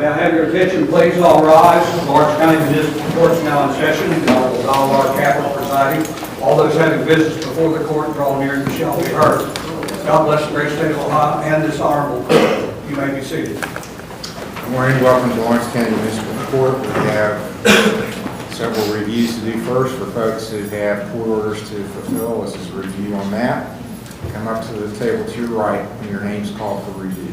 May I have your attention, please? All rise. Lawrence County Municipal Court is now in session. Honorable Donald R. Capper presiding. All those having business before the court draw near and shall be heard. God bless the great state of Ohio and this honorable court. You may be seated. Good morning. Welcome to Lawrence County Municipal Court. We have several reviews to do first for folks who have court orders to fulfill. This is a review on that. Come up to the table to your right when your name's called for review.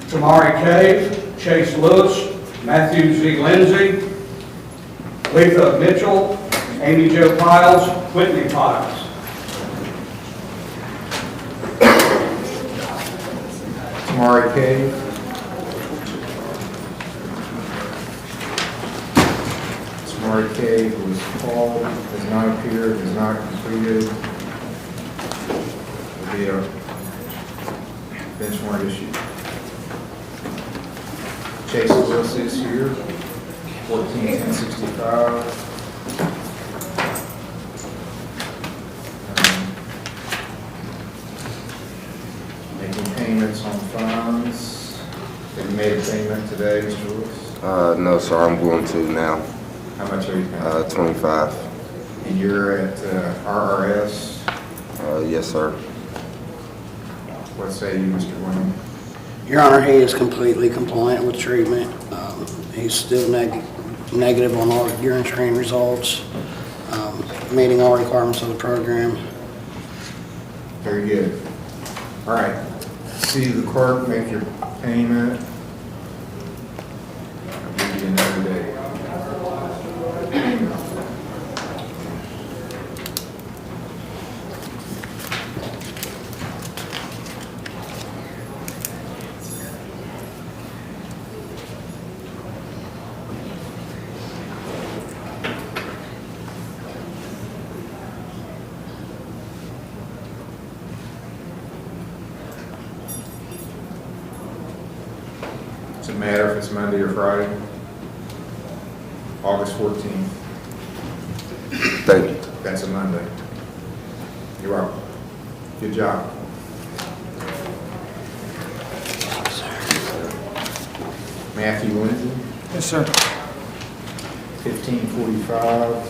Tamari Cave, Chase Lewis, Matthew Z. Lindsay, Letha Mitchell, Amy Jo Piles, Whitney Piles. Tamari Cave. Tamari Cave was called, does not appear, is not completed. Will be a bench warrant issue. Chase Lewis is here, 14-1065. Making payments on funds. Have you made a payment today, Mr. Lewis? No, sir. I'm going to now. How much are you paying? 25. And you're at RRS? Yes, sir. What say you, Mr. William? Your Honor, he is completely compliant with treatment. He's still negative on all urine screen results, meeting all requirements of the program. Very good. All right. See the clerk make your payment. I'll give you another day. Does it matter if it's Monday or Friday? August 14th. Thank you. That's a Monday. You're welcome. Good job. Matthew Lindsay, Yes, sir. 1545,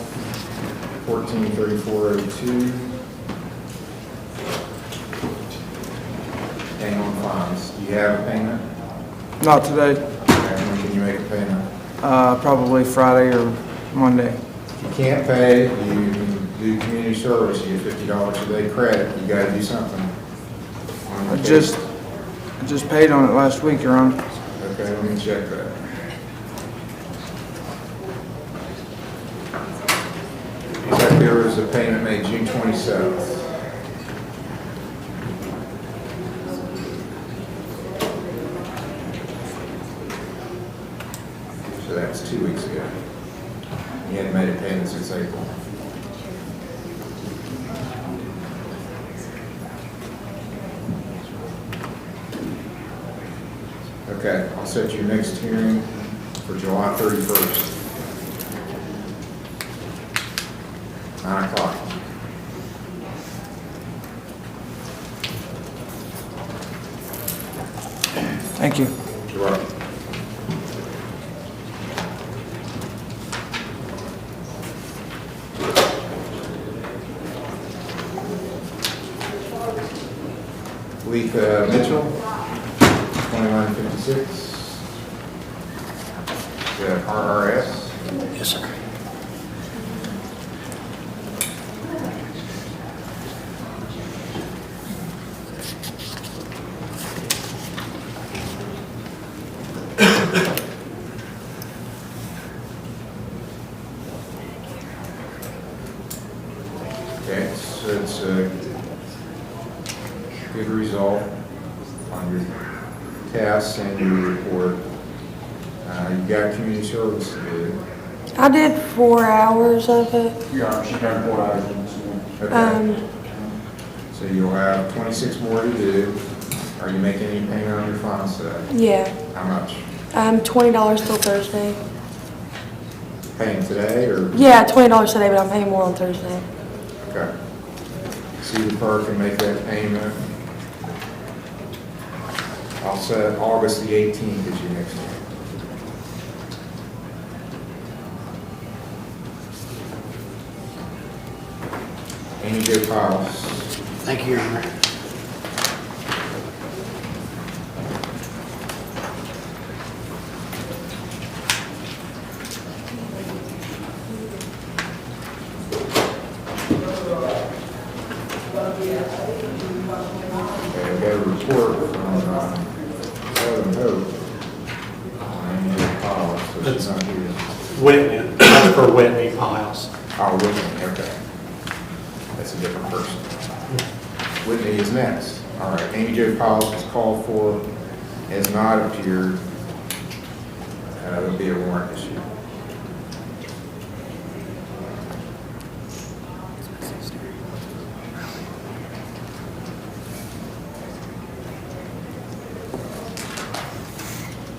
143402. Hang on funds. Do you have a payment? Not today. Okay, when can you make a payment? Probably Friday or Monday. If you can't pay, you do community service, you get $50 a day credit. You gotta do something. I just paid on it last week, Your Honor. Okay, let me check that. Looks like there was a payment made June 27th. So that's 2 weeks ago. You hadn't made a payment since April. Okay, I'll set your next hearing for July 31st. 9 o'clock. Thank you. You're welcome. Letha Mitchell, 2156. RRS. Yes, sir. Okay, so it's a good result on your tests and your report. You've got community service to do. I did 4 hours of it. Yeah, she done 4 hours in this one. Okay. So you'll have 26 more to do. Are you making any payment on your funds today? Yeah. How much? $20 till Thursday. Paying today or? Yeah, $20 today, but I'm paying more on Thursday. Okay. See the clerk and make that payment. I'll set August the 18th as your next hearing. Amy Jo Piles. Thank you, Your Honor. Okay, I've got a report from Southern Hope on Amy Jo Piles, so she's not here. Whitney, that's for Whitney Piles. Oh, Whitney, okay. That's a different person. Whitney is next. All right, Amy Jo Piles was called for, has not appeared. There'll be a warrant issue.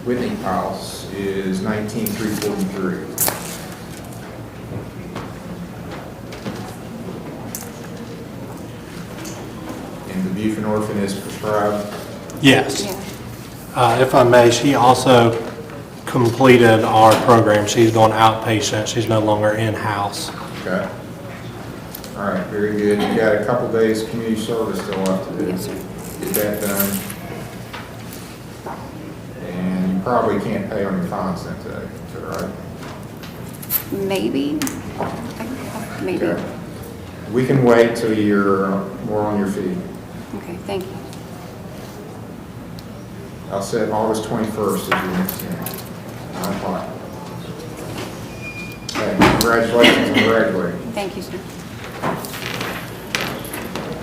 Whitney Piles is 19343. And the buprenorphine is prescribed. Yes. If I may, she also completed our program. She's going outpatient. She's no longer in-house. Okay. All right, very good. You got a couple days community service still left to do. Yes, sir. Get that done. And you probably can't pay on your fines then today, is that right? Maybe. Maybe. Okay. We can wait till you're more on your feet. Okay, thank you. I'll set August 21st as your next hearing. 9 o'clock. Okay, congratulations on graduating. Thank you, sir.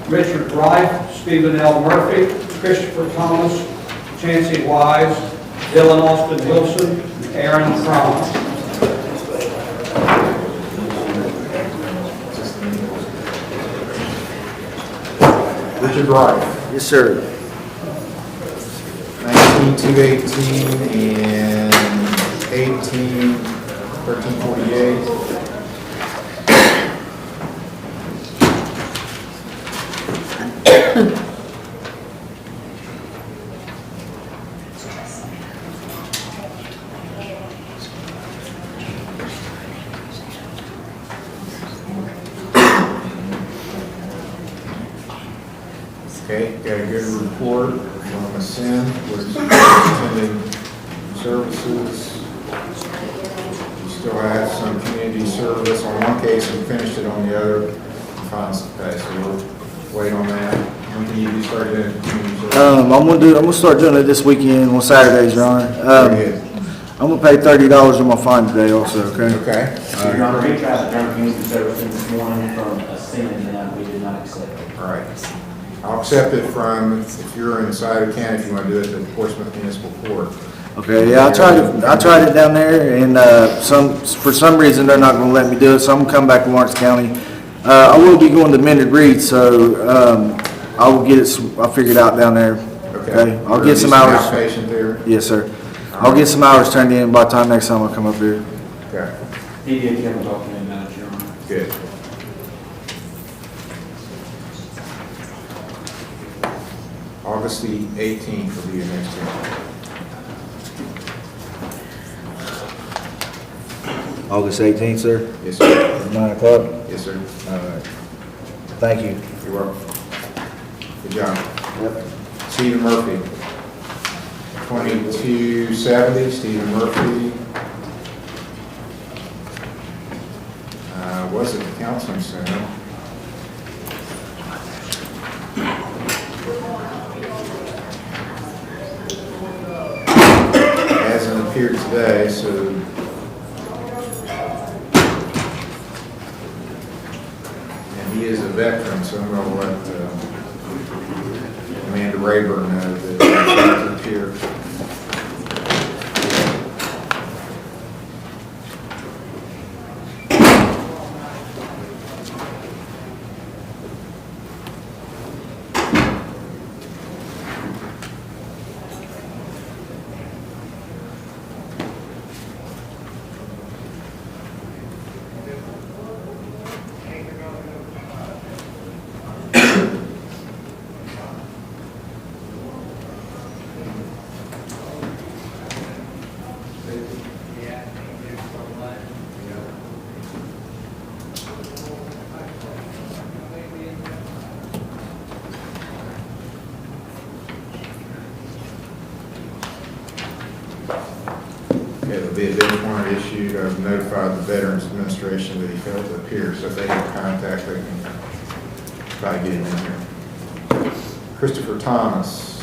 Richard Wright, Stephen L. Murphy, Christopher Thomas, Chancey Wise, Dylan Austin Wilson, and Aaron Crum. Richard Wright, Yes, sir. 19,218 and 1348. Okay, got a good report from a SIN, which is attending services. We still have some community service on one case, we finished it on the other. Fines to pay, so we'll wait on that. When can you start doing community service? I'm gonna start doing it this weekend on Saturdays, Your Honor. Very good. I'm gonna pay $30 on my fine today also, okay? Okay. Your Honor, we tried to turn community service in this morning from a sin, and we did not accept it. All right. I'll accept it from, if you're inside of county, if you want to do it, the Portsmouth Municipal Court. Okay, yeah, I tried it down there, and for some reason, they're not gonna let me do it, so I'm gonna come back to Lawrence County. I will be going to Mended Reed, so I will get it, I'll figure it out down there. Okay, I'll get some hours. Outpatient there? Yes, sir. I'll get some hours turned in by the time next time I come up here. Okay, He did come and talk to me about it, Your Honor. good. August the 18th will be your next hearing. August 18th, sir, Yes, sir. 9 o'clock. Yes, sir. Thank you. You're welcome. Good job. Stephen Murphy. 2270, Stephen Murphy. Was at the counseling center. Hasn't appeared today, so and he is a veteran, so I'm going to let Amanda Rayburn know that he's going to appear. be a bench warrant issued. I've notified the Veterans Administration that he failed to appear, so if they have contact, they can try to get him in here. Christopher Thomas,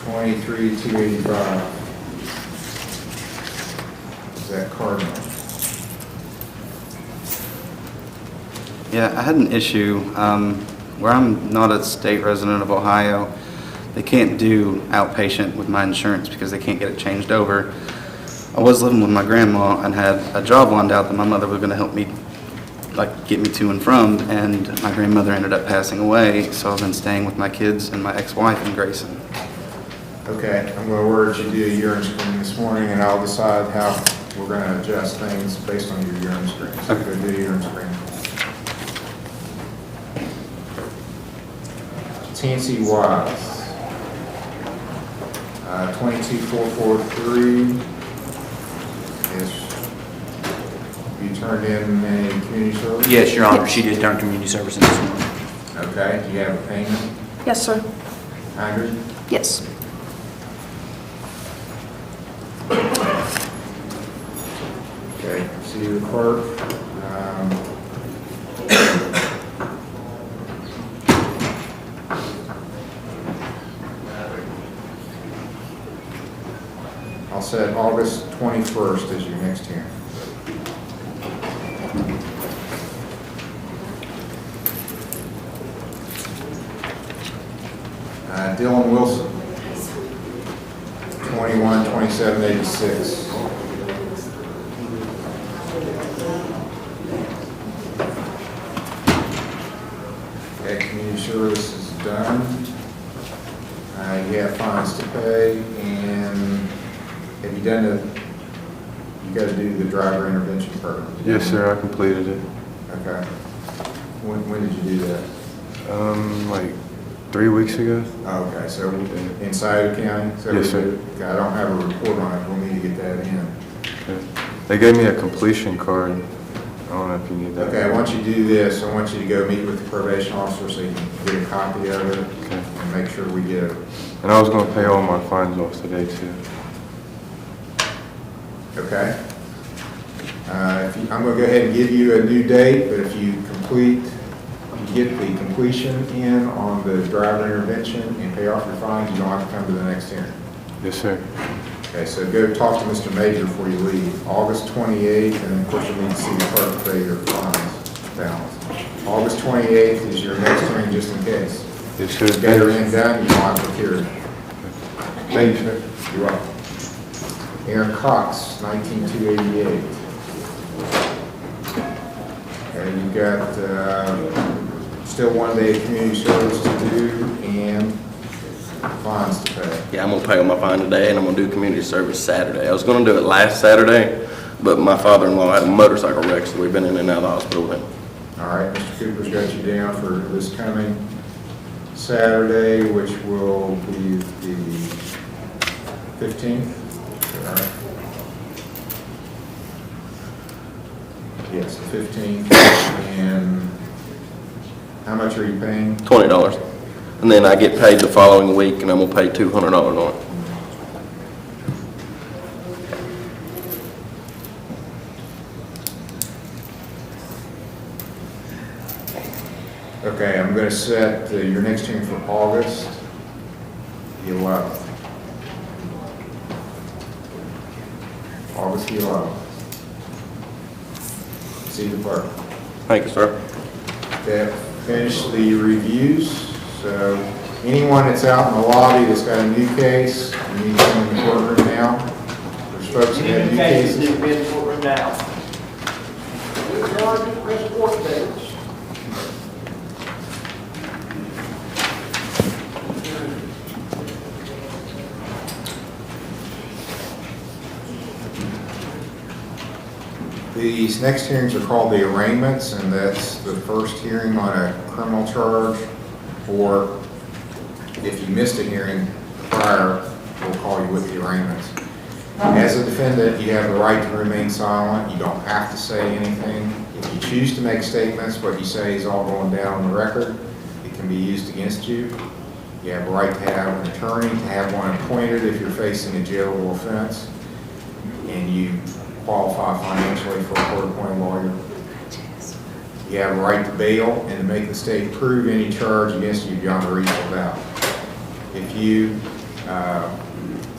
23,285. Is that Cardinal? Yeah, I had an issue where I'm not a state resident of Ohio. They can't do outpatient with my insurance because they can't get it changed over. I was living with my grandma and had a job lined out that my mother was going to help me, like, get me to and from, and my grandmother ended up passing away, so I've been staying with my kids and my ex-wife in Grayson. Okay, I'm going to order you to do a urine screen this morning, and I'll decide how we're going to adjust things based on your urine screen. So go do a urine screen. Tansy Wise, 22,443. You turned in a community service? Yes, Your Honor, she did turn community service in this morning. Okay, do you have a payment? Yes, sir. 100? Yes. Okay, see the clerk. I'll set August 21st as your next hearing. Dylan Wilson, 21,2786. Okay, community service is done. You have fines to pay, and have you done you got to do the driver intervention program? Yes, sir, I completed it. Okay. When did you do that? Like 3 weeks ago. Okay, so in Scioto County? So Yes, sir. I don't have a report on it, we'll need to get that in. Okay. They gave me a completion card. I don't know if you need that. Okay, once you do this, I want you to go meet with the probation officer so you can get a copy of it Okay. and make sure we get it. And I was going to pay all my fines off today, too. Okay? I'm going to go ahead and give you a new date, but if you get the completion in on the driver intervention and pay off your fines, you don't have to come to the next hearing. Yes, sir. Okay, so go talk to Mr. Major before you leave. August 28th, and then of course you'll need to see the clerk pay your fines balance. August 28th is your next hearing, just in case. Yes, sir. Get everything done, you don't have to hear it. Thank you, sir. You're welcome. Aaron Cox, 19,288. Okay, you've got still 1 day of community service to do and fines to pay. Yeah, I'm gonna pay on my fine today, and I'm gonna do community service Saturday. I was gonna do it last Saturday, but my father-in-law had a motorcycle wreck, so we've been in and out of the hospital with him. All right, Mr. Cooper's got you down for this coming Saturday, which will be the 15th. All right. Yes, the 15th. And how much are you paying? $20. And then I get paid the following week, and I'm gonna pay $200 on it. Okay, I'm going to set your next hearing for August the 11th. August the 11th. See the clerk. Thank you, sir. Okay, finish the reviews. So anyone that's out in the lobby that's got a new case, you need to come in the courtroom now. There's folks that have new cases. These next hearings are called the arraignments, and that's the first hearing on a criminal charge, or if you missed a hearing prior, we'll call you with the arraignments. As a defendant, you have the right to remain silent. You don't have to say anything. If you choose to make statements, what you say is all going down on the record. It can be used against you. You have a right to have an attorney, to have one appointed if you're facing a jailable offense. and you qualify financially for a court-appointed lawyer, you have a right to bail and to make the state prove any charge against you beyond a reasonable doubt. If you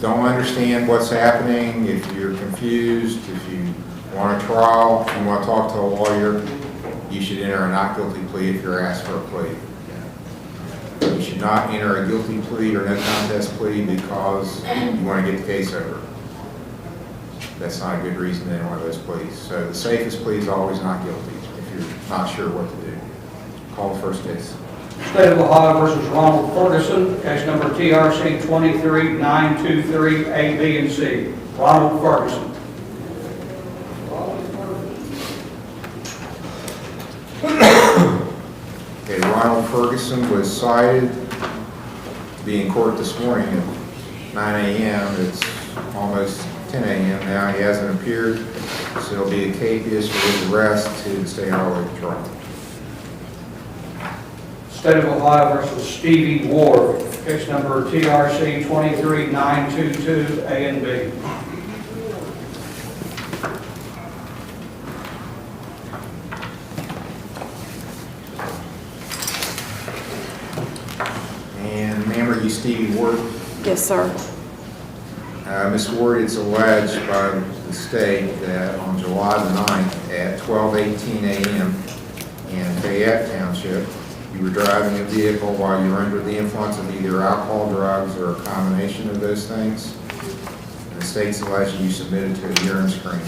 don't understand what's happening, if you're confused, if you want a trial, if you want to talk to a lawyer, you should enter a not guilty plea if you're asked for a plea. You should not enter a guilty plea or no contest plea because you want to get the case over. That's not a good reason to enter one of those pleas. So the safest plea is always not guilty if you're not sure what to do. Call the first case. State of Ohio versus Ronald Ferguson, case number TRC 23923, A, B, and C. Ronald Ferguson. Okay, Ronald Ferguson was cited to be in court this morning at 9 a.m. It's almost 10 a.m. now. He hasn't appeared, so it'll be a capious for his arrest to the State Highway Patrol. State of Ohio versus Stevie Ward, case number TRC 23922, A and B. And ma'am, are you Stevie Ward? Yes, sir. Ms. Ward, it's alleged by the state that on July the 9th at 12:18 a.m. in Fayette Township, you were driving a vehicle while you were under the influence of either alcohol, drugs, or a combination of those things. And the state's alleged you submitted to a urine screen.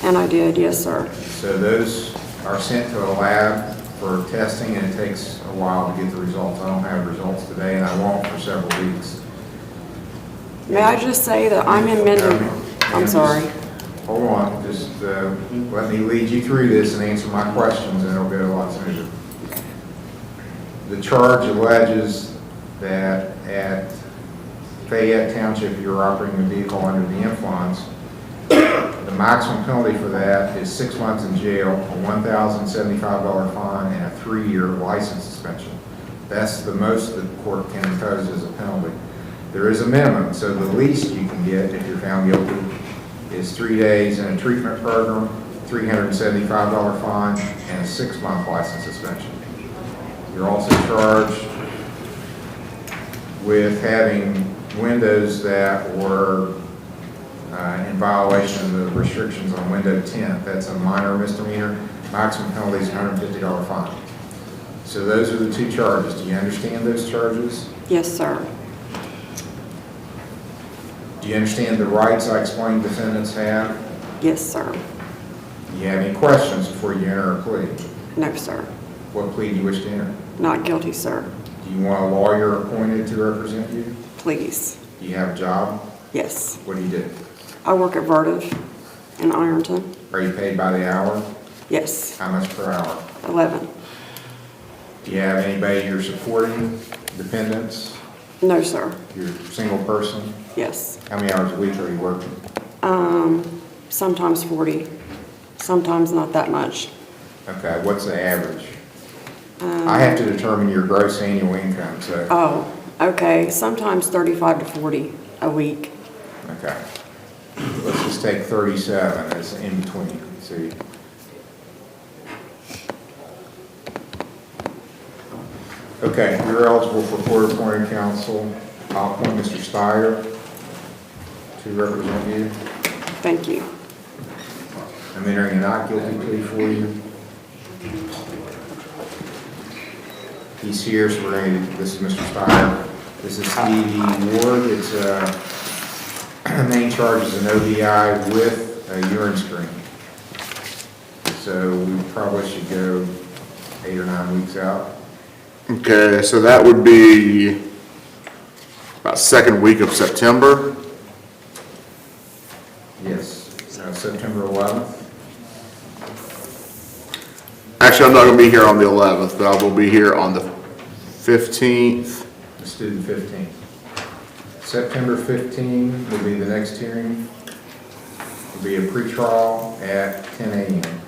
And I did, yes, sir. So those are sent to a lab for testing, and it takes a while to get the results. I don't have results today, and I won't for several weeks. May I just say that I'm in I'm sorry. Hold on, just let me lead you through this and answer my questions, and it'll go a lot smoother. The charge alleges that at Fayette Township, you're operating a vehicle under the influence. The maximum penalty for that is 6 months in jail, a $1,075 fine, and a 3-year license suspension. That's the most the court can impose as a penalty. There is a minimum, so the least you can get if you're found guilty is 3 days in a treatment program, $375 fine, and a 6-month license suspension. You're also charged with having windows that were in violation of the restrictions on window 10. That's a minor misdemeanor. Maximum penalty is $150 fine. So those are the two charges. Do you understand those charges? Yes, sir. Do you understand the rights I explained defendants have? Yes, sir. Do you have any questions before you enter a plea? No, sir. What plea do you wish to enter? Not guilty, sir. Do you want a lawyer appointed to represent you? Please. Do you have a job? Yes. What do you do? I work at Vertiv in Ironton. Are you paid by the hour? Yes. How much per hour? 11. Do you have anybody you're supporting, dependents? No, sir. You're a single person? Yes. How many hours a week are you working? Sometimes 40. Sometimes not that much. Okay, what's the average? I have to determine your gross annual income, so. Oh, okay. Sometimes 35 to 40 a week. Okay. Let's just take 37 as in between, see. Okay, you're eligible for court-appointed counsel. I'll appoint Mr. Steyer to represent you. Thank you. I'm entering a not guilty plea for you. He's here, so we're going to, this is Mr. Steyer. This is Stevie Ward. It's main charge is an ODI with a urine screen. So we probably should go 8 or 9 weeks out. Okay, so that would be about second week of September. Yes, September 11th. Actually, I'm not going to be here on the 11th, but I will be here on the 15th. Let's do the 15th. September 15 will be the next hearing. It'll be a pretrial at 10 a.m.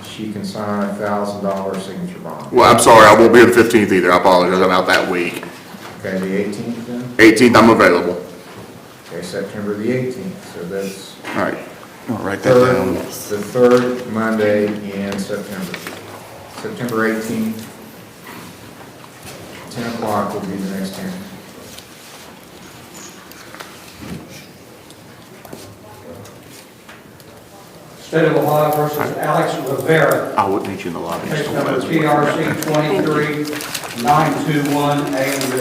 She can sign a $1,000 signature bond. Well, I'm sorry, I won't be on the 15th either. I apologize, I'm out that week. Okay, the 18th then? 18th, I'm available. Okay, September the 18th, so that's All right. I'll write that down. The third Monday in September. September 18th, 10 o'clock will be the next hearing. State of Ohio versus Alex Rivera. I wouldn't need you in the lobby. Case number TRC 23-921 A and B.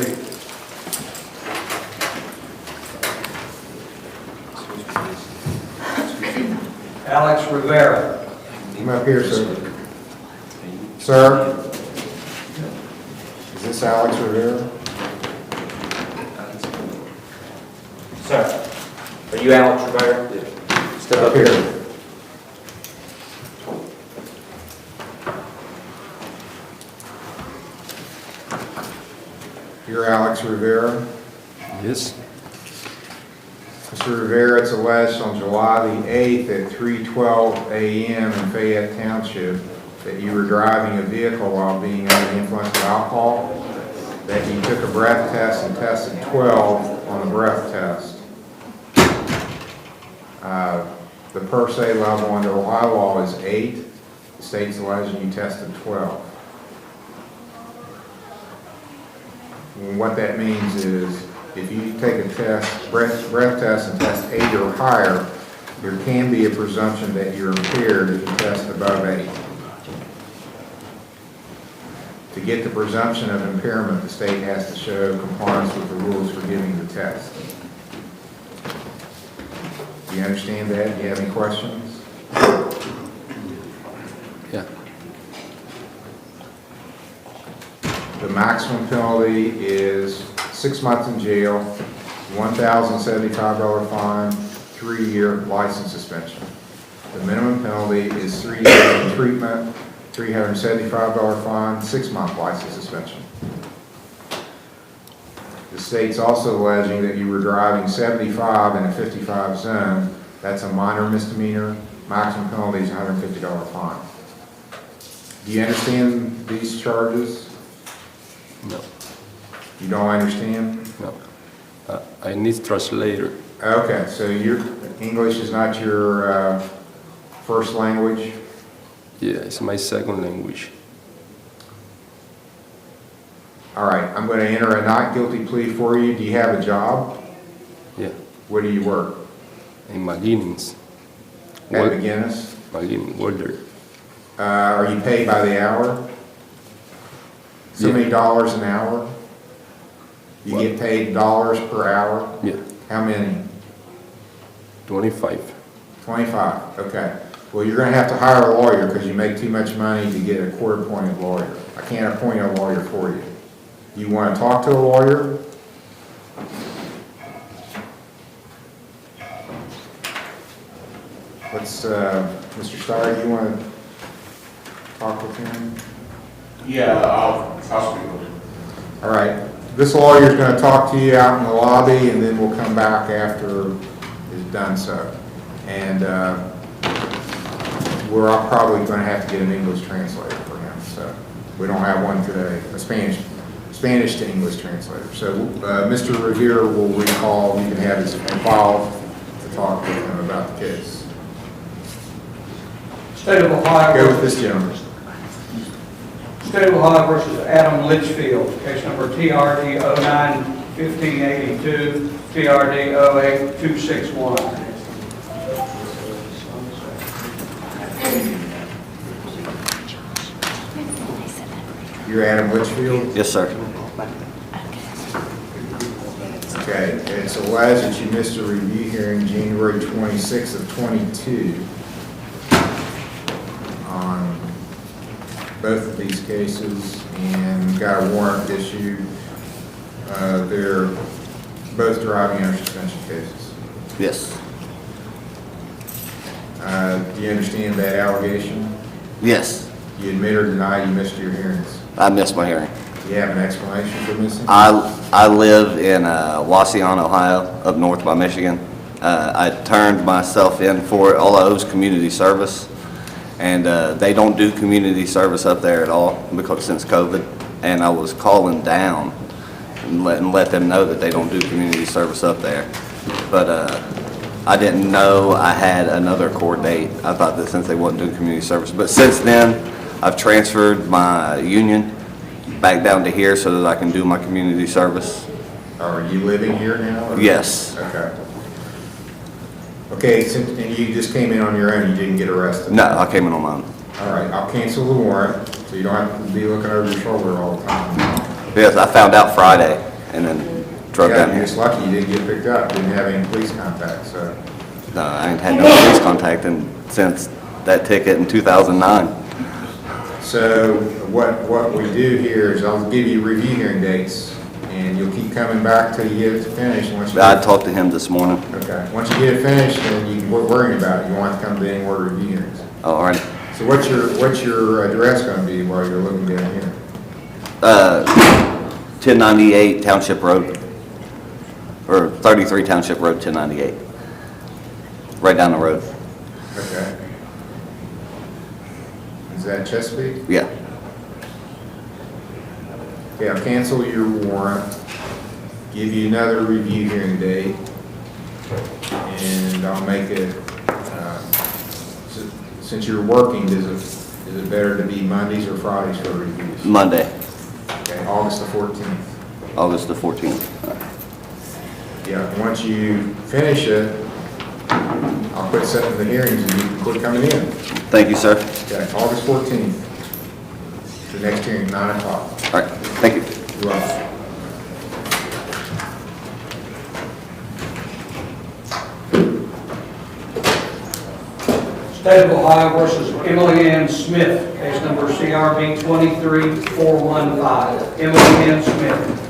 Alex Rivera. Come up here, sir. Sir? Is this Alex Rivera? Sir, are you Alex Rivera? Step up here. You're Alex Rivera? Yes. Mr. Rivera, it's alleged on July the 8th at 3:12 a.m. in Fayette Township that you were driving a vehicle while being under the influence of alcohol, that you took a breath test and tested 12 on the breath test. The per se level under Ohio law is 8. The state's alleging you tested 12. And what that means is if you take a test, breath test and test 8 or higher, there can be a presumption that you're impaired if you test above 8. To get the presumption of impairment, the state has to show compliance with the rules for giving the test. Do you understand that? Do you have any questions? Yeah. The maximum penalty is 6 months in jail, $1,075 fine, 3-year license suspension. The minimum penalty is 3 years in treatment, $375 fine, 6-month license suspension. The state's also alleging that you were driving 75 in a 55 zone. That's a minor misdemeanor. Maximum penalty is $150 fine. Do you understand these charges? No. You don't understand? No. I need translator. Okay, so your English is not your first language? Yeah, it's my second language. All right, I'm going to enter a not guilty plea for you. Do you have a job? Yeah. Where do you work? In McGuinness. At McGinnis? McGuinness, welder. Are you paid by the hour? So Yeah. many dollars an hour? You get paid dollars per hour? Yeah. How many? 25. 25, okay. Well, you're going to have to hire a lawyer because you make too much money to get a court-appointed lawyer. I can't appoint a lawyer for you. You want to talk to a lawyer? Let's, Mr. Steyer, do you want to talk with him? Yeah, I'll speak with him. All right. This lawyer's going to talk to you out in the lobby, and then we'll come back after it's done so. And we're probably going to have to get an English translator for him. So we don't have one today, a Spanish to English translator. So Mr. Revere will recall, you can have his file to talk with him about the case. State of Ohio. Go with this gentleman. State of Ohio versus Adam Litchfield, case number TRD 09-1582, TRD 08-261. You're Adam Litchfield? Yes, sir. Okay, it's alleged that you missed a review hearing January 26th of 22 on both of these cases and got a warrant issued. They're both driving under suspension cases. Yes. Do you understand that allegation? Yes. You admit or deny you missed your hearings? I missed my hearing. Do you have an explanation for missing? I live in Wauseon, Ohio, up north by Michigan. I turned myself in for it. All I owe is community service. And they don't do community service up there at all because since COVID. And I was calling down and let them know that they don't do community service up there. But I didn't know I had another court date. I thought that since they wasn't doing community service. But since then, I've transferred my union back down to here so that I can do my community service. Are you living here now? or- Yes. Okay. Okay, and you just came in on your own, you didn't get arrested? No, I came in on mine. All right, I'll cancel the warrant, so you don't have to be looking over your shoulder all the time. Yes, I found out Friday and then drove Yeah, down you're here. just lucky you didn't get picked up, didn't have any police contact, so. No, I ain't had no police contact since that ticket in 2009. So what we do here is I'll give you review hearing dates, and you'll keep coming back till you get it finished. Once you I talked to him this morning. Okay, once you get it finished, then you can quit worrying about it. You won't have to come to any more review hearings. Oh, all right. So what's your address gonna be while you're looking down here? 1098 Township Road, or 33 Township Road, 1098. Right down the road. Okay. Is that Chesapeake? Yeah. Okay, I'll cancel your warrant, give you another review hearing date, and I'll make it, since you're working, is it better to be Mondays or Fridays for reviews? Monday, Okay, August the 14th. August the 14th. Yeah, once you finish it, I'll quit setting the hearings and you can quit coming in. Thank you, sir. Okay, August 14th. The next hearing, 9 o'clock. All right, thank you. You're welcome. State of Ohio versus Emily Ann Smith, case number CRB 23415. Emily Ann Smith.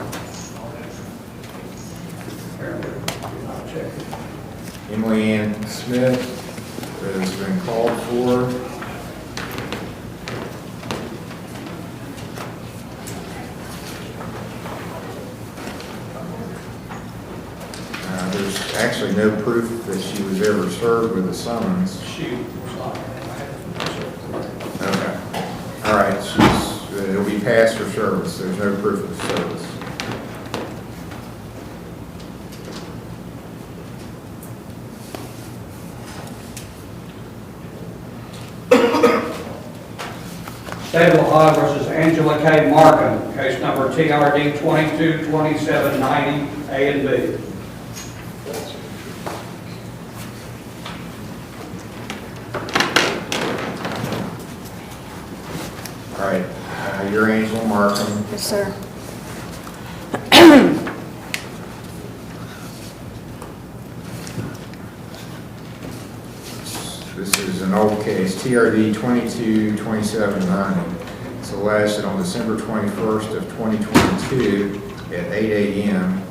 Emily Ann Smith has been called for. There's actually no proof that she was ever served with a summons. Okay. All right, it'll be passed for service. There's no proof of service. State of Ohio versus Angela K. Markham, case number TRD 222790, A and B. All right, you're Angela Markham. Yes, sir. This is an old case, TRD 222790. It's alleged that on December 21st of 2022 at 8 a.m.,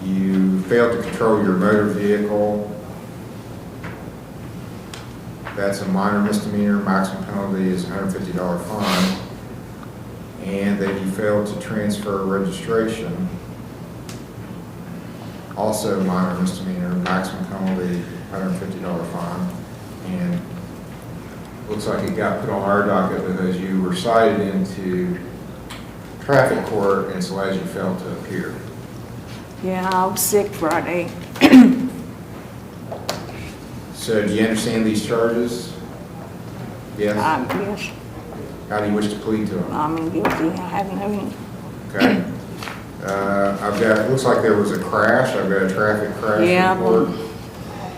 you failed to control your motor vehicle. That's a minor misdemeanor. Maximum penalty is $150 fine. And that you failed to transfer registration. Also minor misdemeanor, maximum penalty, $150 fine. And looks like it got put on our docket because you were cited into traffic court and it's alleged you failed to appear. Yeah, I was sick Friday. So do you understand these charges? Yes? Yes, How do you wish to plead to them? I'm guilty. I haven't known. Okay. I've got, looks like there was a crash. I've got a traffic crash Yeah, report.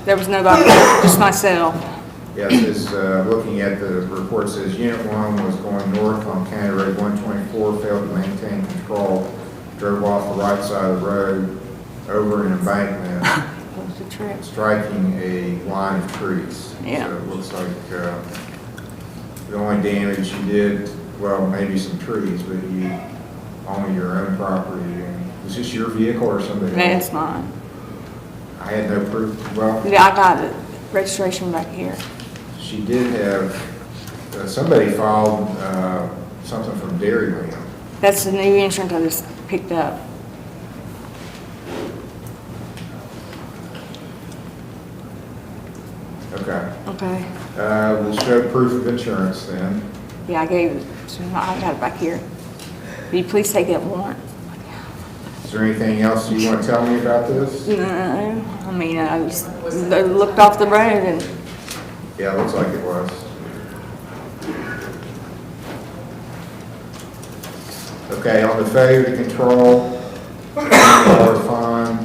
there was nobody, just myself. Yeah, it says, looking at the report, it says Unit 1 was going north on County Road 124, failed to maintain control, drove off the right side of the road over an embankment, What was the trip? striking a line of trees. Yeah. So it looks like the only damage you did, well, maybe some trees, but you, only your own property. And was this your vehicle or somebody else? That's mine. I had no proof, well, Yeah, I got it. Registration back here. she did have, somebody filed something from Dairyland. That's the new insurance I just picked up. Okay. Okay. We'll show proof of insurance then. Yeah, I gave it. So I got it back here. Will you please take that warrant? Is there anything else you want to tell me about this? No, I mean, I just looked off the road and Yeah, it looks like it was. Okay, on the failure to control, $20 fine,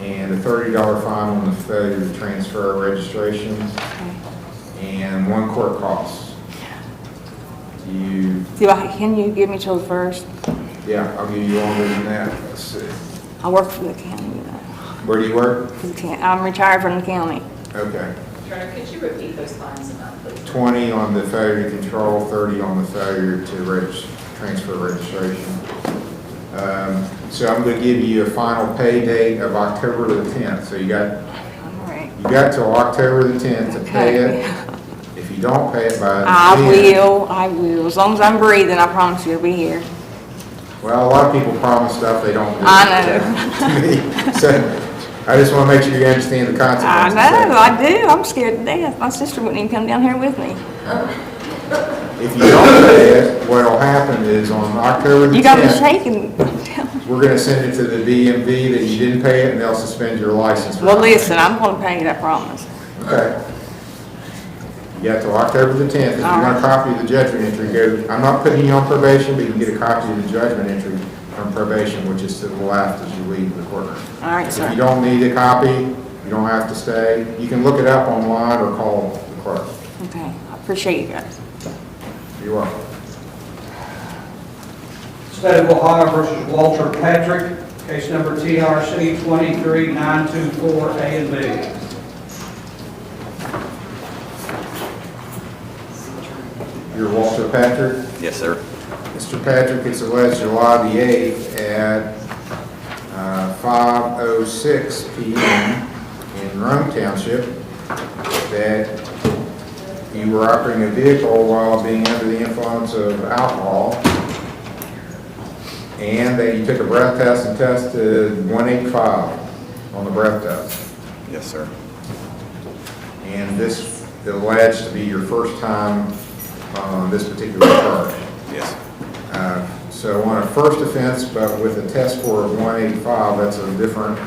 and a $30 fine on the failure to transfer registration, and 1 court cost. can you give me till the first? Yeah, I'll give you longer than that. Let's see. I work for the county, you know. Where do you work? For the I'm retired from the county. Okay. Turner, could you repeat those fines about, please? 20 on the failure to control, 30 on the failure to transfer registration. So I'm going to give you a final pay date of October the 10th. So you got till October the 10th to pay it. If you don't pay it by the I 10th, will. As long as I'm breathing, I promise you I'll be here. well, a lot of people promise stuff they don't do. I know. To me. So I just want to make sure you understand the consequences. I know, I do. I'm scared to death. My sister wouldn't even come down here with me. If you don't pay it, what'll happen is on October the 10th. You got me shaking. We're going to send it to the DMV that you didn't pay it, and they'll suspend your license. for Well, not listen, I'm going to pay it, I promise. Okay. You got till October the 10th. If you want a copy of the judgment entry, go, I'm not putting you on probation, but you can get a copy of the judgment entry from probation, which is to the left as you leave the courtroom. All right, sir. If you don't need a copy, you don't have to stay. You can look it up online or call the clerk. Okay, I appreciate you guys. You're welcome. State of Ohio versus Walter Patrick, case number TRC 23924A and B. You're Walter Patrick? Yes, sir. Mr. Patrick, it's alleged July the 8th at 5:06 p.m. in Rome Township that you were operating a vehicle while being under the influence of alcohol, and that you took a breath test and tested 185 on the breath test. Yes, sir. And this is alleged to be your first time on this particular charge. Yes. So on a first offense, but with a test score of 185, that's a different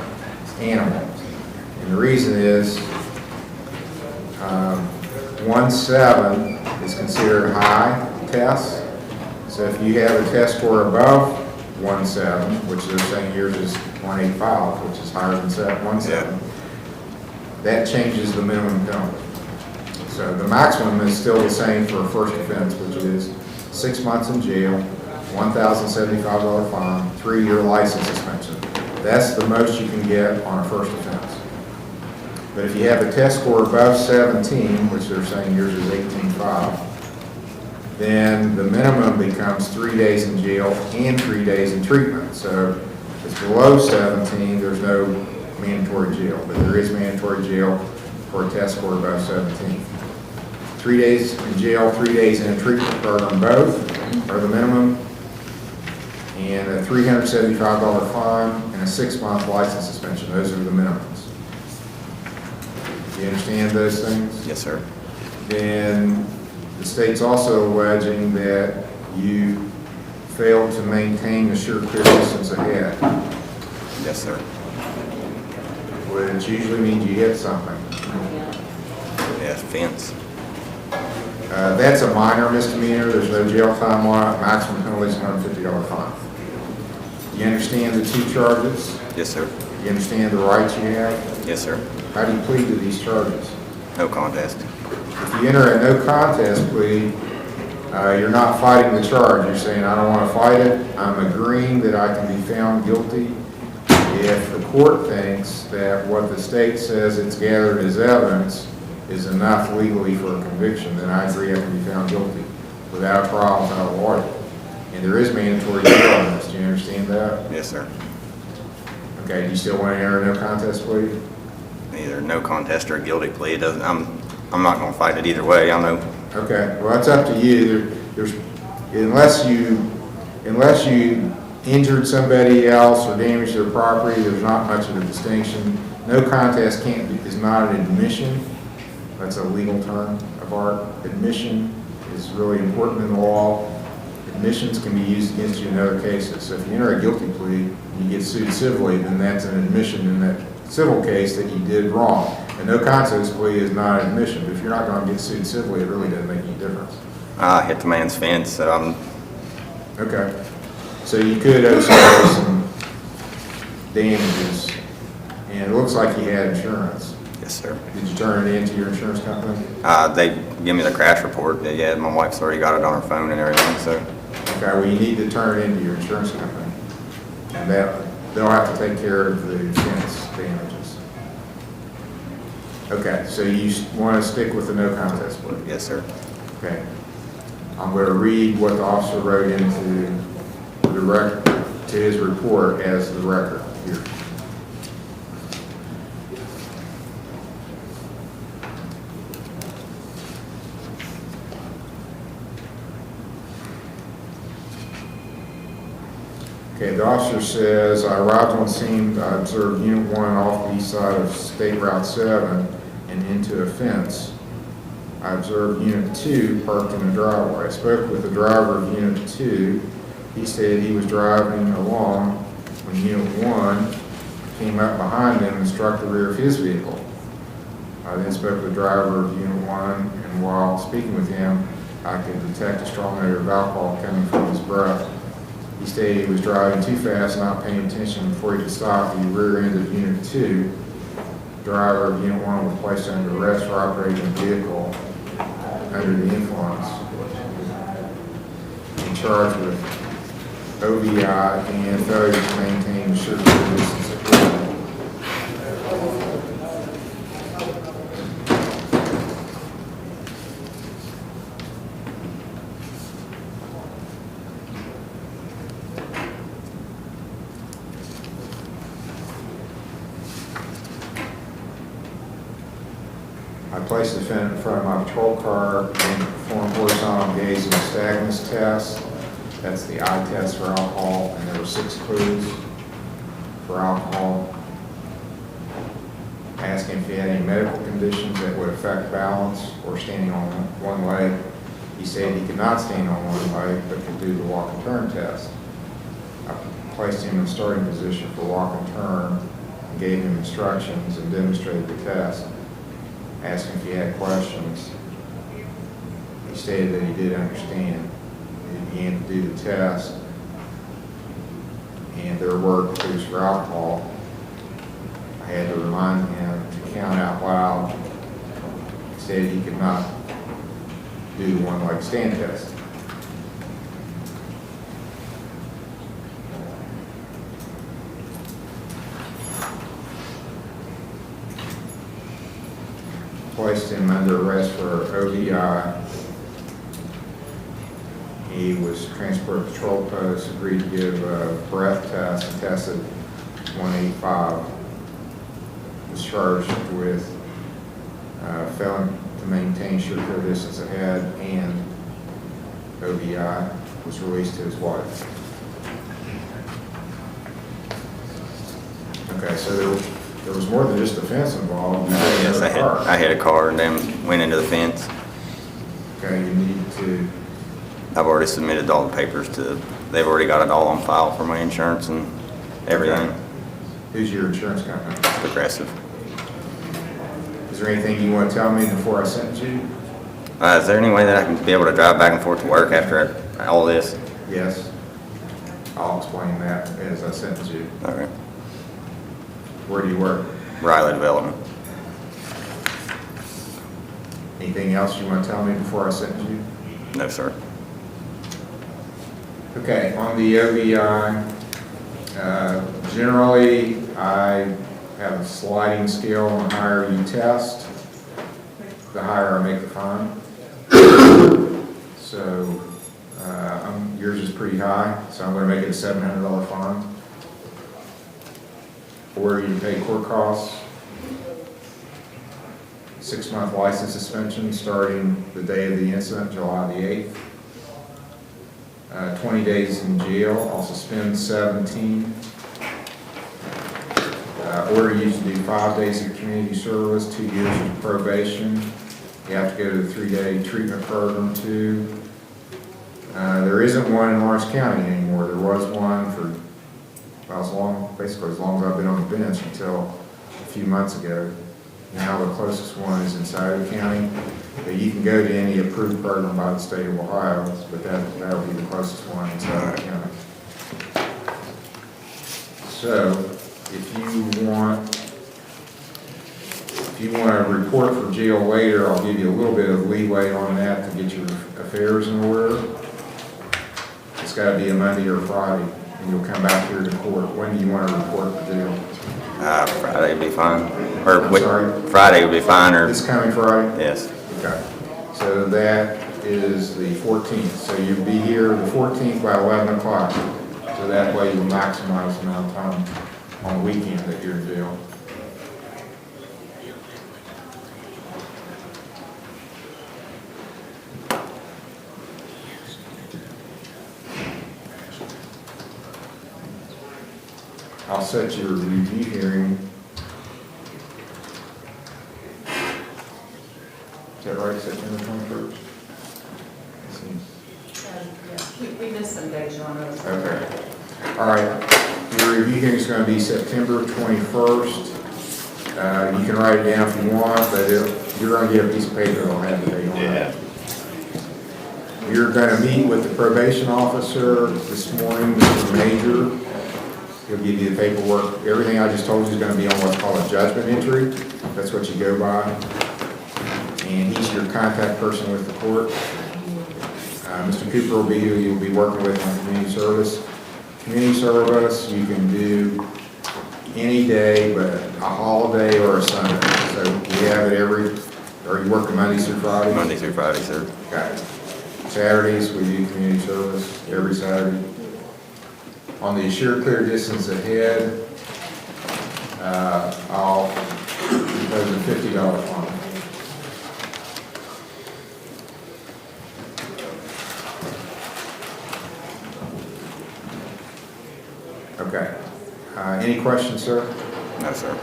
animal. And the reason is 1.7 is considered a high test. So if you have a test score above 1.7, which they're saying yours is 185, which is higher than 1.7, that changes the minimum penalty. So the maximum is still the same for a first offense, which is 6 months in jail, $1,075 fine, 3-year license suspension. That's the most you can get on a first offense. But if you have a test score above 17, which they're saying yours is 18.5, then the minimum becomes 3 days in jail and 3 days in treatment. So if it's below 17, there's no mandatory jail, but there is mandatory jail for a test score above 17. 3 days in jail, 3 days in a treatment program, both are the minimum, and a $375 fine and a 6-month license suspension. Those are the minimums. You understand those things? Yes, sir. Then the state's also alleging that you failed to maintain a sure clear distance ahead. Yes, sir. Which usually means you hit something. Yeah, fence. That's a minor misdemeanor. There's no jail time on it. Maximum penalty is $150 fine. You understand the 2 charges? Yes, sir. You understand the rights you have? Yes, sir. How do you plead to these charges? No contest. If you enter a no contest plea, you're not fighting the charge. You're saying, I don't want to fight it. I'm agreeing that I can be found guilty. If the court thinks that what the state says it's gathered as evidence is enough legally for a conviction, then I agree I can be found guilty without a problem, without a lawyer. And there is mandatory jail in this. Do you understand that? Yes, sir. Okay, do you still want to enter a no contest plea? Either no contest or a guilty plea. It doesn't. I'm not going to fight it either way. I know. Okay, well, it's up to you. Unless you injured somebody else or damaged their property, there's not much of a distinction. No contest is not an admission. That's a legal term of art. Admission is really important in the law. admissions can be used against you in other cases. So if you enter a guilty plea, you get sued civilly, then that's an admission in that civil case that you did wrong. A no contest plea is not an admission, but if you're not going to get sued civilly, it really doesn't make any difference. I hit the man's fence, so I'm, Okay. So you could owe somebody some damages, and it looks like you had insurance. yes, sir. Did you turn it into your insurance company? They give me the crash report. Yeah, my wife's already got it on her phone and everything, so. Okay, well, you need to turn it into your insurance company. And they'll have to take care of the fence damages. Okay, so you want to stick with the no contest plea? Yes, sir. Okay. I'm going to read what the officer wrote into the record, to his report as the record here. Okay, the officer says, I arrived on scene, I observed Unit 1 off the east side of State Route 7 and into a fence. I observed Unit 2 parked in the driveway. I spoke with the driver of Unit 2. He stated he was driving along when Unit 1 came up behind him and struck the rear of his vehicle. I then spoke with the driver of Unit 1, and while speaking with him, I could detect a strong odor of alcohol coming from his breath. He stated he was driving too fast, not paying attention before he could stop the rear end of Unit 2. The driver of Unit 1 was placed under arrest for operating the vehicle under the influence and charged with OVI and failure to maintain the sugar distance at will. I placed the defendant in front of my patrol car and performed horizontal gaze and nystagmus test. That's the eye test for alcohol, and there were 6 clues for alcohol. I asked him if he had any medical conditions that would affect balance or standing on one leg. He said he could not stand on one leg, but could do the walk and turn test. I placed him in starting position for walk and turn and gave him instructions and demonstrated the test. Asked him if he had questions. He stated that he did understand. He began to do the test, and there were clues for alcohol. I had to remind him to count out loud. He stated he could not do the one-leg stand test. Placed him under arrest for OVI. He was transported to patrol post, agreed to give a breath test, and tested 185. Was charged with failing to maintain sugar distance ahead and OVI. Was released to his wife. Okay, so there was more than just the fence involved. Yes, I hit a car and then went into the fence. Okay, you need to. I've already submitted all the papers to, they've already got it all on file for my insurance and everything. Okay. Who's your insurance company? Progressive. Is there anything you want to tell me before I sentence you? Is there any way that I can be able to drive back and forth to work after all this? Yes. I'll explain that as I sentence you. Okay. Where do you work? Riley Development. Anything else you want to tell me before I sentence you? No, sir. Okay, on the OVI, generally, I have a sliding scale. On the higher you test, the higher I make the fine. So yours is pretty high, so I'm going to make it a $700 fine. Or you pay court costs, 6-month license suspension starting the day of the incident, July the 8th. 20 days in jail, I'll suspend 17. Order you to do 5 days of community service, 2 years of probation. You have to go to the 3-day treatment program too. There isn't one in Lawrence County anymore. There was one for, well, basically as long as I've been on the bench until a few months ago. Now the closest one is in Sauter County. But you can go to any approved program by the state of Ohio, but that would be the closest one in Sauter County. So if you want a report for jail later, I'll give you a little bit of leeway on that to get your affairs in order. It's got to be a Monday or Friday, and you'll come back here to court. When do you want to report for jail? Friday would be fine. Or I'm sorry? Friday would be fine, or... This coming Friday? Yes. Okay. So that is the 14th. So you'll be here the 14th by 11 o'clock. So that way you'll maximize the amount of time on the weekend that you're in jail. I'll set your review hearing. Is that right, September 21st? We missed some days, Your Honor. Okay. All right. Your review hearing is going to be September 21st. You can write it down if you want, but you're going to get a piece of paper that'll have the date on it. You're going to meet with the probation officer this morning, Mr. Major. He'll give you the paperwork. Everything I just told you is going to be on what's called a judgment entry. That's what you go by. And he's your contact person with the court. Mr. Cooper will be who you'll be working with on community service. Community service you can do any day but a holiday or a Sunday. So we have it or you work Mondays through Fridays? Monday through Friday, sir. Got it. Saturdays we do community service every Saturday. On the assured clear distance ahead, I'll impose a $50 fine. Okay. Any questions, sir? No, sir.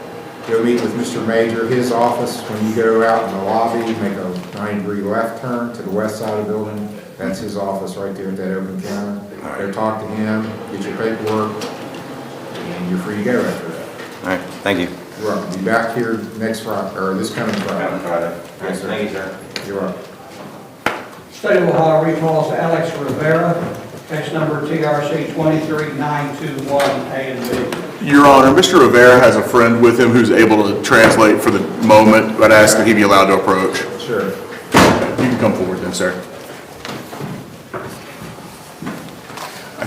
You'll meet with Mr. Major. His office, when you go out in the lobby, make a 90-degree left turn to the west side of the building. That's his office right there at that open counter. Go talk to him, get your paperwork, and you're free to go after that. All right, thank you. You're welcome. Be back here next Friday, or this coming Friday. Yes, sir. Thank you, sir. You're welcome. State of Ohio recalls Alex Rivera, case number TRC 23921A and B. Your Honor, Mr. Rivera has a friend with him who's able to translate for the moment, but I ask that he be allowed to approach. Sure. You can come forward then, sir. I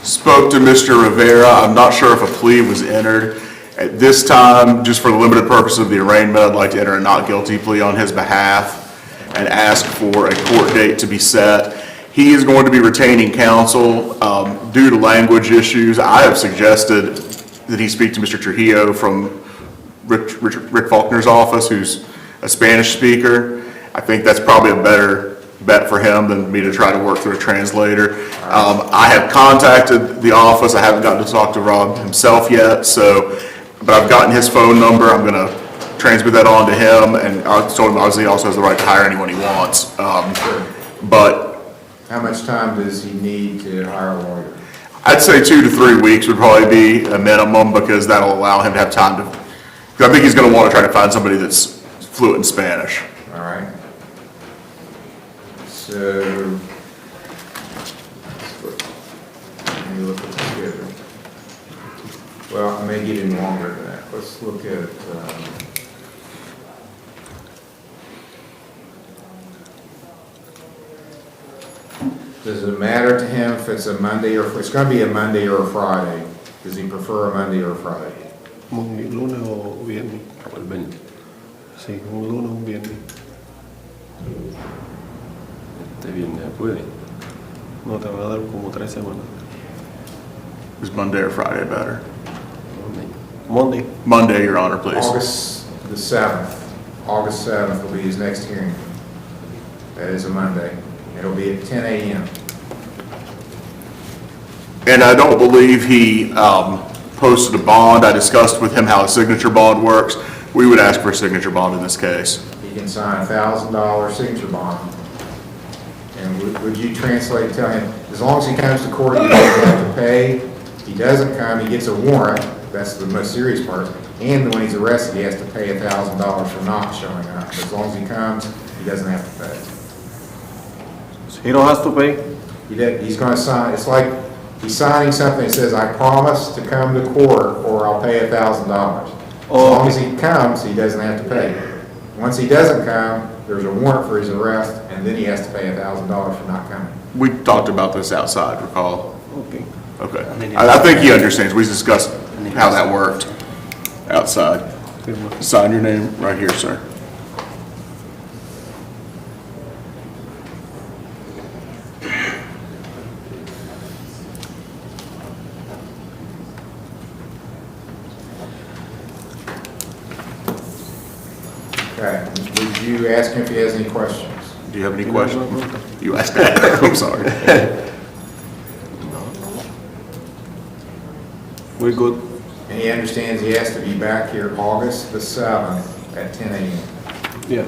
spoke to Mr. Rivera. I'm not sure if a plea was entered. At this time, just for the limited purpose of the arraignment, I'd like to enter a not guilty plea on his behalf and ask for a court date to be set. He is going to be retaining counsel due to language issues. I have suggested that he speak to Mr. Trujillo from Rick Faulkner's office, who's a Spanish speaker. I think that's probably a better bet for him than me to try to work through a translator. I have contacted the office. I haven't gotten to talk to Rob himself yet, but I've gotten his phone number. I'm going to transmit that on to him, and I told him obviously he also has the right to hire anyone he wants. But how much time does he need to hire a lawyer? I'd say 2 to 3 weeks would probably be a minimum, because that'll allow him to have time to, because I think he's going to want to try to find somebody that's fluent in Spanish. All right. So, let me look at the schedule. Well, I may get him longer than that. Let's look at, does it matter to him if it's a Monday or, it's going to be a Monday or a Friday? Does he prefer a Monday or a Friday? Un lunes o viernes. O el 20. Sí, un lunes o un viernes. Este viernes puede. No, te va a dar como 3 semanas. Is Monday or Friday better? Monday. Monday, Your Honor, please. August the 7th. August 7th will be his next hearing. That is a Monday. It'll be at 10 a.m. And I don't believe he posted a bond. I discussed with him how a signature bond works. We would ask for a signature bond in this case. He can sign a $1,000 signature bond, and would you translate, tell him, as long as he comes to court, he doesn't have to pay. If he doesn't come, he gets a warrant, that's the most serious part. And when he's arrested, he has to pay $1,000 for not showing up. But as long as he comes, he doesn't have to pay. He don't have to pay? He's gonna sign, it's like, he's signing something that says, I promise to come to court, or I'll pay $1,000. As long as he comes, he doesn't have to pay. Once he doesn't come, there's a warrant for his arrest, and then he has to pay $1,000 for not coming. We talked about this outside, recall? Okay. Okay. I think he understands. We discussed how that worked outside. Sign your name right here, sir. Okay, would you ask him if he has any questions? Do you have any questions? You asked that. I'm sorry. We're good. And he understands he has to be back here August the 7th at 10 a.m. Yeah.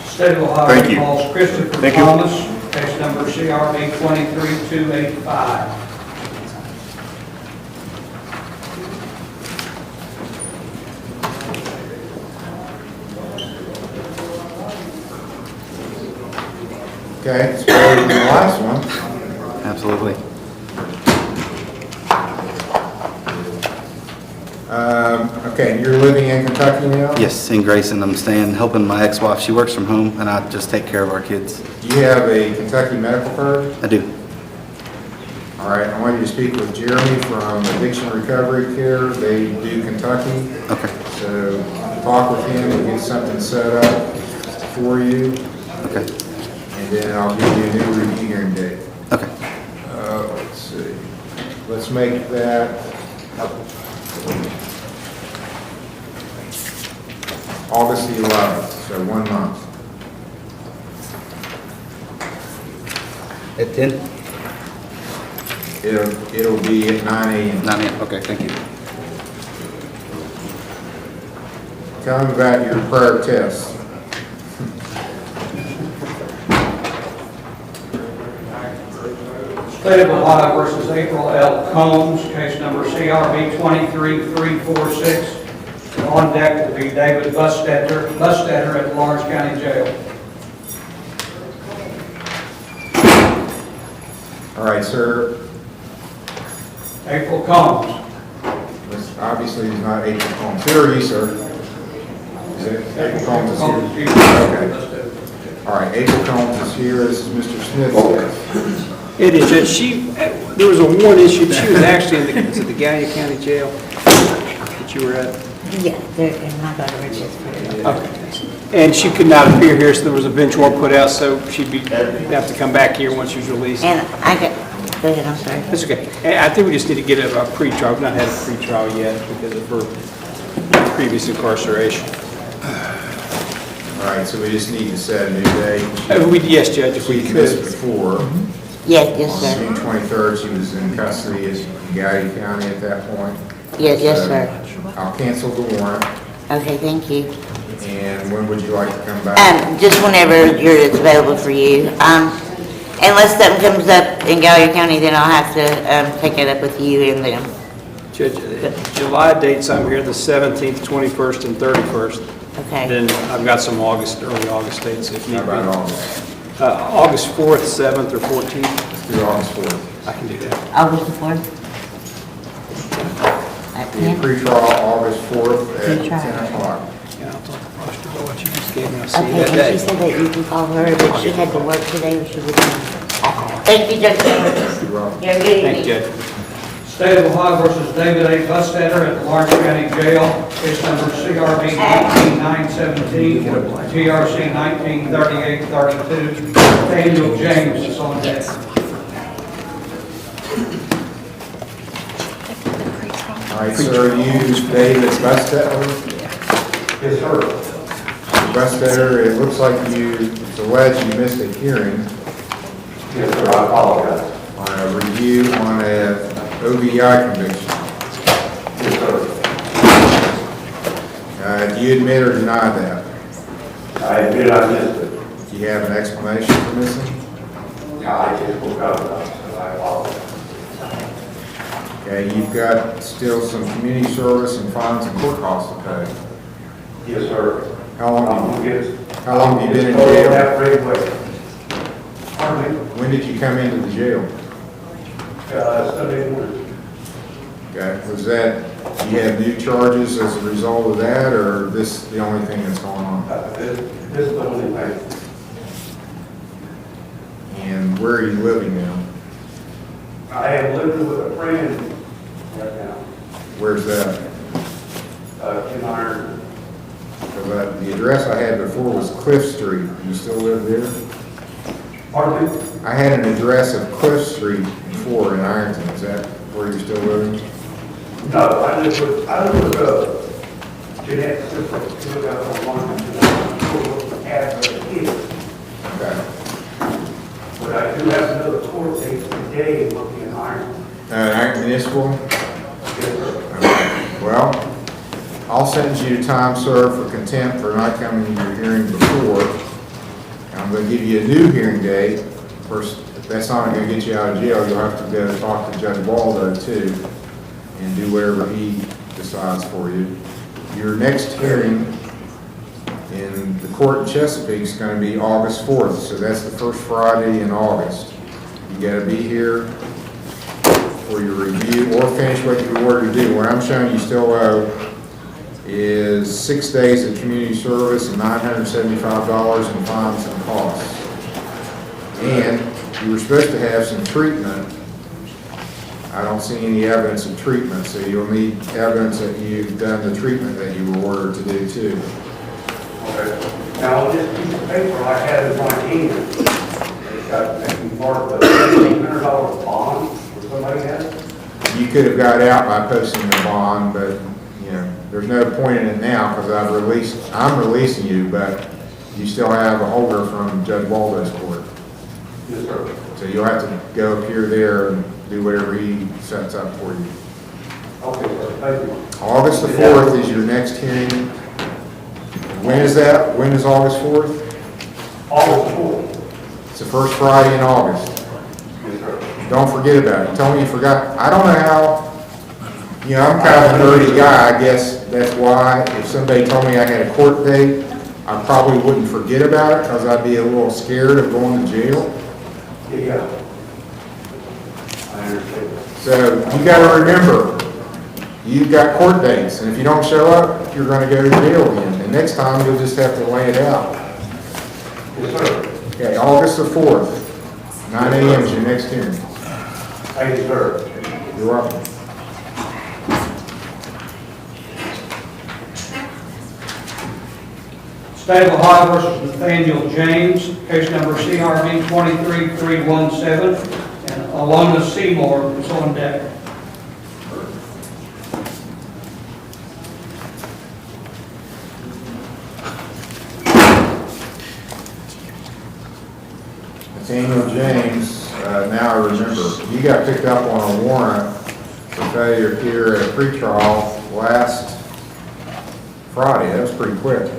State of Thank Ohio you. calls Christopher Thank you. Thomas, case number CRB 23285. Okay, it's better than the last one. Absolutely. Okay, you're living in Kentucky now? Yes, in Grayson, I'm staying, helping my ex-wife. She works from home, and I just take care of our kids. Do you have a Kentucky medical card? I do. All right, I want you to speak with Jeremy from Addiction Recovery Care. They do Kentucky. Okay. So talk with him and get something set up for you. Okay. And then I'll give you a new review hearing date. Okay. Let's see. Let's make that August the 11th, so 1 month. At 10? It'll be at 9 a.m. 9 a.m. Okay, thank you. Tell him about your prior tests. State of Ohio versus April L. Combs, case number CRB 23346. On deck will be David Bustetter at Lawrence County Jail. All right, sir. April Combs. This obviously is not April Combs. Who are you, sir? Is it April Combs is here? Okay. All right, April Combs is here. This is Mr. Smith's case. It is, there was a warrant issued, she was actually in the Gallia County Jail that you were at. Yeah, and my daughter was just put it up. Okay. And she could not appear here, so there was a bench warrant put out, so she'd have to come back here once she was released. And I got, go ahead, I'm sorry. That's okay. And I think we just need to get a pre-trial, we've not had a pre-trial yet because of her previous incarceration. All right, so we just need to set a new date. Yes, Judge, if we She missed could. before. Yes, sir. June 23rd, she was in custody in Gallia County at that point. Yes, So sir. I'll cancel the warrant. Okay, thank you. And when would you like to come back? Just whenever it's available for you. Unless something comes up in Gallia County, then I'll have to, take it up with you and them. Judge, July dates, I'm here the 17th, 21st, and 31st. Okay. Then I've got some early August dates if need How be. about August? August 4th, 7th, or 14th. Let's do August 4th. I can do that. August the 4th? At The 10? pre-trial August 4th at Pre-trial. 10 o'clock. Yeah, I'll talk to Foster about what you just gave me. I'll see you Okay, that and day. she said that you can call her, but she had to work today, or she would. Thank you, Judge. You're welcome. You have a good evening. Thank you, Judge. State of Ohio versus David A. Bustetter at Lawrence County Jail, case number CRB 18917, TRC 193832. Daniel James is on deck. All right, sir, you David Bustetter? Yes, sir. Bustetter, it looks like it's alleged you missed a hearing Yes, sir, I apologize. on a review on a OVI conviction. Yes, sir. you admit or deny that? I admit I missed it. Do you have an explanation for missing? I just woke up, so I apologize. Okay, you've got still some community service and fines and court costs to pay. Yes, sir. How long have you been in Total jail? half rate way. Pardon me? When did you come into the jail? Sunday morning. Okay, was that, you have new charges as a result of that, or this the only thing that's going on? This is the only thing. And where are you living now? I am living with a friend right now, Where's that? in Iron. Because the address I had before was Cliff Street. Do you still live there? Pardon me? I had an address of Cliff Street before in Ironton. Is that where you're still living? No, I live with Jeanette Sister, who got on one address here. Okay. But I do have another court date today working in Iron. Ironton Municipal? Yes, sir. Okay. Well, I'll sentence you to time served for contempt for not coming to your hearing before. I'm going to give you a new hearing date. Of course, that's not going to get you out of jail. You'll have to go talk to Judge Waldo too and do whatever he decides for you. Your next hearing in the court in Chesapeake is going to be August 4th, so that's the first Friday in August. You got to be here for your review or finish what you ordered to do. What I'm showing you still owe is 6 days of community service and $975 in fines and costs. And you were supposed to have some treatment. I don't see any evidence of treatment, so you'll need evidence that you've done the treatment that you were ordered to do too. Okay. Now, on this piece of paper I had in my hand, it's got making part of a $1,500 bond for somebody else. You could have got out by posting the bond, but you know, there's no point in it now because I'm releasing you, but you still have a holder from Judge Waldo's court. Yes, sir. So you'll have to go up here there and do whatever he sets up for you. Okay, sir. Thank you. August the 4th is your next hearing. When is that? When is August 4th? August 4th. It's the first Friday in August. Yes, sir. Don't forget about it. You told me you forgot. I don't know how, you know, I'm kind of a nerdy guy. I guess that's why if somebody told me I had a court date, I probably wouldn't forget about it because I'd be a little scared of going to jail. Yeah. I understand. So you got to remember, you've got court dates, and if you don't show up, you're going to go to jail again. And next time, you'll just have to lay it out. Yes, sir. Okay, August the 4th, 9 a.m. is your next hearing. Thank you, sir. You're welcome. State of Ohio versus Nathaniel James, case number CRB 23317, and Alona Seymour is on deck. Nathaniel James, now I remember, you got picked up on a warrant for failure to appear at a pretrial last Friday. That was pretty quick.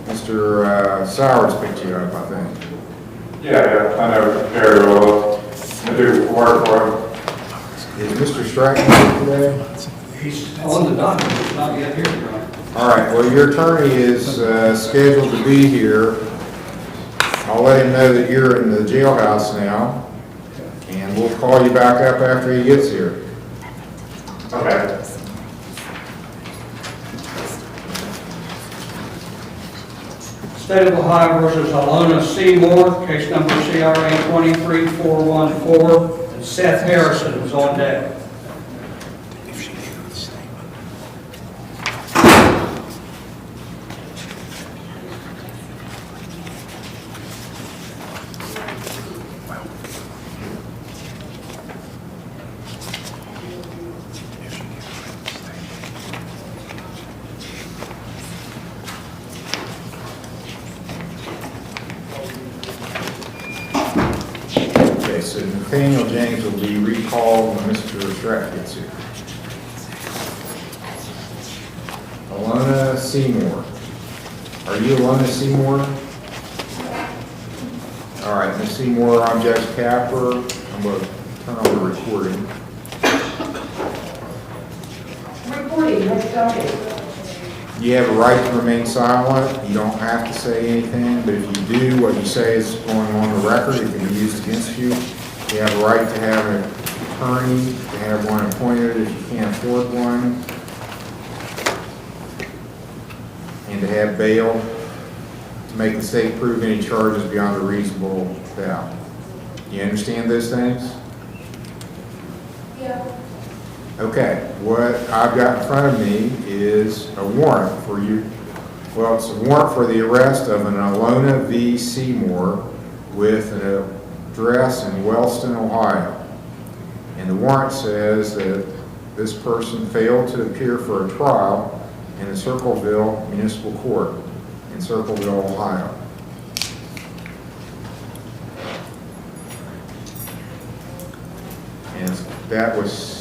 Mr. Sowers picked you up, I think. Yeah, I know very well. I do work for him. Is Mr. Stratton here today? He's on the docket, he's not yet here, Your Honor. All right, well, your attorney is scheduled to be here. I'll let him know that you're in the jailhouse now, and we'll call you back up after he gets here. Okay. State of Ohio versus Alona Seymour, case number CRA 23414, and Seth Harrison is on deck. Okay, so Nathaniel James will be recalled when Mr. Stratton gets here. Alona Seymour. Are you Alona Seymour? All right, Ms. Seymour, I'm Judge Capper. I'm going to turn on the recording. Recording, let's go ahead. You have a right to remain silent. You don't have to say anything, but if you do, what you say is going on the record. It can be used against you. You have a right to have an attorney, to have one appointed if you can't afford one, and to have bail to make the state prove any charges beyond a reasonable doubt. You understand those things? Yeah. Okay, what I've got in front of me is a warrant for you. Well, it's a warrant for the arrest of an Alona V. Seymour with an address in Wellston, Ohio. And the warrant says that this person failed to appear for a trial in the Circleville Municipal Court in Circleville, Ohio. And that was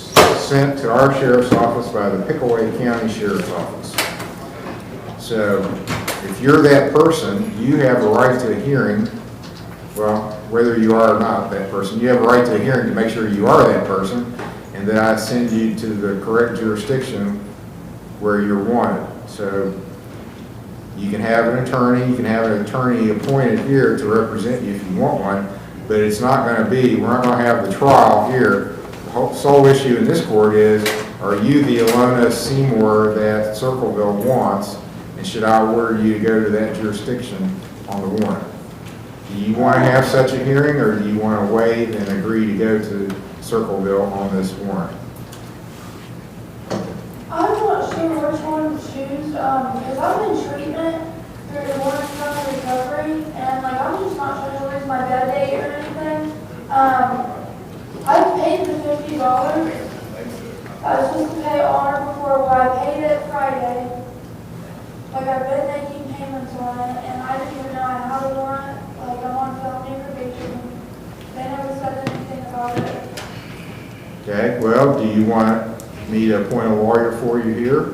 sent to our sheriff's office by the Pickaway County Sheriff's Office. So if you're that person, you have a right to a hearing. Well, whether you are or not that person, you have a right to a hearing to make sure you are that person, and that I send you to the correct jurisdiction where you're wanted. So you can have an attorney appointed here to represent you if you want one, but it's not going to be, we're not going to have the trial here. The sole issue in this court is, are you the Alona Seymour that Circleville wants, and should I order you to go to that jurisdiction on the warrant? Do you want to have such a hearing, or do you want to wait and agree to go to Circleville on this warrant? I'm not sure which one to choose, because I'm in treatment through the Orange County Recovery, and like, I'm just not trying to lose my bed date or anything. I paid the $50. I was supposed to pay on or before, well, I paid it Friday. Like, I've been making payments on it, and I didn't even know I had a warrant. Like, I'm on felony probation. They never said anything about it. Okay, well, do you want me to appoint a lawyer for you here?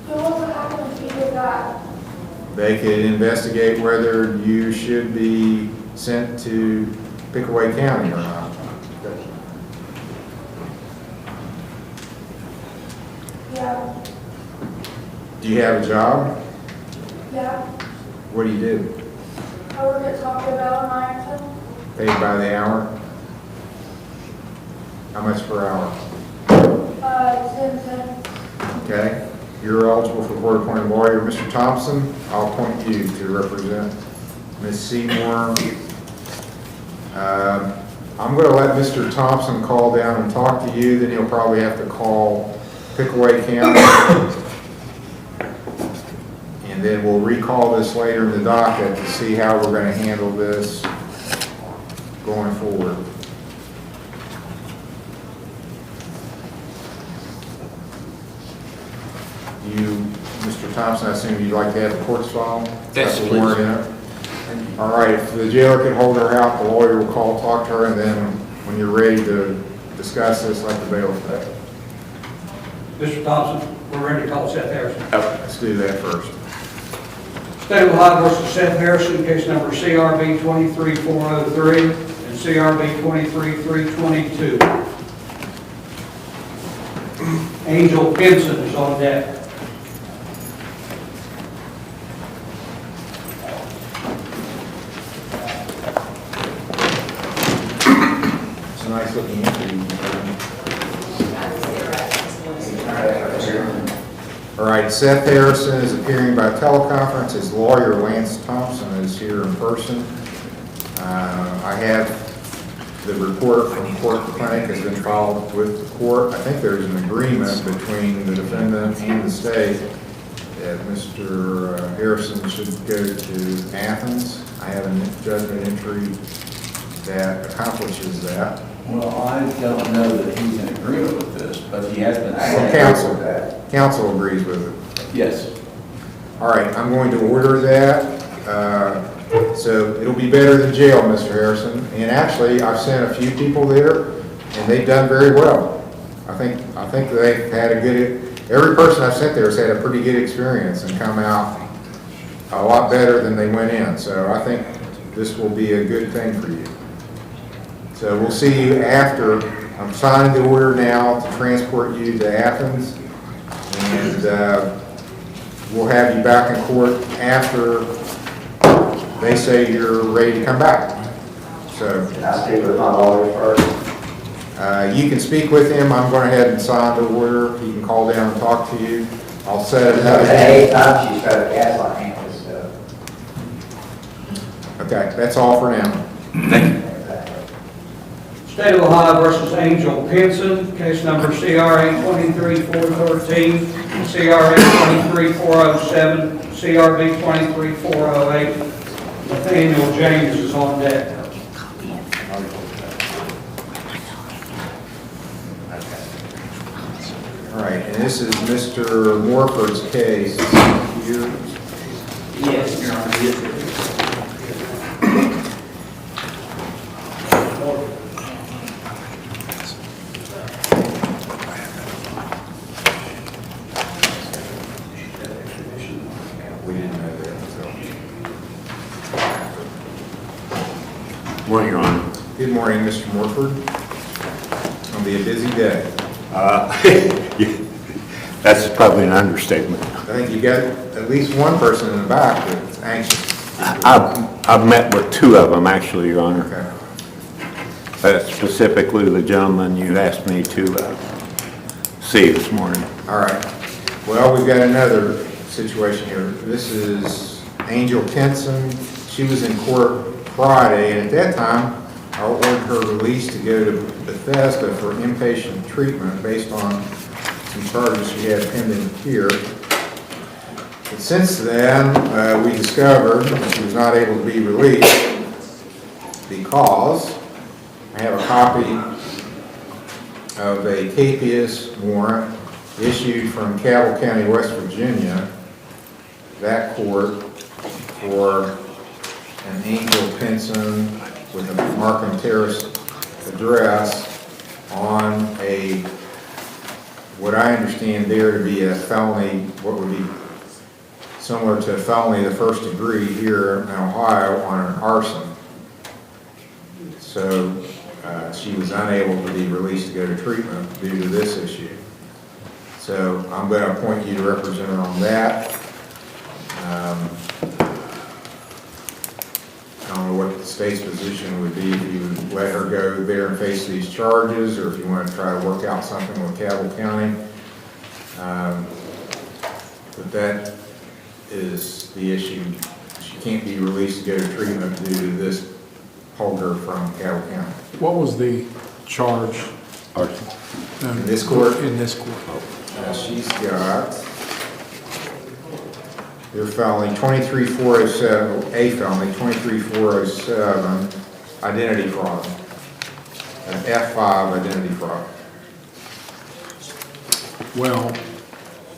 So what would happen if you did that? They could investigate whether you should be sent to Pickaway County or not. Yeah, Do you have a job? yeah. What do you do? I work at Taco Bell in Ironton. Paid by the hour? How much per hour? 10 cents. Okay, you're eligible for court-appointed lawyer. Mr. Thompson, I'll appoint you to represent Ms. Seymour. I'm going to let Mr. Thompson call down and talk to you, then he'll probably have to call Pickaway County. And then we'll recall this later in the docket to see how we're going to handle this going forward. You, Mr. Thompson, I assume you'd like to have the court's file? Yes, Got the warrant in it? All right, if the jailer can hold her out, the lawyer will talk to her, and then when you're ready to discuss this, let the bailiff know. Mr. Thompson, we're ready to call Seth Harrison. Let's do that first. State of Ohio versus Seth Harrison, case number CRB 23403 and CRB 23322. Angel Benson is on deck. It's a nice looking entry. All right, Seth Harrison is appearing by teleconference. His lawyer, Lance Thompson, is here in person. I have the report from Court Clinic has been filed with the court. I think there's an agreement between the defendant and the state that Mr. Harrison should go to Athens. I have a judgment entry that accomplishes that. Well, I don't know that he's in agreement with this, but he has been. Counsel agrees with it. Yes. All right, I'm going to order that. So it'll be better than jail, Mr. Harrison. And actually, I've sent a few people there, and they've done very well. I think they've had a good every person I've sent there has had a pretty good experience and come out a lot better than they went in. So I think this will be a good thing for you. So we'll see you after. I'm signing the order now to transport you to Athens, and we'll have you back in court after they say you're ready to come back. So Can I speak with my lawyer first? you can speak with him. I'm going ahead and sign the order. He can call down and talk to you. I'll set it up. The 8th time she's tried to gaslight me with stuff. Okay, that's all for now. State of Ohio versus Angel Pinson, case number CRA 23413, CRA 23407, CRB 23408. Nathaniel James is on deck. All right, and this is Mr. Morford's case here. Yes, Your Honor, yes, sir. We didn't know that until. Morning, Your Honor. Good morning, Mr. Morford. It's going to be a busy day. That's probably an understatement. I think you got at least one person in the back that's anxious. I've met with two of them, actually, Your Honor. Okay. Specifically the gentleman you asked me to see this morning. All right. Well, we've got another situation here. This is Angel Pinson. She was in court Friday, and at that time, I ordered her release to go to Bethesda for inpatient treatment based on some charges she had pending here. But since then, we discovered that she was not able to be released because I have a copy of a capias warrant issued from Cabell County, West Virginia, that court, for an Angel Pinson with a Markham Terrace address on a, what I understand there to be a felony, what would be similar to a felony of the first degree here in Ohio on an arson. So she was unable to be released to go to treatment due to this issue. So I'm going to appoint you to represent her on that. I don't know what the state's position would be if you would let her go there and face these charges, or if you want to try to work out something with Cabell County. But that is the issue. She can't be released to go to treatment due to this holder from Cabell County. What was the charge? In this court? In this court. She's got their felony 23407, a felony 23407, identity fraud, an F5 identity fraud. Well,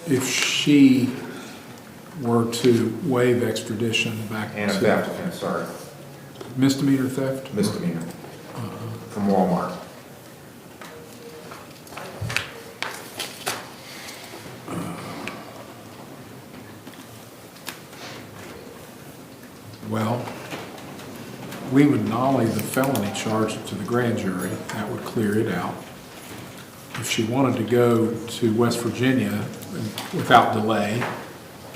if she were to waive extradition back And a to theft offense, sorry, misdemeanor theft? misdemeanor, from Walmart. Well, we would nolly the felony charge to the grand jury. That would clear it out. If she wanted to go to West Virginia without delay,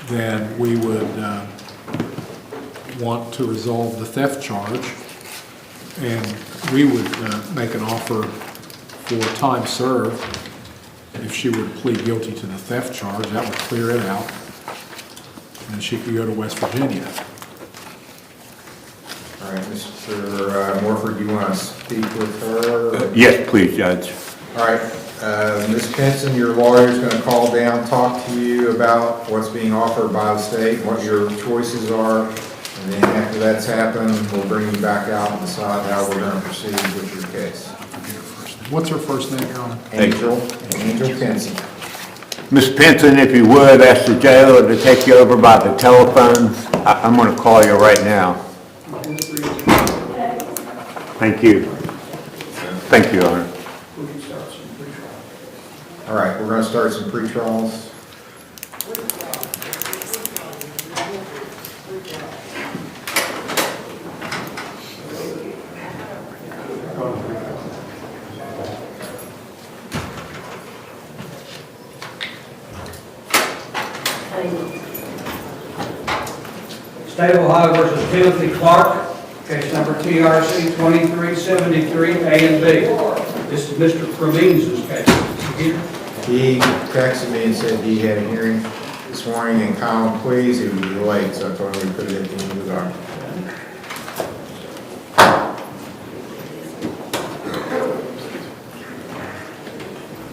then we would want to resolve the theft charge, and we would make an offer for time served. If she were to plead guilty to the theft charge, that would clear it out, and she could go to West Virginia. All right, Mr. Morford, you want to speak with her? Yes, please, Judge. All right, Ms. Pinson, your lawyer is going to call down, talk to you about what's being offered by the state, what your choices are, and then after that's happened, we'll bring you back out and decide how we're going to proceed with your case. What's her first name, Your Honor? Angel Pinson. Ms. Pinson, if you would, ask the jailer to take you over by the telephone. I'm going to call you right now. Thank you. Thank you, Your Honor. All right, we're gonna start some pre-trials. State of Ohio versus Timothy Clark, case number TRC 2373, A and B. This is Mr. Provins's case. Here. He texted me and said he had a hearing this morning in common pleas. He would be late, so I told him we put it at the end of the document.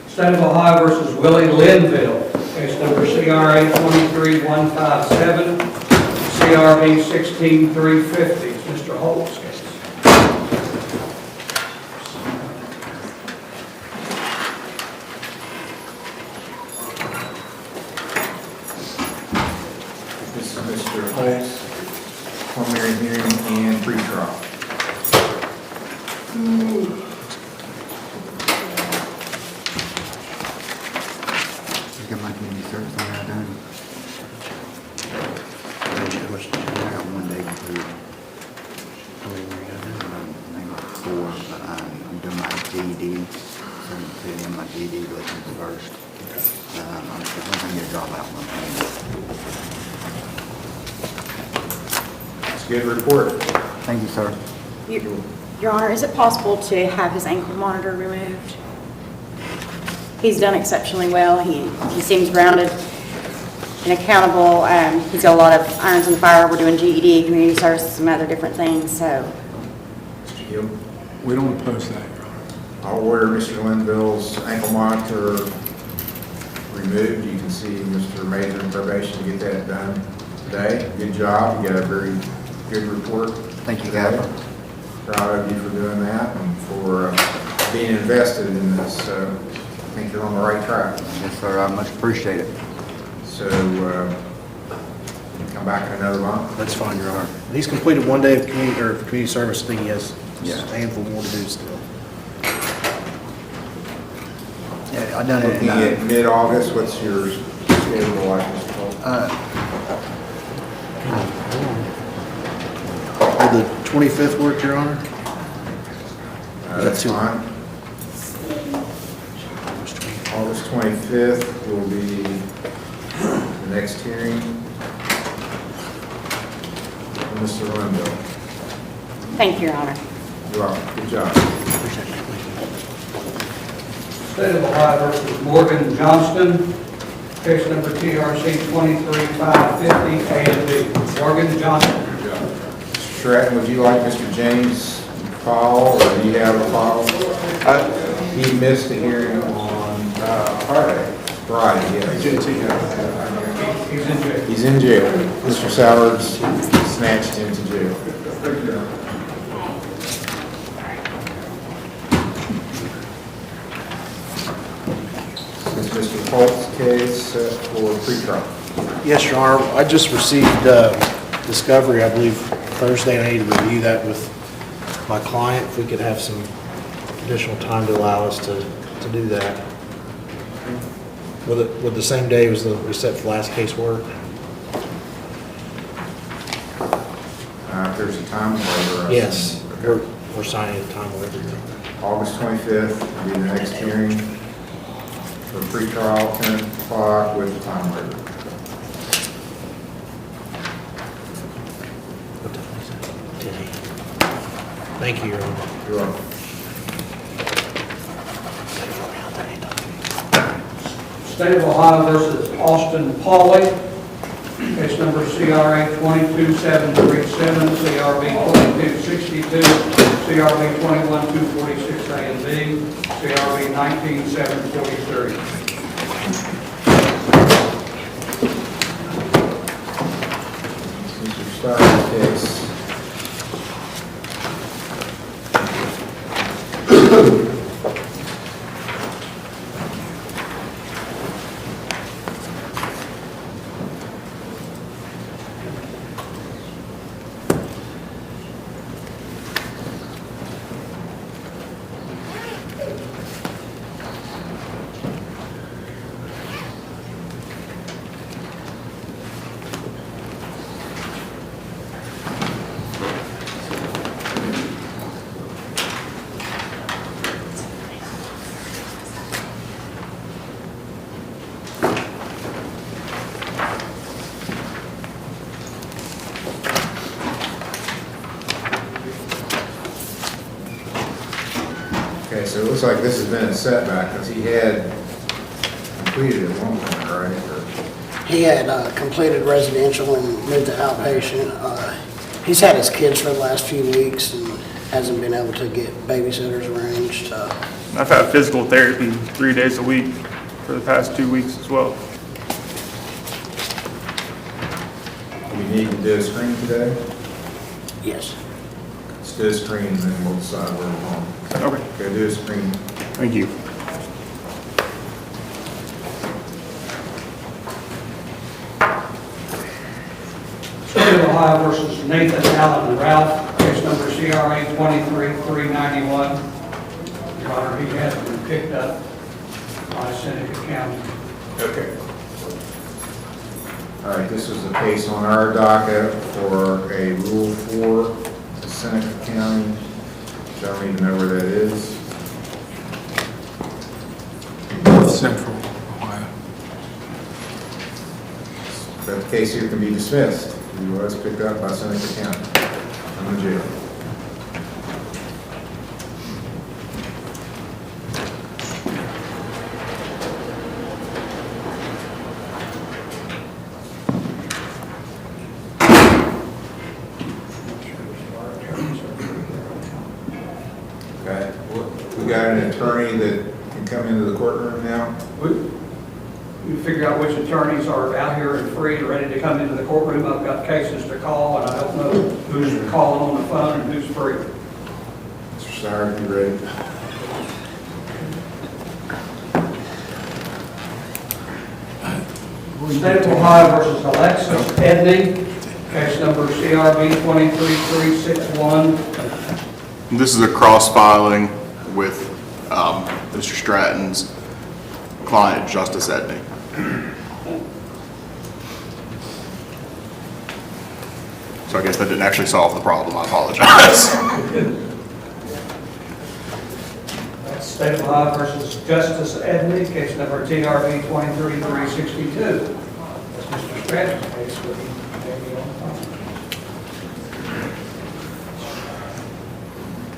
State of Ohio versus Willie Linville, case number CRA 23157, CRB 16350. It's Mr. Holt's case. This is Mr. Holt's preliminary hearing and pre-trial. Got my community service on there done. I got 1 day complete. Maybe 4, but I'm doing my GED, so my GED lessons first. I'm going to get a job out one It's a good report. Thank you, sir. Your Honor, is it possible to have his ankle monitor removed? He's done exceptionally well. He seems grounded and accountable. He's got a lot of irons in the fire. We're doing GED, community service, some other different things, so. Mr. Gill? We don't oppose that, Your Honor. I'll order Mr. Linville's ankle monitor removed. You can see Mr. Major in probation to get that done today. Good job. You got a very good report. Thank you, guys. Proud of you for doing that and for being invested in this. I think you're on the right track. Yes, sir. I much appreciate it. So, come back in another month. That's fine, Your Honor. He's completed 1 day of community service. I think he has a handful more to do still. Yeah, I done it. Looking at mid-August, what's your schedule like, Mr. Cole? Will the 25th work, Your Honor? That's fine. August 25th will be the next hearing. Mr. Linville. Thank you, Your Honor. You're welcome. Good job. State of Ohio versus Morgan Johnston, case number TRC 23550, A and B. Morgan Johnston. Mr. Stratton, would you like Mr. James' file, or do you have a file? He missed a hearing on Friday. Friday, yes. He's in jail. He's in jail. Mr. Sowards snatched him to jail. This is Mr. Holt's case for pretrial. Yes, Your Honor. I just received discovery, I believe, Thursday, and I need to review that with my client. If we could have some additional time to allow us to do that. Would the same day as we set for last case work? If there's a time waiver. Yes, we're signing a time waiver. August 25th will be the next hearing for pretrial, 10 o'clock with the time waiver. What time is it? 10 a.m. Thank you, Your Honor. You're welcome. State of Ohio versus Austin Pauley, case number CRA 22737, CRB 2262, CRB 21246 A and B, CRB 19743. Mr. Starr's case. looks like this has been a setback, because he had completed at one point, right? Or- He had completed residential and moved to outpatient. He's had his kids for the last few weeks and hasn't been able to get babysitters arranged. I've had physical therapy 3 days a week for the past 2 weeks as well. We need to do a screen today? Yes. Let's do a screen, and then we'll decide where we're going. Okay. Okay, do a screen. Thank you. State of Ohio versus Nathan, Allen, and Ralph, case number CRA 23391. Your Honor, he has been picked up by Seneca County. Okay. All right, this is a case on our docket for a Rule 4, Seneca County. I don't even know where that is. North Central Ohio. That case here can be dismissed. He was picked up by Seneca County from the jail. Okay, we got an attorney that can come into the courtroom now. You figure out which attorneys are out here and free and ready to come into the courtroom. I've got cases to call, and I don't know who's calling on the phone and who's free. Mr. Sire, you ready? State of Ohio versus Alexis Edney, case number CRB 23361. This is a cross-filing with Mr. Stratton's client, Justice Edney. So I guess that didn't actually solve the problem. I apologize. State of Ohio versus Justice Edney, case number TRB 23362. That's Mr. Stratton's case with maybe on the phone.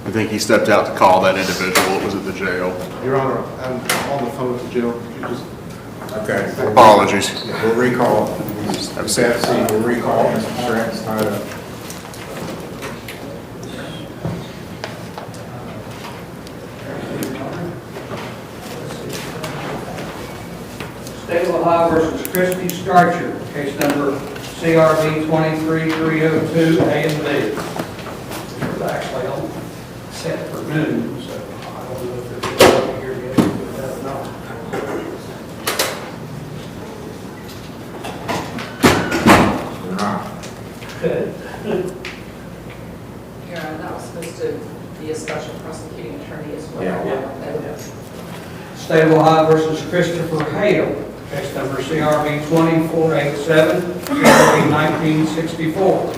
I think he stepped out to call that individual. It was at the jail. Your Honor, I'm on the phone at the jail. You just Okay. Apologies. We'll recall. Have a seat. We'll recall. Mr. Stratton's tied up. State of Ohio versus Christy Starcher, case number CRB 23302, A and B. It was actually on set for noon, so I don't know if they're over here yet or not. We're not. Yeah, that was supposed to be a special prosecuting attorney as well. Yeah. State of Ohio versus Christopher Hale, case number CRB 2487, CRB 1964.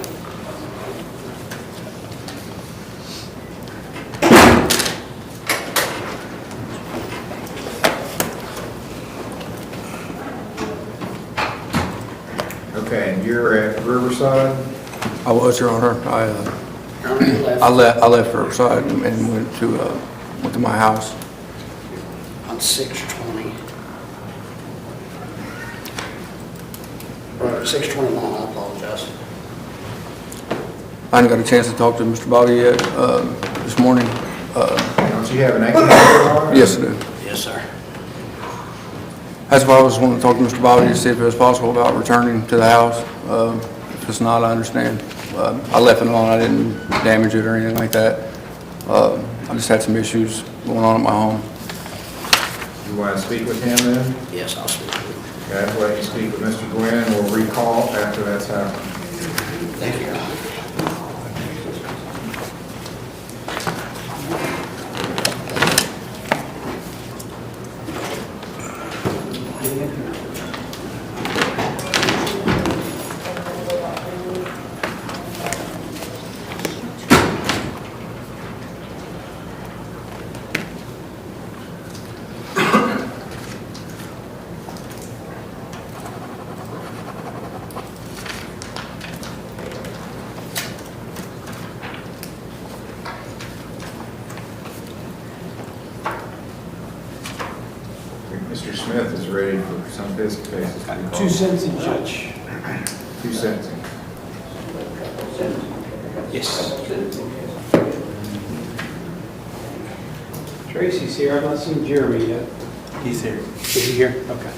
Okay, and you're at Riverside? I was, Your Honor. I left Riverside and went to my house. On 620. Or 629, I apologize. I hadn't got a chance to talk to Mr. Bobby yet this morning. Don't you have an active? Yes, I do. Yes, sir. That's why I was wanting to talk to Mr. Bobby to see if it was possible about returning to the house. If it's not, I understand. I left it alone. I didn't damage it or anything like that. I just had some issues going on at my home. You want to speak with him then? Yes, I'll speak with him. Okay, I'll let you speak with Mr. Gwynn. We'll recall after that's happened. Thank you, Your Honor. for some of his cases. to be called. Two sentencing judge. Two sentencing. Yes. Tracy's here. I've not seen Jeremy yet. He's here. Is he here? Okay.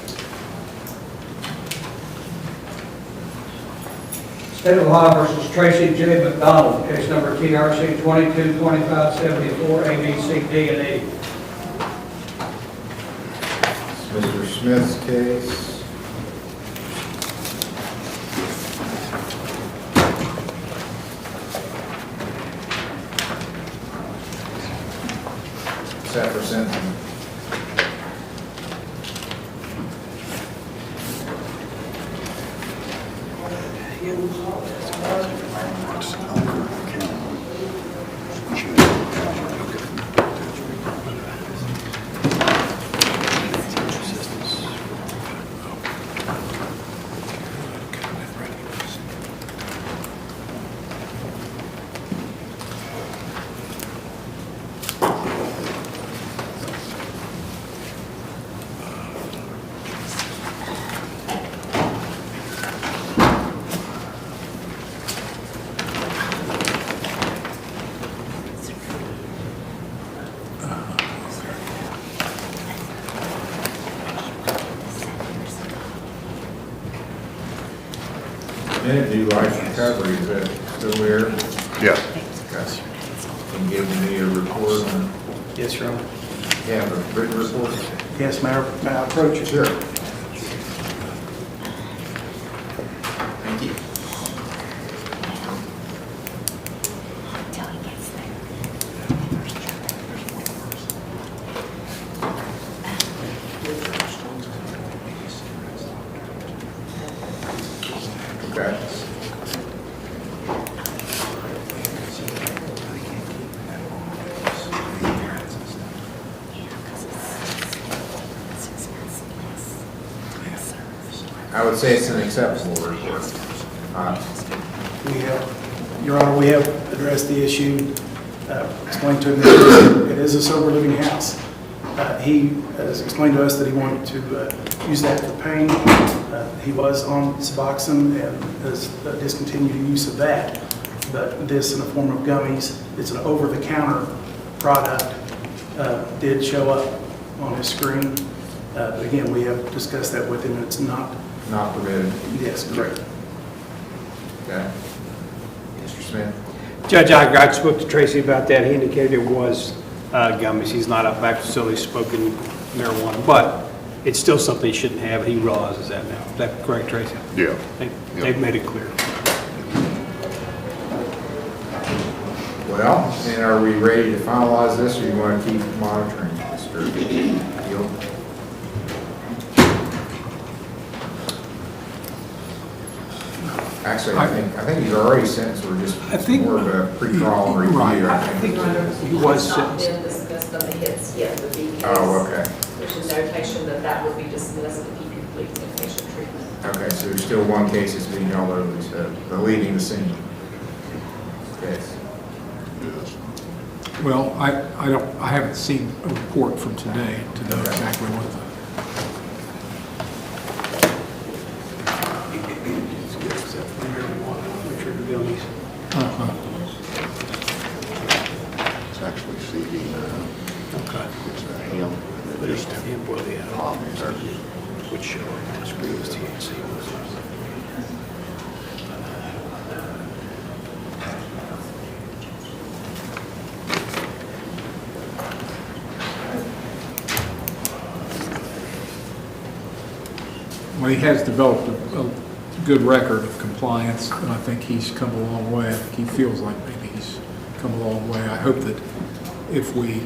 State of Ohio versus Tracy J. McDonald, case number TRC 222574, A, B, C, D, and E. Mr. Smith's case. Set for sentencing. Minute due life recovery, is that still there? Yeah. Okay. Can you give me a report on, Yes, Your Honor. yeah, the written report? Yes, may I approach you? Sure. Thank you. Okay. I would say it's an acceptable report. We have, Your Honor, we have addressed the issue, explained to him that it is a sober living house. He has explained to us that he wanted to use that for pain. He was on Suboxone and has discontinued the use of that. But this in the form of gummies, it's an over-the-counter product, did show up on his screen. But again, we have discussed that with him, and it's not. Not permitted. Yes, correct. Okay. Mr. Smith? Judge, I spoke to Tracy about that. He indicated it was gummies. He's not a back facility smoking marijuana, but it's still something he shouldn't have. He realizes that now. Is that correct, Tracy? Yeah. They've made it clear. Well, and are we ready to finalize this, or you want to keep monitoring, Mr. Hill? Actually, I think he's already sentenced. We're just more of a pre-trial review. I think He was It's not sentenced. been dismissed on the hits yet, the B case. Oh, okay. There's a notation that that would be dismissed if he completes inpatient treatment. Okay, so there's still one case that's being held over the leaving the scene case. Well, I haven't seen a report from today to know exactly what the. Uh-huh. It's actually CD now. Okay. It's hemp. But it's hemp, well, yeah, which show on the screen was THC. Well, he has developed a good record of compliance, and I think he's come a long way. I think he feels like maybe he's come a long way. I hope that if we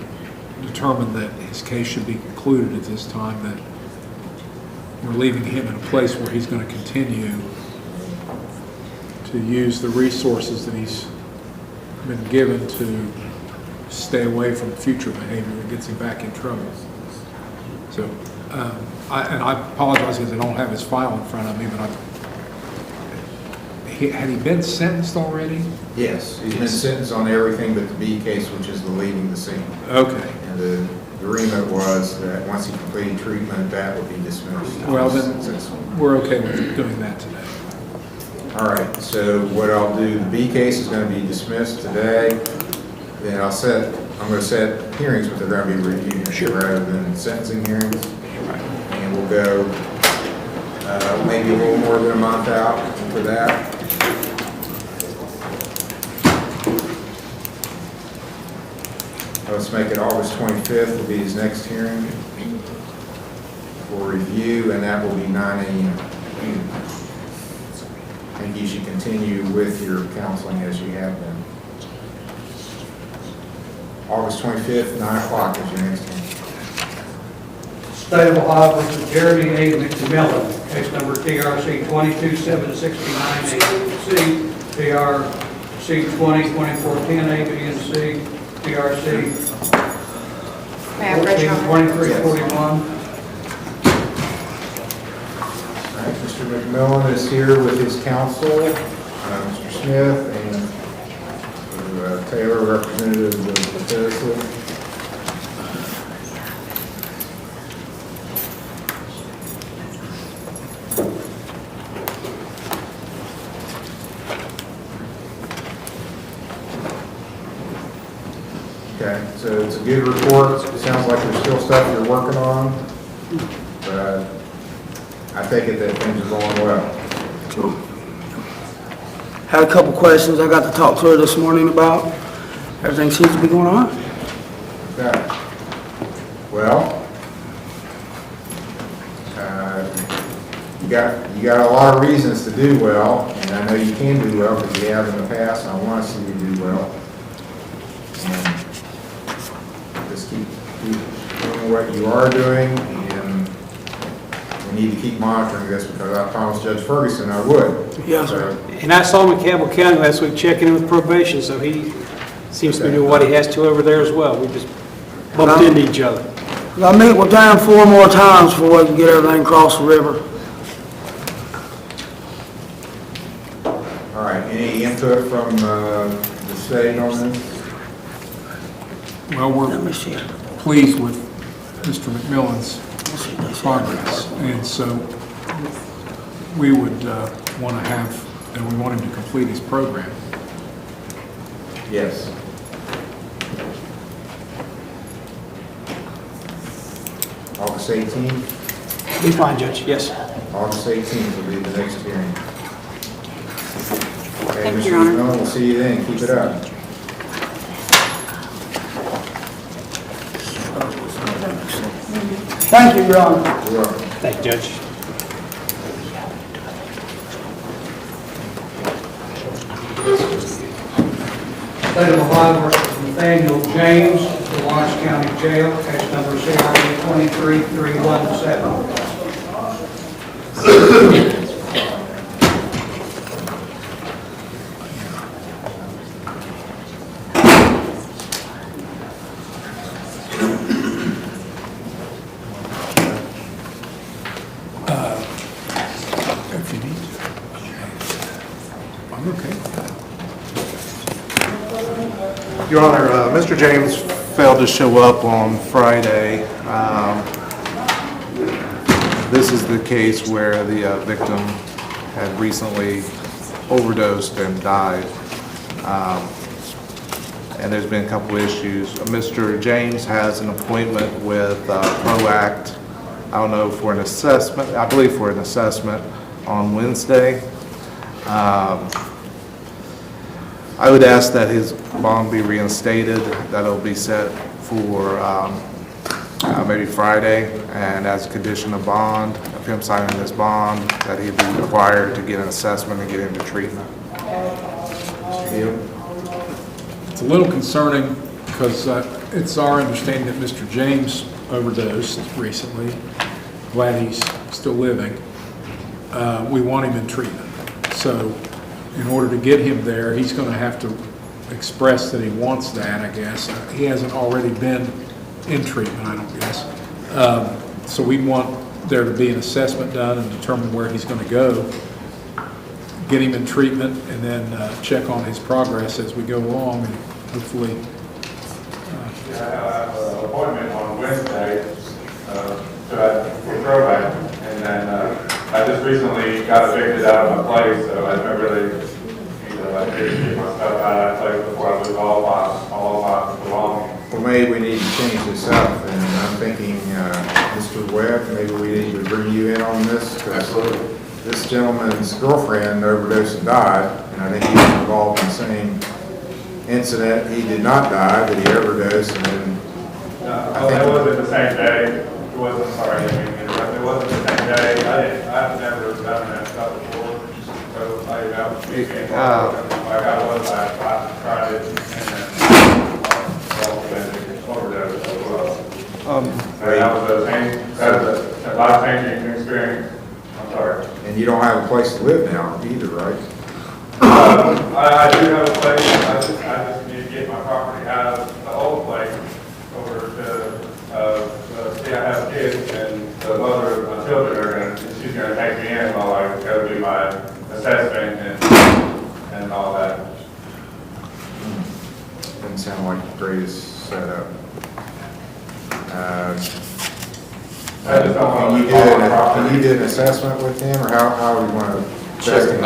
determine that his case should be concluded at this time, that we're leaving him in a place where he's going to continue to use the resources that he's been given to stay away from future behavior that gets him back in trouble. So, I apologize because I don't have his file in front of me, but had he been sentenced already? Yes, he's been sentenced on everything but the B case, which is the leaving the scene. Okay. And the agreement was that once he completed treatment, that would be dismissed. Well, then, we're okay with doing that today. All right, so what I'll do, the B case is going to be dismissed today. Then I'm going to set hearings, but they're going to be reviewed rather than sentencing hearings. And we'll go maybe a little more than a month out for that. Let's make it August 25th will be his next hearing for review, and that will be 9 a.m. I think you should continue with your counseling as you have been. August 25th, 9 o'clock is your next hearing. State of Ohio versus Jeremy A. McMillan, case number TRC 22769 A, TRC 202410 A, B, and C, TRC May I approach, Your Honor? All 2341. right, Mr. McMillan is here with his counsel, Mr. Smith, and Taylor, representative of Bethesda. Okay, so it's a good report. It sounds like there's still stuff you're working on, but I take it that things are going well. Had a couple questions I got to talk to her this morning about. Everything seems to be going on. Okay. Well, you got a lot of reasons to do well, and I know you can do well because you have in the past, and I want to see you do well. And just keep doing what you are doing, and we need to keep monitoring this because I promised Judge Ferguson I would. Yes, sir. And I saw him in Campbell County last week checking in with probation, so he seems to be doing what he has to over there as well. We just bumped into each other. I'll meet with them 4 more times before we can get everything across the river. All right, any input from the state on this? Well, we're pleased with Mr. McMillan's progress, and so we would want to have, and we want him to complete his program. Yes. August 18th? Be fine, Judge, yes. August 18th will be the next hearing. Okay, Thank you, Mr. Your Honor. McMillan, we'll see you then. Keep it up. Thank you, Your Honor. You're welcome. Thank you, Judge. State of Ohio versus Nathaniel James, the Lawrence County Jail, case number CRA 23317. If you need to. I'm okay. Your Honor, Mr. James failed to show up on Friday. This is the case where the victim had recently overdosed and died. And there's been a couple issues. Mr. James has an appointment with ProAct, I don't know, for an assessment, I believe for an assessment on Wednesday. I would ask that his bond be reinstated, that it'll be set for maybe Friday, and as a condition of bond, of him signing this bond, that he'd be required to get an assessment and get into treatment. It's a little concerning because it's our understanding that Mr. James overdosed recently. Glad he's still living. We want him in treatment. So in order to get him there, he's going to have to express that he wants that, I guess. He hasn't already been in treatment, I don't guess. So we want there to be an assessment done and determine where he's going to go, get him in treatment, and then check on his progress as we go along, and hopefully. I have an appointment on Wednesday probate, and then, I just recently got evicted out of my place, so I never really, I figured to get my stuff out of that place before I lose all my belongings. Well, maybe we need to change this up, and I'm thinking, Mr. Webb, maybe we need to bring you in on this. Absolutely. This gentleman's girlfriend overdosed and died, and I think he was involved in the same incident. He did not die, but he overdosed, and then It wasn't the same day. It wasn't, sorry, I didn't mean to interrupt. It wasn't the same day. I've never done that stuff before. So I tried it, and then overdosed as well. That was a life-changing experience. I'm sorry. And you don't have a place to live now either, right? I do have a place. I just need to get my property out of the old place over to, see, I have kids, and the mother of my children she's gonna take me in while I go do my assessment and all that. Doesn't sound like the greatest setup. Can you do an assessment with him, or how do you want to? Sure.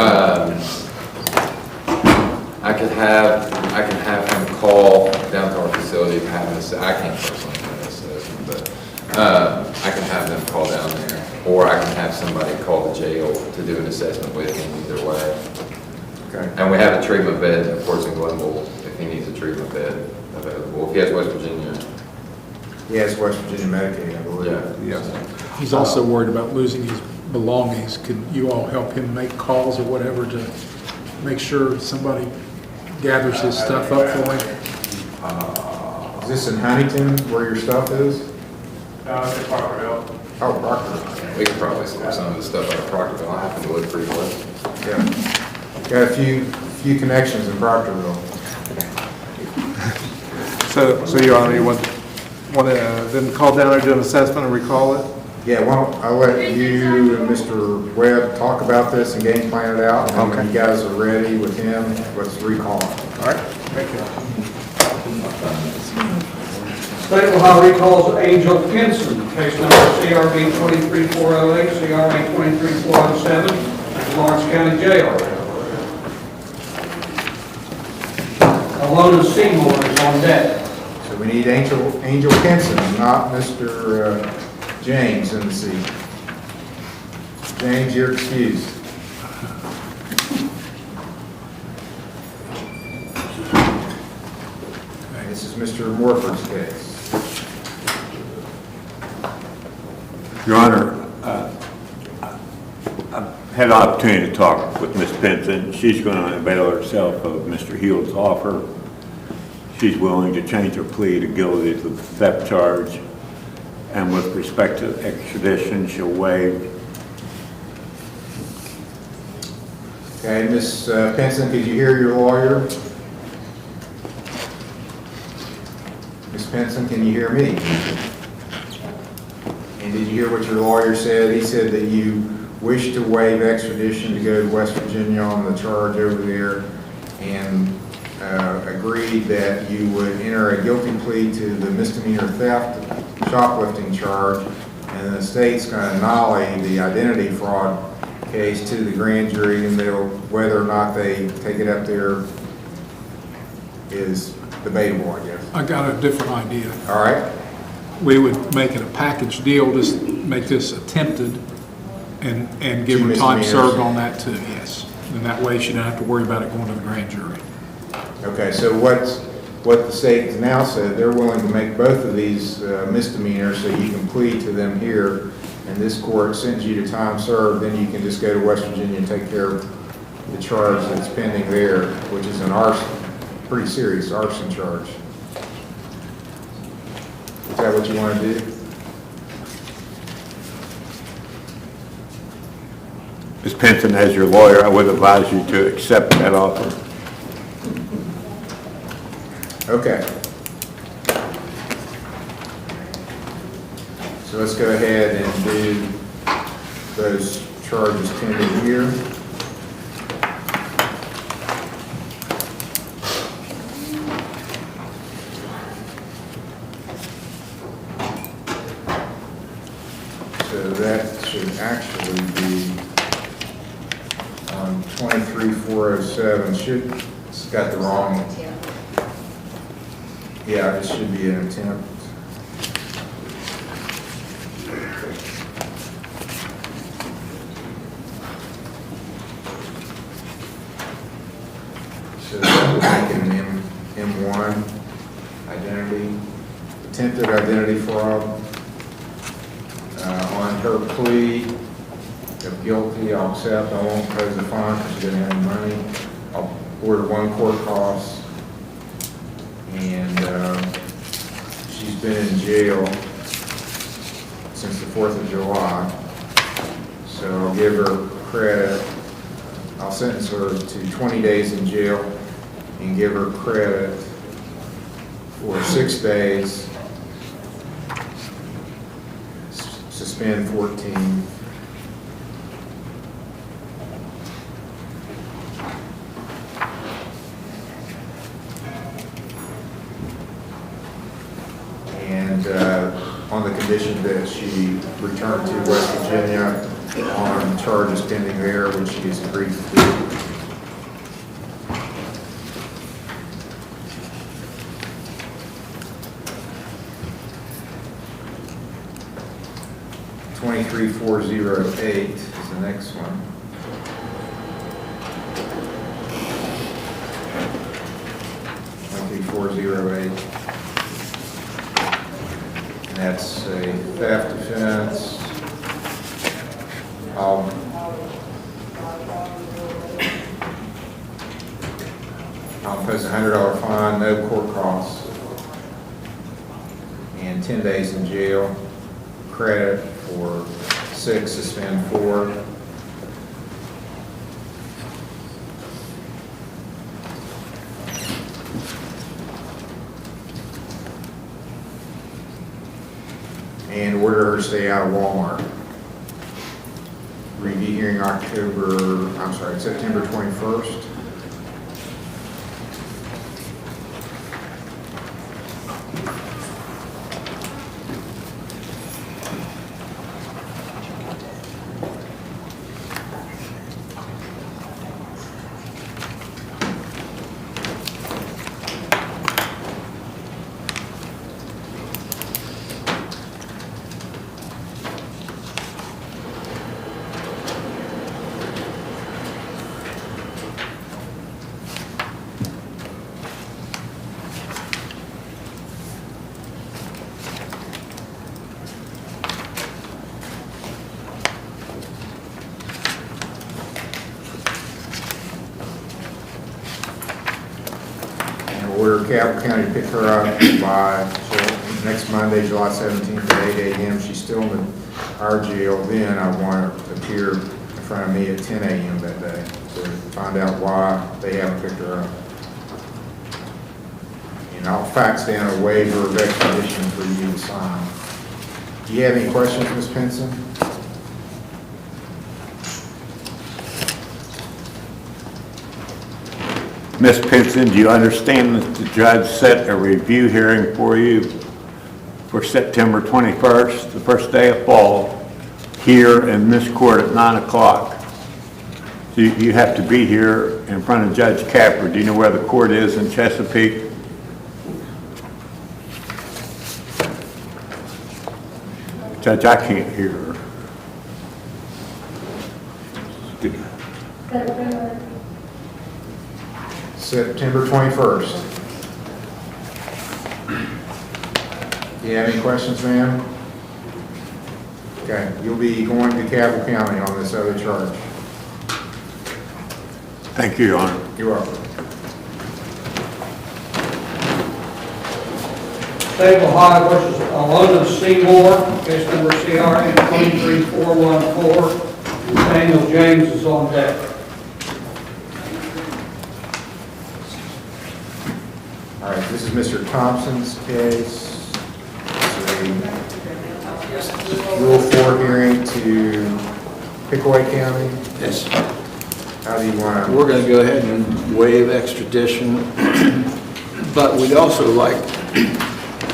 I can have him call down to our facility and have this, I can't personally have an assessment, but I can have them call down there, or I can have somebody call the jail to do an assessment with him, either way. Okay. And we have a treatment bed, of course, in Glenville, if he needs a treatment bed available. If he has West Virginia. He has West Virginia Medicaid, I believe. Yeah. He's also worried about losing his belongings. Can you all help him make calls or whatever to make sure somebody gathers his stuff up for him? Is this in Huntington where your stuff is? No, it's in Parkerville. Oh, Proctorville. We can probably sort some of the stuff out of Proctorville. I happen to live pretty close. Yeah. Got a few connections in Proctorville. So Your Honor, you want them to call down there, do an assessment and recall it? Yeah, well, I'll let you and Mr. Webb talk about this and game plan it out. And when you guys are ready with him, let's recall him. All right? Thank you. State of Ohio recalls Angel Pinson, case number CRB 23408, CRB 23407, Lawrence County Jail. Alona Seymour is on deck. So we need Angel Pinson, not Mr. James in the seat. James, you're excused. Okay, this is Mr. Morford's case. Your Honor, I've had an opportunity to talk with Ms. Pinson. She's going to avail herself of Mr. Heald's offer. She's willing to change her plea to guilty to the theft charge. And with respect to extradition, she'll waive. Okay, Ms. Pinson, could you hear your lawyer? Ms. Pinson, can you hear me? And did you hear what your lawyer said? He said that you wish to waive extradition to go to West Virginia on the charge over there, and agreed that you would enter a guilty plea to the misdemeanor theft, shoplifting charge, and the state's going to nollie the identity fraud case to the grand jury, and whether or not they take it up there is debatable, I guess. I got a different idea. All right. We would make it a package deal, just make this attempted and give her time served on that too, yes. And that way she doesn't have to worry about it going to the grand jury. Okay, so what the state has now said, they're willing to make both of these misdemeanors so you can plead to them here, and this court sends you to time served, then you can just go to West Virginia and take care of the charge that's pending there, which is an arson, pretty serious arson charge. Is that what you want to do? Ms. Pinson, as your lawyer, I would advise you to accept that offer. Okay. So let's go ahead and do those charges pending here. So that 23407, it's got the wrong, yeah, it should be an attempt. So making an M1 identity, attempted identity fraud. On her plea of guilty, I'll accept, I won't impose a fine because she didn't have any money. I'll order 1 court cost. And she's been in jail since the 4th of July. So I'll give her credit. I'll sentence her to 20 days in jail and give her credit for 6 days, suspend 14. And on the condition that she return to West Virginia on charges pending there, which she has agreed to do. $23,408 is the next one. $23,408. And that's a theft offense. I'll impose a $100 fine, no court costs, and 10 days in jail. Credit for 6, suspend 4. And order her to stay out of Walmart. Review hearing September 21st. Order Cabell County to pick her up by next Monday, July 17th at 8 a.m. She's still in our jail. Then I want her to appear in front of me at 10 a.m. that day to find out why they haven't picked her up. And I'll fax down a waiver of extradition for you to sign. Do you have any questions, Ms. Pinson? Ms. Pinson, do you understand that the judge set a review hearing for you for September 21st, the first day of fall, here in this court at 9 o'clock? So you have to be here in front of Judge Capper. Do you know where the court is in Chesapeake? Judge, I can't hear her. September 21st. Do you have any questions, ma'am? Okay, you'll be going to Cabell County on this other charge. Thank you, Your Honor. You're welcome. State of Ohio versus Alona Seymour, case number CRN 23414. Daniel James is on deck. All right, this is Mr. Thompson's case. It's a Rule 4 hearing to Pickaway County. Yes. How do you want to? We're going to go ahead and waive extradition, but we'd also like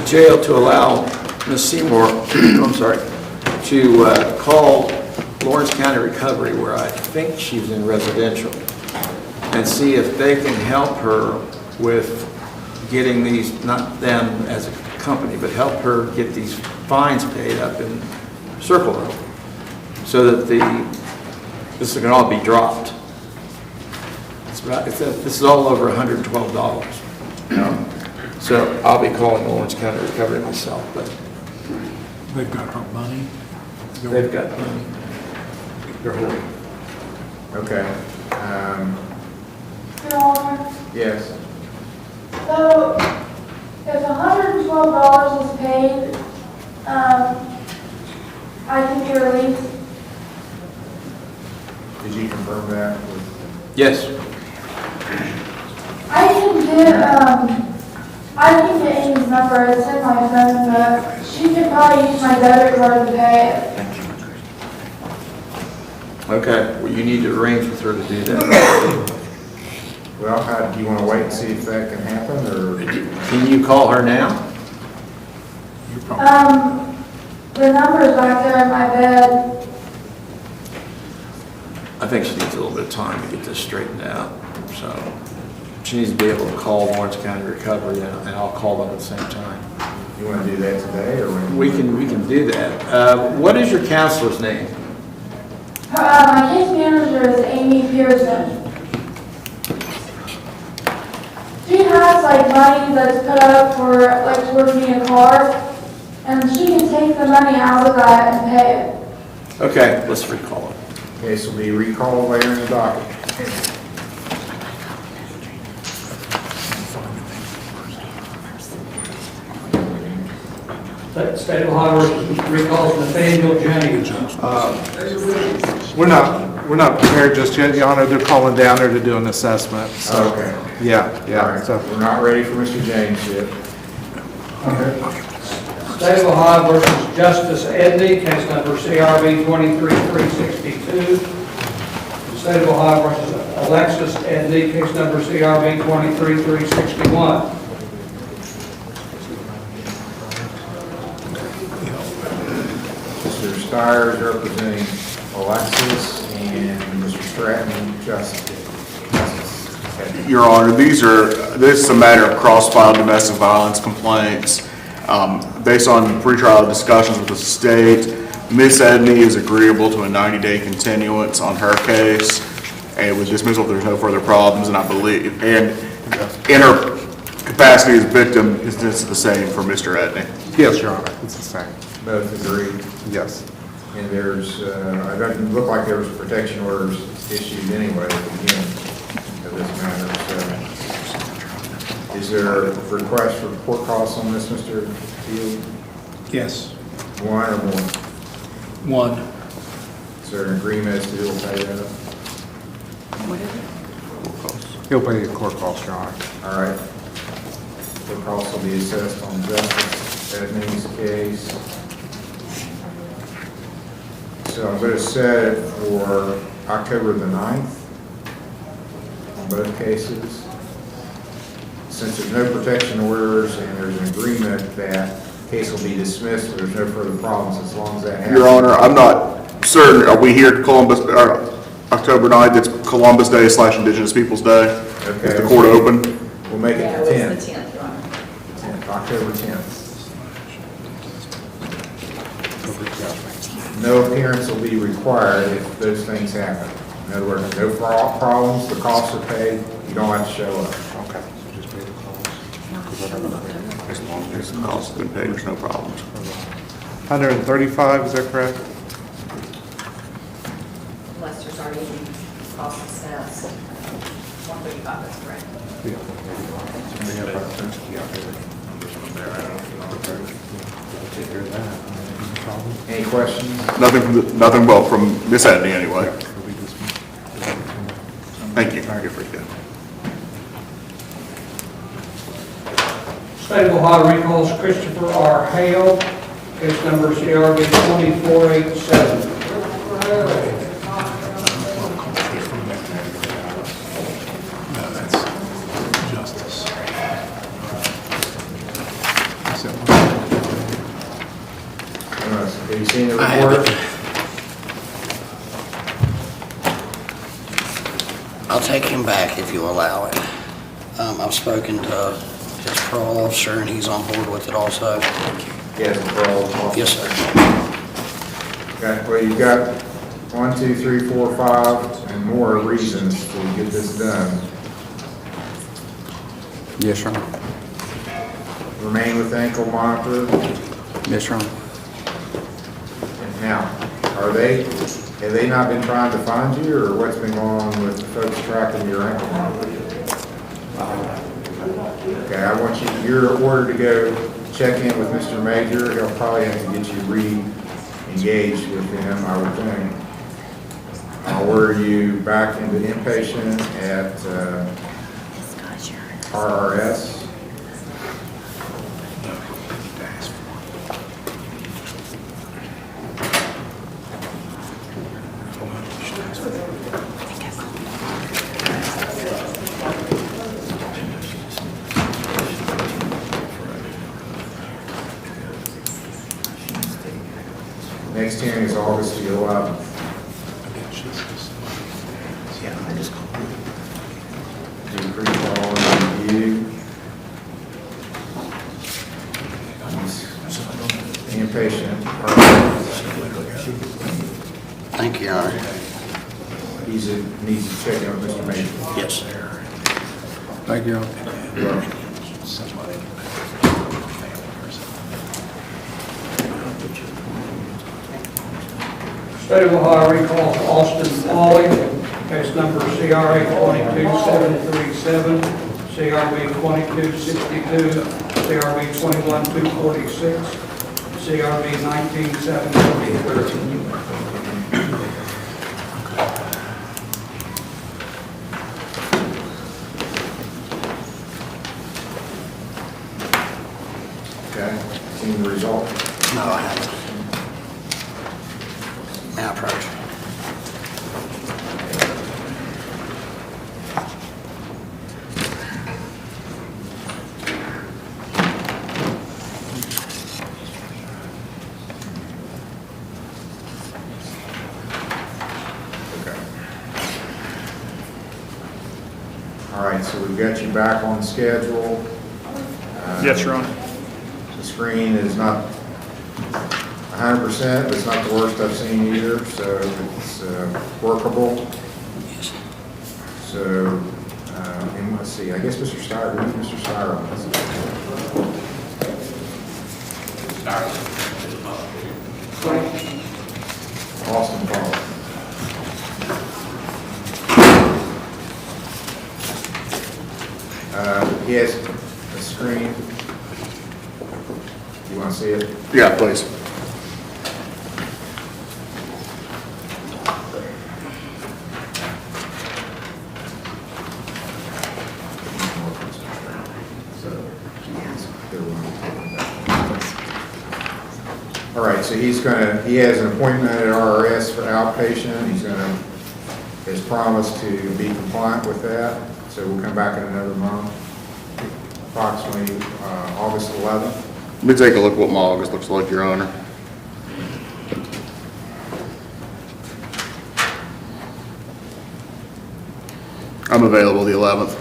jail to allow Ms. Seymour, I'm sorry, to call Lawrence County Recovery, where I think she's in residential, and see if they can help her with getting these, not them as a company, but help her get these fines paid up in Circle Road, so that this can all be dropped. This is all over $112. So I'll be calling Lawrence County Recovery myself, but They've got her money. they've got money. They're holding. Okay. Your Honor, Yes. so if $112 is paid, I can be released. Did you confirm that with? Yes. I can get Amy's number, it's in my phone, but she could probably use my debit card to pay it. Okay, well, you need to arrange with her to do that. Well, do you want to wait and see if that can happen, or? Can you call her now? The number's back there in my bed. I think she needs a little bit of time to get this straightened out, so she needs to be able to call Lawrence County Recovery, and I'll call them at the same time. You want to do that today, or when? We can do that. What is your counselor's name? My case manager is Amy Pearson. She has like money that's put up for like towards me a car, and she can take the money out of that and pay it. Okay, let's recall it. Case will be recalled later in the docket. State of Ohio versus recalls Nathaniel James. We're not prepared just yet, Your Honor. They're calling down there to do an assessment. So, Okay. Yeah, All yeah. right. So, We're not ready for Mr. James yet. State of Ohio versus Justice Edney, case number CRB 23362. State of Ohio versus Alexis Edney, case number CRB 23361. Mr. Stiers representing Alexis and Mr. Stratton, Justice. Your Honor, this is a matter of cross-filed domestic violence complaints. Based on pretrial discussions with the state, Ms. Edney is agreeable to a 90-day continuance on her case, and with dismissal if there's no further problems, and I believe, and in her capacity as victim, is this the same for Mr. Edney? yes, Your Honor, it's the same. Both agree. Yes. And there's, it doesn't look like there was protection orders issued anyway at the beginning of this matter. So, is there a request for court costs on this, Mr. Field? Yes. One or more? One. Is there an agreement as to who will pay that? He'll pay the court costs, Your Honor. All right. Court costs will be assessed on Justice Edney's case. So I'm going to set it for October the 9th on both cases. Since there's no protection orders and there's an agreement that case will be dismissed if there's no further problems, as long as that happens. Your Honor, I'm not certain, are we here at Columbus, or October 9th, it's Columbus Day / Indigenous Peoples' Day? Okay. Is the court open? We'll make it the 10th. Yeah, it was the 10th, Your Honor. 10th, October 10th. No appearance will be required if those things happen. In other words, no problems, the costs are paid, you don't have to show up. Okay. As the costs have been paid, there's no problems. 135, is that correct? Unless there's already been cost assessed. 135, that's correct. Any questions? Nothing well from Ms. Edney anyway. Thank you. You're free to go. State of Ohio recalls Christopher R. Hale, case number CRB 2487. No, that's Justice. Have you seen the report? I'll take him back if you allow it. I've spoken to his parole officer, and he's on board with it also. Yes, parole officer. Yes, sir. Okay, well, you've got 1, 2, 3, 4, 5, and more reasons to get this done. Yes, sir. Remain with ankle monitor. Yes, sir. Now, have they not been trying to find you, or what's been going on with the folks tracking your ankle monitor? Okay, I want your order to go check in with Mr. Major. He'll probably have to get you re-engaged with him, I would think. I'll order you back into inpatient at RRS. Next hearing is August the 11th. Do pre-call and review. Inpatient. Thank you, Your Honor. Needs to check in with Mr. Major. Yes. Thank you, Your Honor. You're welcome. State of Ohio recall Austin Foley, case number CRA 22737, CRB 2262, CRB 21246, CRB 19743. Okay, seen the result? No, I haven't. May I approach? Okay. All right, so we've got you back on schedule. Yes, Your Honor. The screen is not 100%, but it's not the worst I've seen either, so it's workable. So, and let's see, I guess Mr. Steyer, we need Mr. Steyer on this. Austin Paul. He has a screen. You want to see it? Yeah, please. All right, so he has an appointment at RRS for outpatient. Has promised to be compliant with that, so we'll come back in another month, approximately August 11th. Let me take a look at what my August looks like, Your Honor. I'm available the 11th.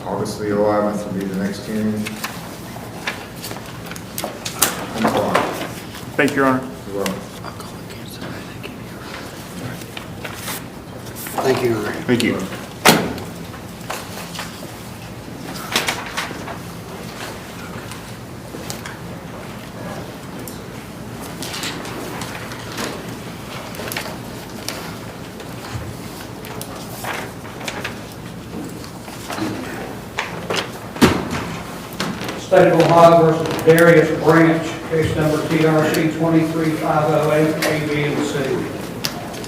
August the 11th will be the next hearing. Thank you, Your Honor. You're welcome. Thank you, Your Honor. Thank you. State of Ohio versus Darius Branch, case number TRC 23508, A, B, and C.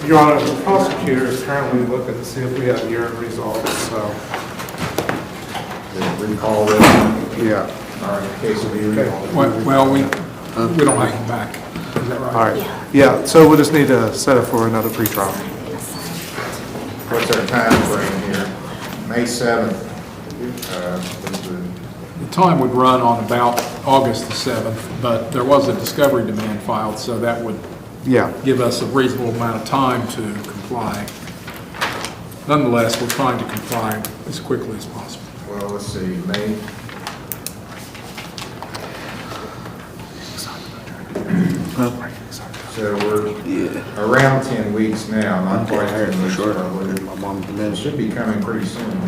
Your Honor, the prosecutor is currently looking to see if we have urine results, so. Recall this. Yeah. All right, the case will be recalled. Well, we don't have him back. Is that right? All right. Yeah, so we'll just need to set it for another pretrial. What's our time frame here? May 7th. The time would run on about August the 7th, but there was a discovery demand filed, so that would give us a reasonable amount of time to comply. nonetheless, we're trying to comply as quickly as possible. Well, let's see, May. So we're around 10 weeks now, not quite 10 weeks. My mom's dementia. Should be coming pretty soon.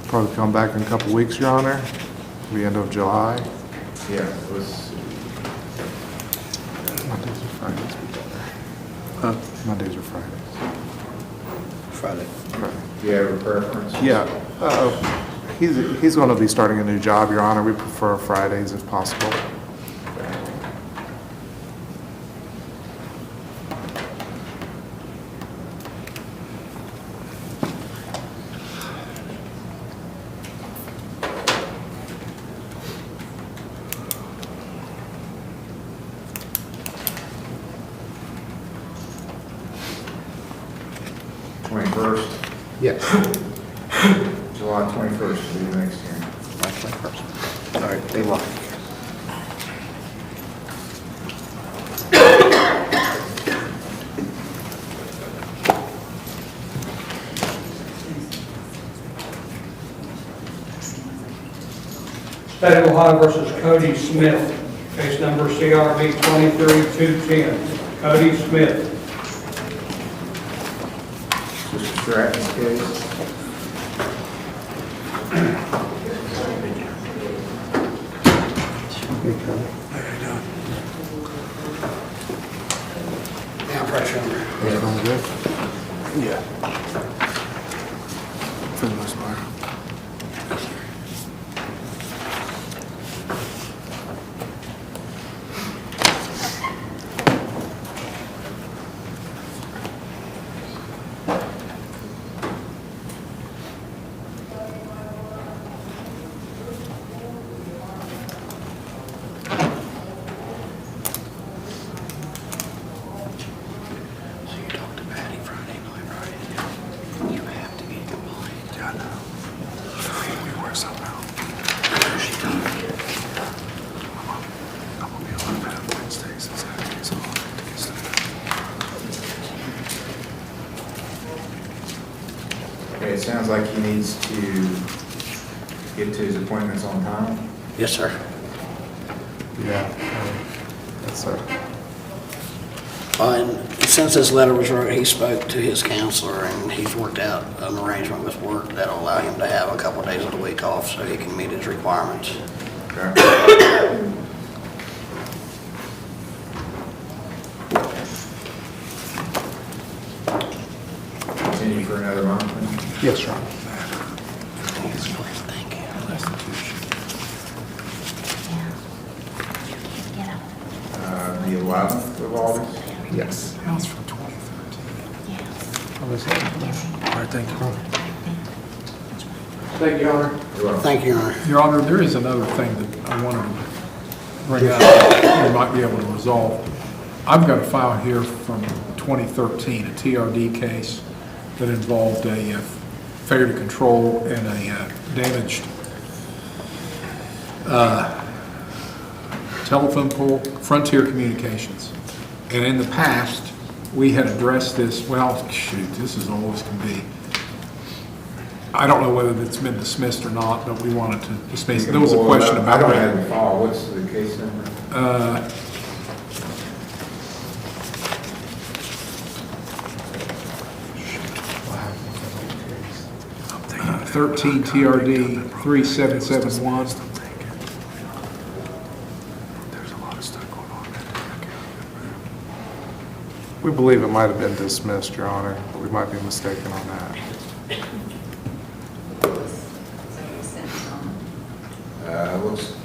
Probably come back in a couple weeks, Your Honor, the end of July. Yeah, let's see. Mondays or Fridays be better. Mondays or Fridays? Friday. Do you have a preference? Yeah, he's going to be starting a new job, Your Honor. We prefer Fridays if possible. Yes. July 21st will be the next hearing. July 21st. All right, they lock. State of Ohio versus Cody Smith, case number CRB 23210. Cody Smith. Mr. Stratton's case. Yeah, pressure under. That's going good? Yeah. For the most part. Okay, it sounds like he needs to get to his appointments on time. Yes, sir. Yeah, that's sir. And since this letter was wrote, he spoke to his counselor and he's worked out an arrangement with work that'll allow him to have a couple of days of the week off so he can meet his requirements. Okay. Continue for another month. Yes, Your Honor. Thank you. The 11th of August. Yes. That was from 2013. All right, thank you. Thank you, Your Honor. Thank you, Your Honor. Your Honor, there is another thing that I wanted to bring up that we might be able to resolve. I've got a file here from 2013, a TRD case that involved a failure to control and a damaged telephone pole, Frontier Communications. And in the past, we had addressed this, well, shoot, this is old as can be. I don't know whether it's been dismissed or not, but we wanted to dismiss it. There was a question about I don't that. have the file. What's the case number? 13 TRD 3771. We believe it might have been dismissed, Your Honor. We might be mistaken on that. Looks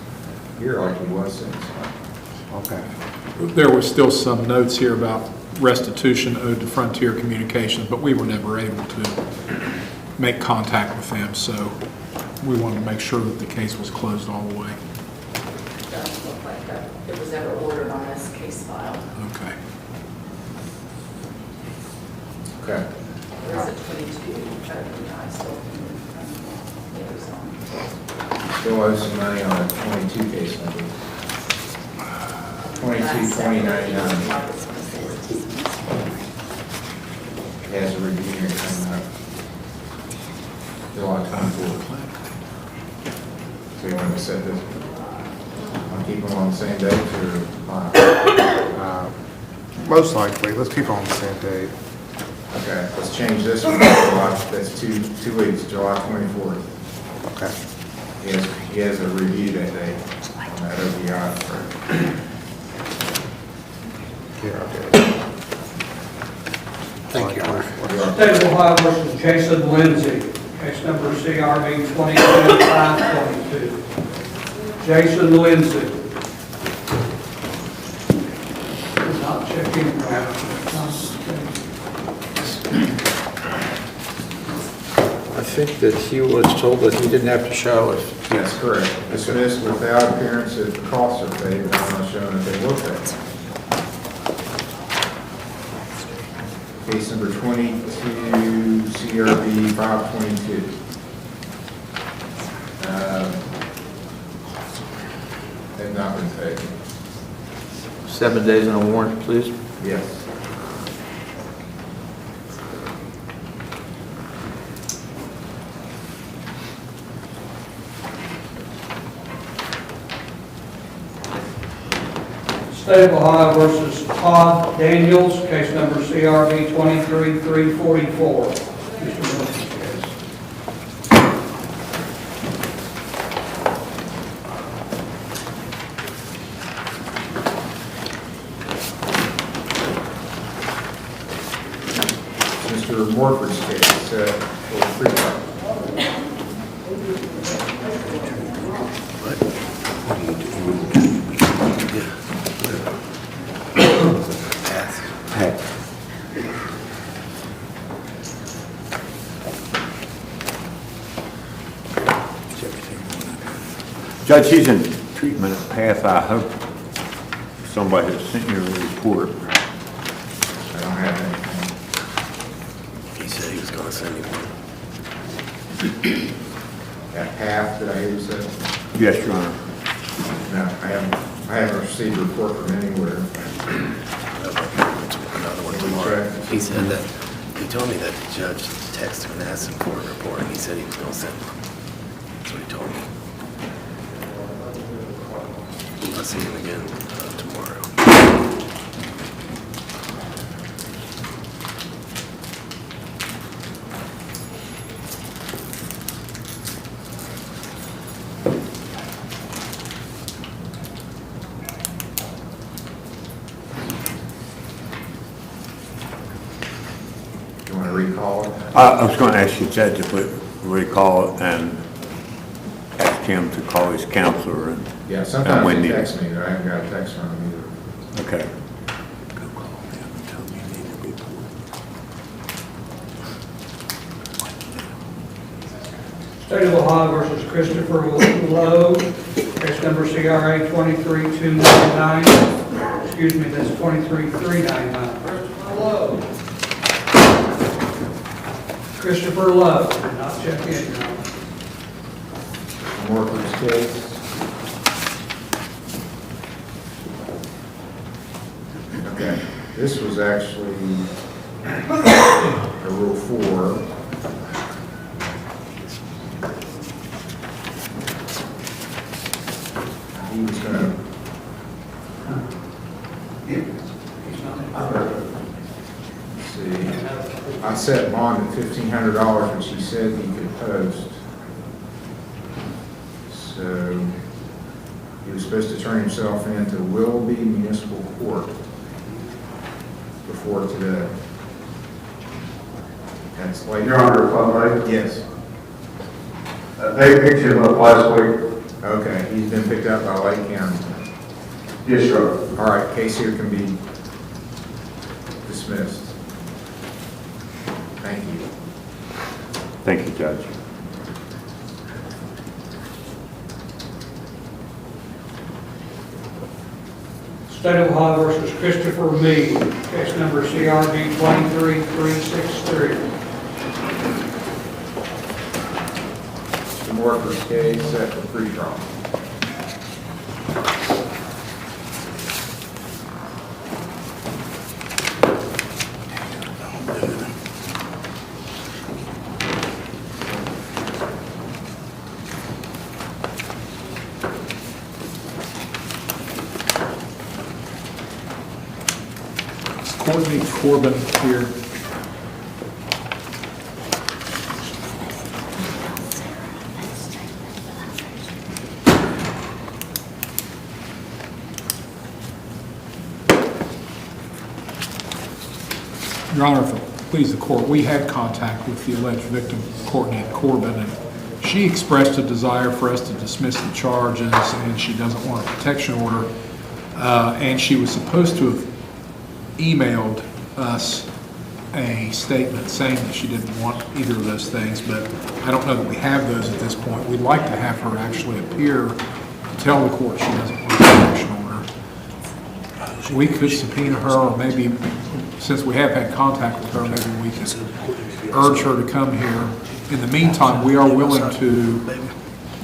here like he was sentenced. Okay. There was still some notes here about restitution owed to Frontier Communications, but we were never able to make contact with them, so we wanted to make sure that the case was closed all the way. Doesn't look like that. It was ever ordered on this case file. Okay. Okay. There is a 22, but I still it was on. Still owe some money on a 22 case number. 22/2099. Has a review hearing coming up July 24th. So you want to set this, I'll keep them on the same date or? Most likely, let's keep on the same date. Okay, let's change this one to July, that's two weeks, July 24th. Okay. He has a review that day on that OBI. Yeah, okay. Thank you, Your Honor. State of Ohio versus Jason Lindsay, case number CRB 202522. Jason Lindsay. Not checking. I think that he was told that he didn't have to show it. That's correct. Dismissed without appearance if the costs are paid, but I'm not showing that they will pay. Case number 22, CRB 522. Have not been paid. 7 days on a warrant, please. Yes. State of Ohio versus Todd Daniels, case number CRB 23344. Mr. Murphy's case. Mr. Morford's case, for free trial. Judge, he's in treatment at Path. I hope somebody has sent you a report. I don't have anything. He said he was gonna send me one. At half, did I hear you say? Yes, Your Honor. No, I haven't received a report from anywhere. Another one tomorrow. He said that, he told me that the judge texted him and asked him for a report, and he said he was gonna send one. That's what he told me. I'll see him again tomorrow. You want to recall it? I was going to ask you, Judge, if we recall it and ask him to call his counselor and. Yeah, and sometimes when they needed. text me, but I haven't got a text from them either. Okay. State of Ohio versus Christopher Lowe, case number CRA 23299. Excuse me, that's 23399. Christopher Lowe, did not check in, Your Honor. Morford's case. Okay, this was actually a Rule 4. He was gonna. Let's see, I set bond at $1,500, which he said he could post. So he was supposed to turn himself in to Willoughby Municipal Court before today. That's like. Your Honor, if I may. Yes. They picked him up last week. Okay, he's been picked up by Lake County. Yes, sir. All right, case here can be dismissed. Thank you. Thank you, Judge. State of Ohio versus Christopher Meade, case number CRB 23363. Mr. Morford's case set for free trial. Courtney Corbin here? Your Honor, if it please the court, we had contact with the alleged victim, Courtney Corbin, and she expressed a desire for us to dismiss the charges, and she doesn't want a protection order. And she was supposed to have emailed us a statement saying that she didn't want either of those things, but I don't know that we have those at this point. We'd like to have her actually appear, tell the court she doesn't want a protection order. We could subpoena her, or maybe, since we have had contact with her, maybe we can urge her to come here. In the meantime, we are willing to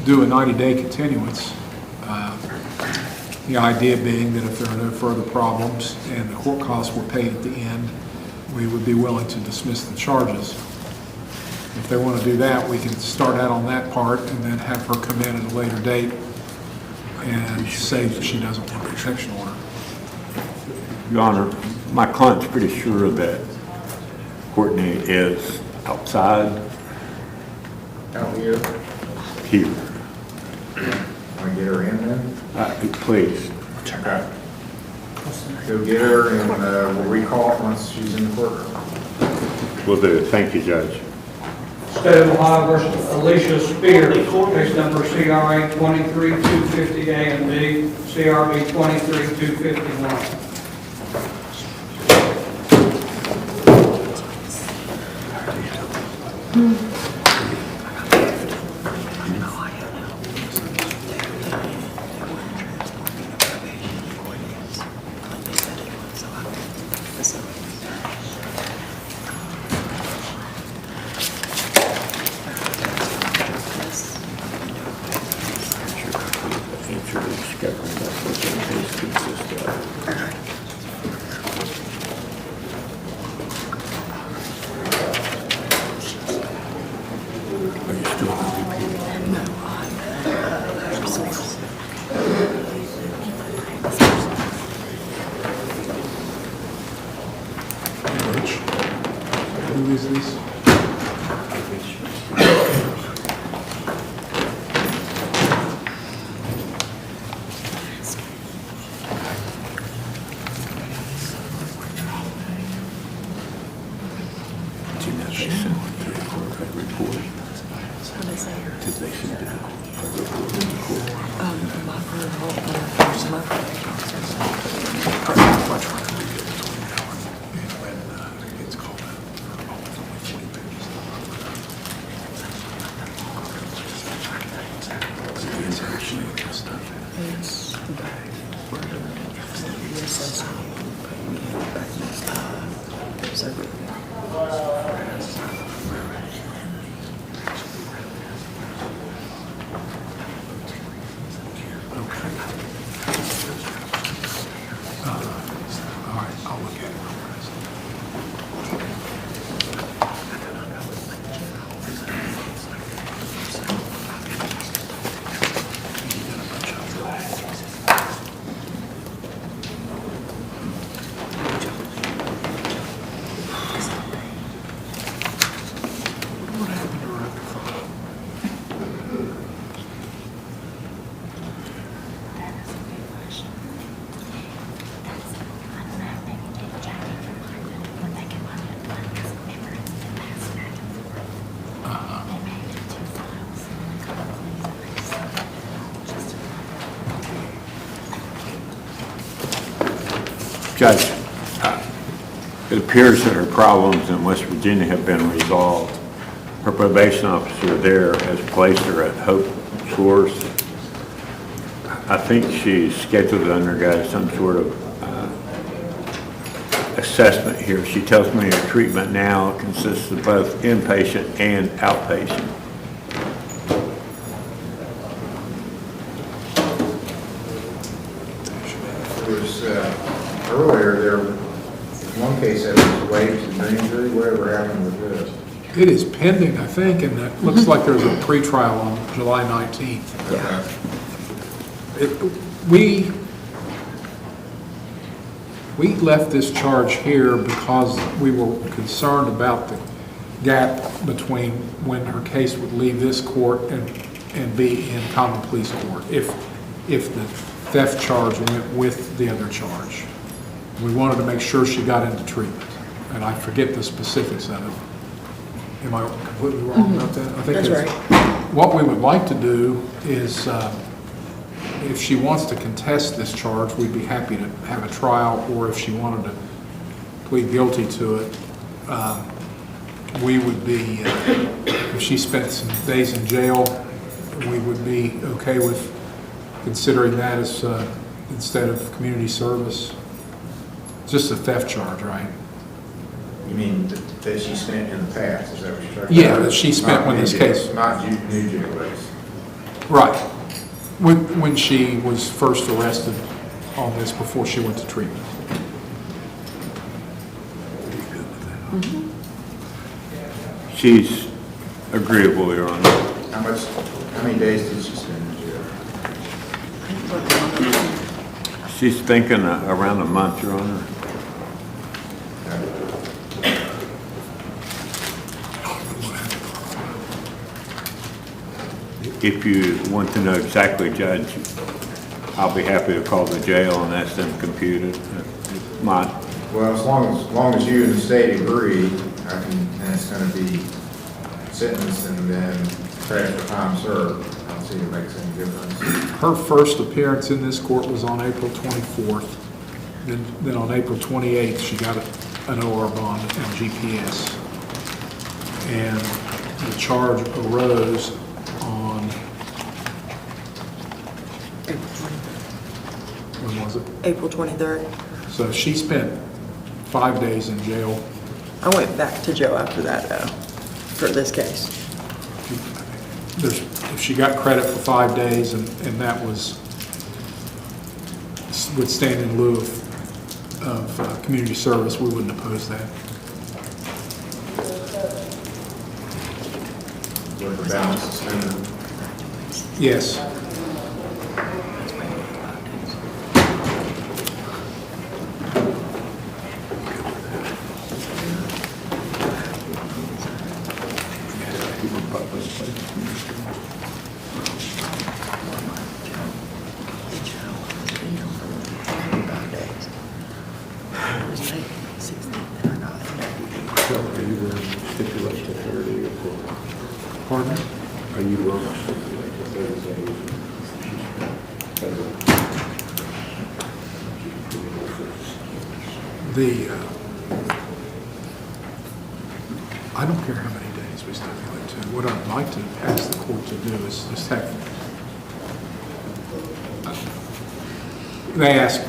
do a 90-day continuance. The idea being that if there are no further problems and the court costs were paid at the end, we would be willing to dismiss the charges. If they want to do that, we can start out on that part and then have her come in at a later date and say that she doesn't want a protection order. Your Honor, my client's pretty sure that Courtney is outside. Out here. Here. Want to get her in then? Please. Okay. Go get her and we'll recall it once she's in the courtroom. Will do. Thank you, Judge. State of Ohio versus Alicia Spear, case number CRA 23-250A and B, CRB 23-251. Who is this? Judge, it appears that her problems in West Virginia have been resolved. Her probation officer there has placed her at Hope Shores. I think she's scheduled to undergo some sort of assessment here. She tells me her treatment now consists of both inpatient and outpatient. There was, earlier, there was one case that was waived to brain injury. Whatever happened with this? It is pending, I think, and it looks like there's a pretrial on July 19th. We left this charge here because we were concerned about the gap between when her case would leave this court and be in common pleas court, if the theft charge went with the other charge. We wanted to make sure she got into treatment, and I forget the specifics of it. Am I completely wrong about that? I think That's right. What we would like to do is, if she wants to contest this charge, we'd be happy to have a trial, or if she wanted to plead guilty to it, we would be, if she spent some days in jail, we would be okay with considering that as, instead of community service. Just a theft charge, right? You mean that she spent in the past, is that what you're talking about? Yeah, that she spent when this case. Not new jail days. Right. When she was first arrested on this, before she went to treatment. She's agreeable, Your Honor. How many days did she spend in jail? She's thinking around a month, Your Honor. If you want to know exactly, Judge, I'll be happy to call the jail and ask them to compute it. Well, as long as you and the state agree, and it's going to be sentenced and then credit for time served, I don't see it makes any difference. Her first appearance in this court was on April 24th. Then on April 28th, she got an OR bond and GPS. And the charge arose on, when was it? April 23rd. So she spent 5 days in jail. I went back to jail after that, though, for this case. If she got credit for 5 days and that would stand in lieu of community service, we wouldn't oppose that. With the balance suspended. Yes. Pardon? Are you willing? I don't care how many days we stipulate to. What I'd like to ask the court to do is just have, they ask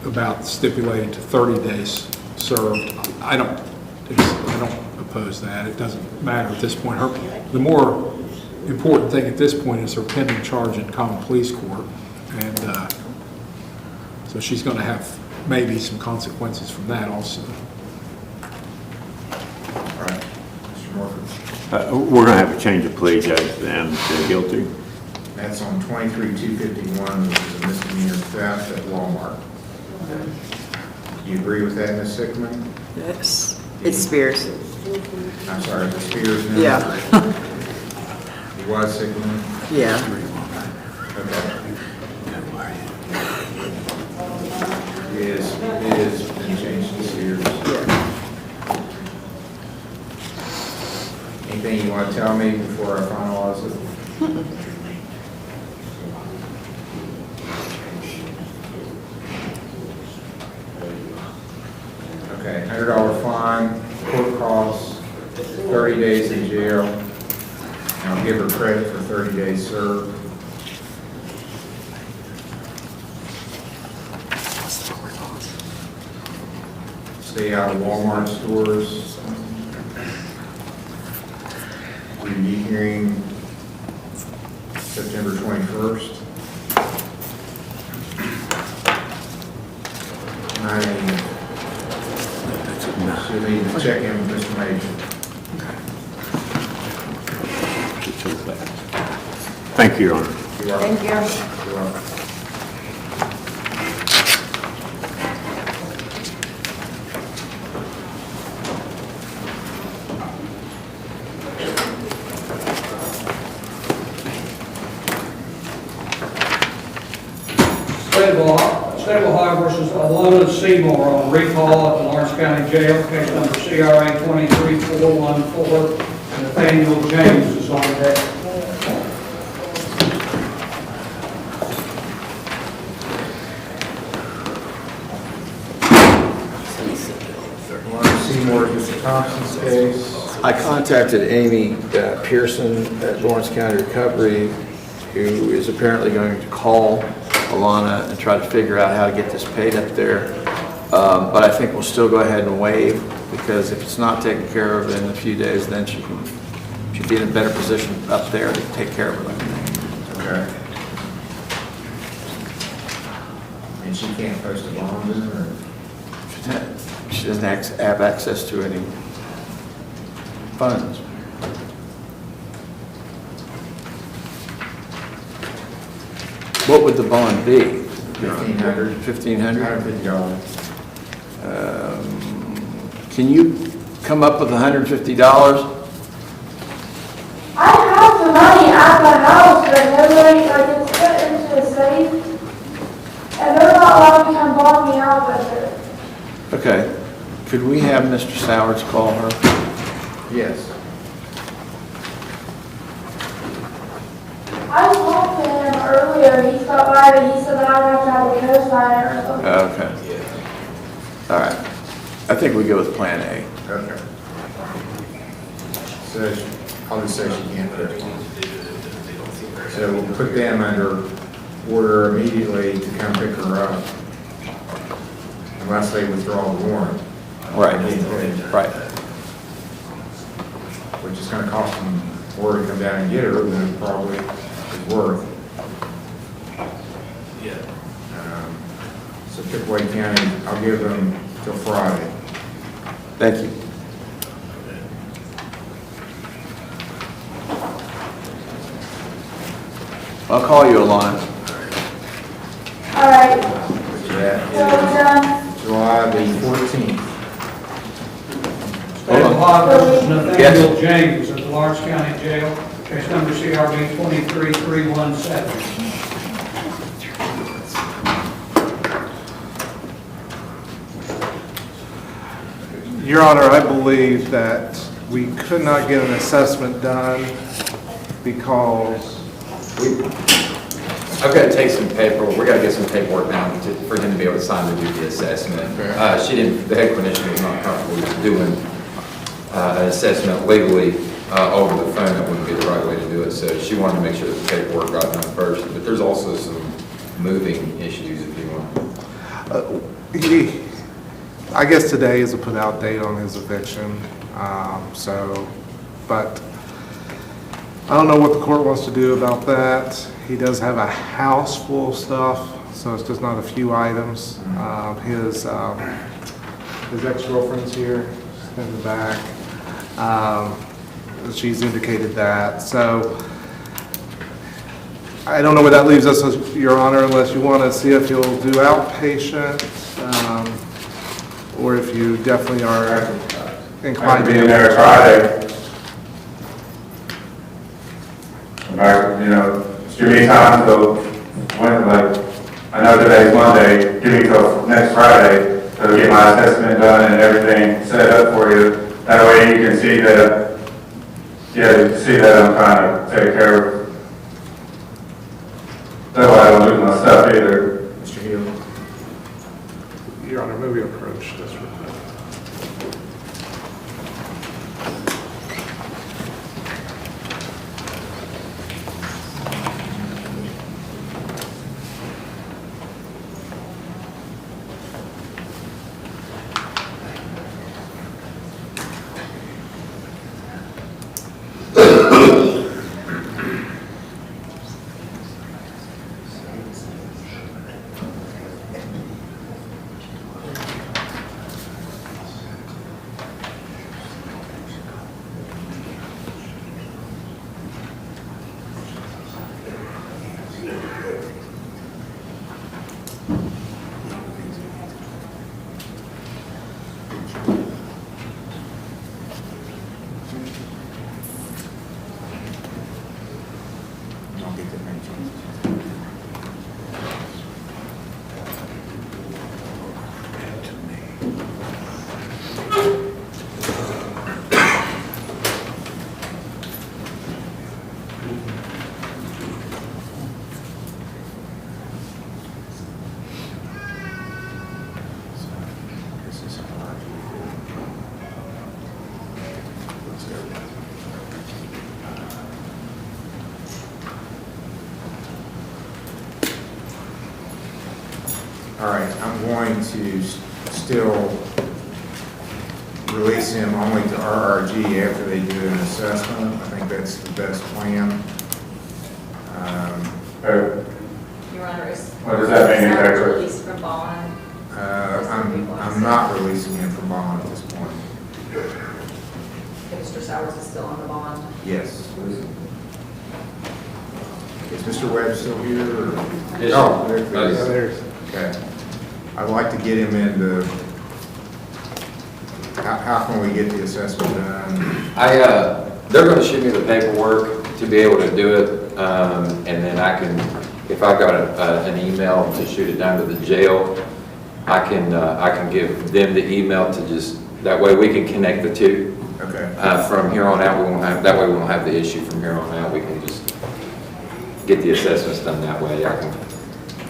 about stipulating to 30 days served. I don't oppose that. It doesn't matter at this point. The more important thing at this point is her pending charge in common pleas court. And so she's going to have maybe some consequences from that also. All right. Mr. Morford. We're going to have a change of plea, Judge, and guilty. That's on 23-251, which is a misdemeanor theft at Walmart. Do you agree with that, Ms. Sickman? Yes. It's Spears. I'm sorry, the Spears now? Yeah. It was Sickman? Yeah. Okay. It is been changed to Spears. Anything you want to tell me before I finalize it? Okay, $100 fine, court costs, 30 days in jail, and I'll give her credit for 30 days served. Stay out of Walmart stores. Review hearing September 21st. 9 a.m. She'll need to check in with Mr. Major. Thank you, Your Honor. You're welcome. Thank you. You're welcome. Butterfly versus Alona Seymour on recall at the Lawrence County Jail, case number CRA 23414, and Nathaniel James is on deck. Lawrence Seymour, Mr. Thompson's case. I contacted Amy Pearson at Lawrence County Recovery, who is apparently going to call Alana and try to figure out how to get this paid up there. But I think we'll still go ahead and waive, because if it's not taken care of in a few days, then she'll be in a better position up there to take care of everything. Okay. And she can't post a bond, or? She doesn't have access to any funds. What would the bond be? $1,500. $1,500? Can you come up with $150? I have the money at the house, but nobody, like, it's put into a safe, and they're not allowed to come bond me out with it. Okay. Could we have Mr. Sowards call her? Yes. I talked to him earlier, he stopped by, but he said that I would have to have a co-signer or something. Okay. All right. I think we go with Plan A. Okay. So I'll just say she can't post. So we'll put them under order immediately to come pick her up, unless they withdraw the warrant. Right. Right. Which is going to cost them more to come down and get her than it probably is worth. Yeah. So Pickaway County, I'll give them till Friday. Thank you. I'll call you, Alana. All right, That so we're done. is July the 14th. State of Ohio versus Nathaniel James at the Lawrence County Jail, case number CRB 23317. Your Honor, I believe that we could not get an assessment done because I've got to take some paper, we got to get some paperwork down for him to be able to sign the duty assessment. She didn't, the head clinician was not comfortable with doing an assessment legally over the phone. That wouldn't be the right way to do it. So she wanted to make sure that the paperwork got done first. But there's also some moving issues if you want. I guess today is a put out date on his eviction. But I don't know what the court wants to do about that. He does have a house full of stuff, so it's just not a few items. His ex-girlfriend's here in the back. She's indicated that. So I don't know where that leaves us, Your Honor, unless you want to see if he'll do outpatient, or if you definitely are inclined to be in there Friday. Just give me time till when, I know today's Monday, give me till next Friday to get my assessment done and everything set up for you. That way you can see that, I'm trying to take care of. That way I don't lose my stuff either. Mr. Hill. Your Honor, may we approach this real quick? All right, I'm going to still release him only to RRG after they do an assessment. I think that's the best plan. Your Honor, is. What does that mean, is that exactly? released from bond? I'm not releasing him from bond at this point. Mr. Sowers is still on the bond. Yes. Is Mr. Webb still here? Or? Yes. Oh, there he Yes. is. There's. Okay. I'd like to get him into, how can we get the assessment done? They're gonna shoot me the paperwork to be able to do it, and then I can, if I've got an email to shoot it down to the jail, I can give them the email to just, that way we can connect the two. Okay. From here on out, we won't have, that way we won't have the issue from here on out, we can just get the assessments done that way. I can.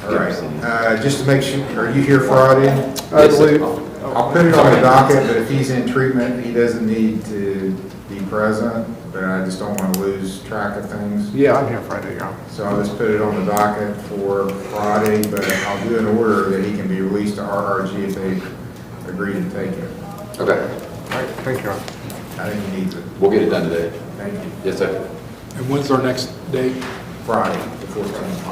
All right, just to make sure, are you here Friday? I believe. I'll put it on the docket, but if he's in treatment, he doesn't need to be present, but I just don't want to lose track of things. Yeah, I'm here Friday, Your Honor. So I'll just put it on the docket for Friday, but I'll do an order that he can be released to RRG if they agree to take it. Okay. All right, thank you, Your Honor. I think he needs it. We'll get it done today. Thank you. Yes, sir. And when's our next date? Friday, the 14th.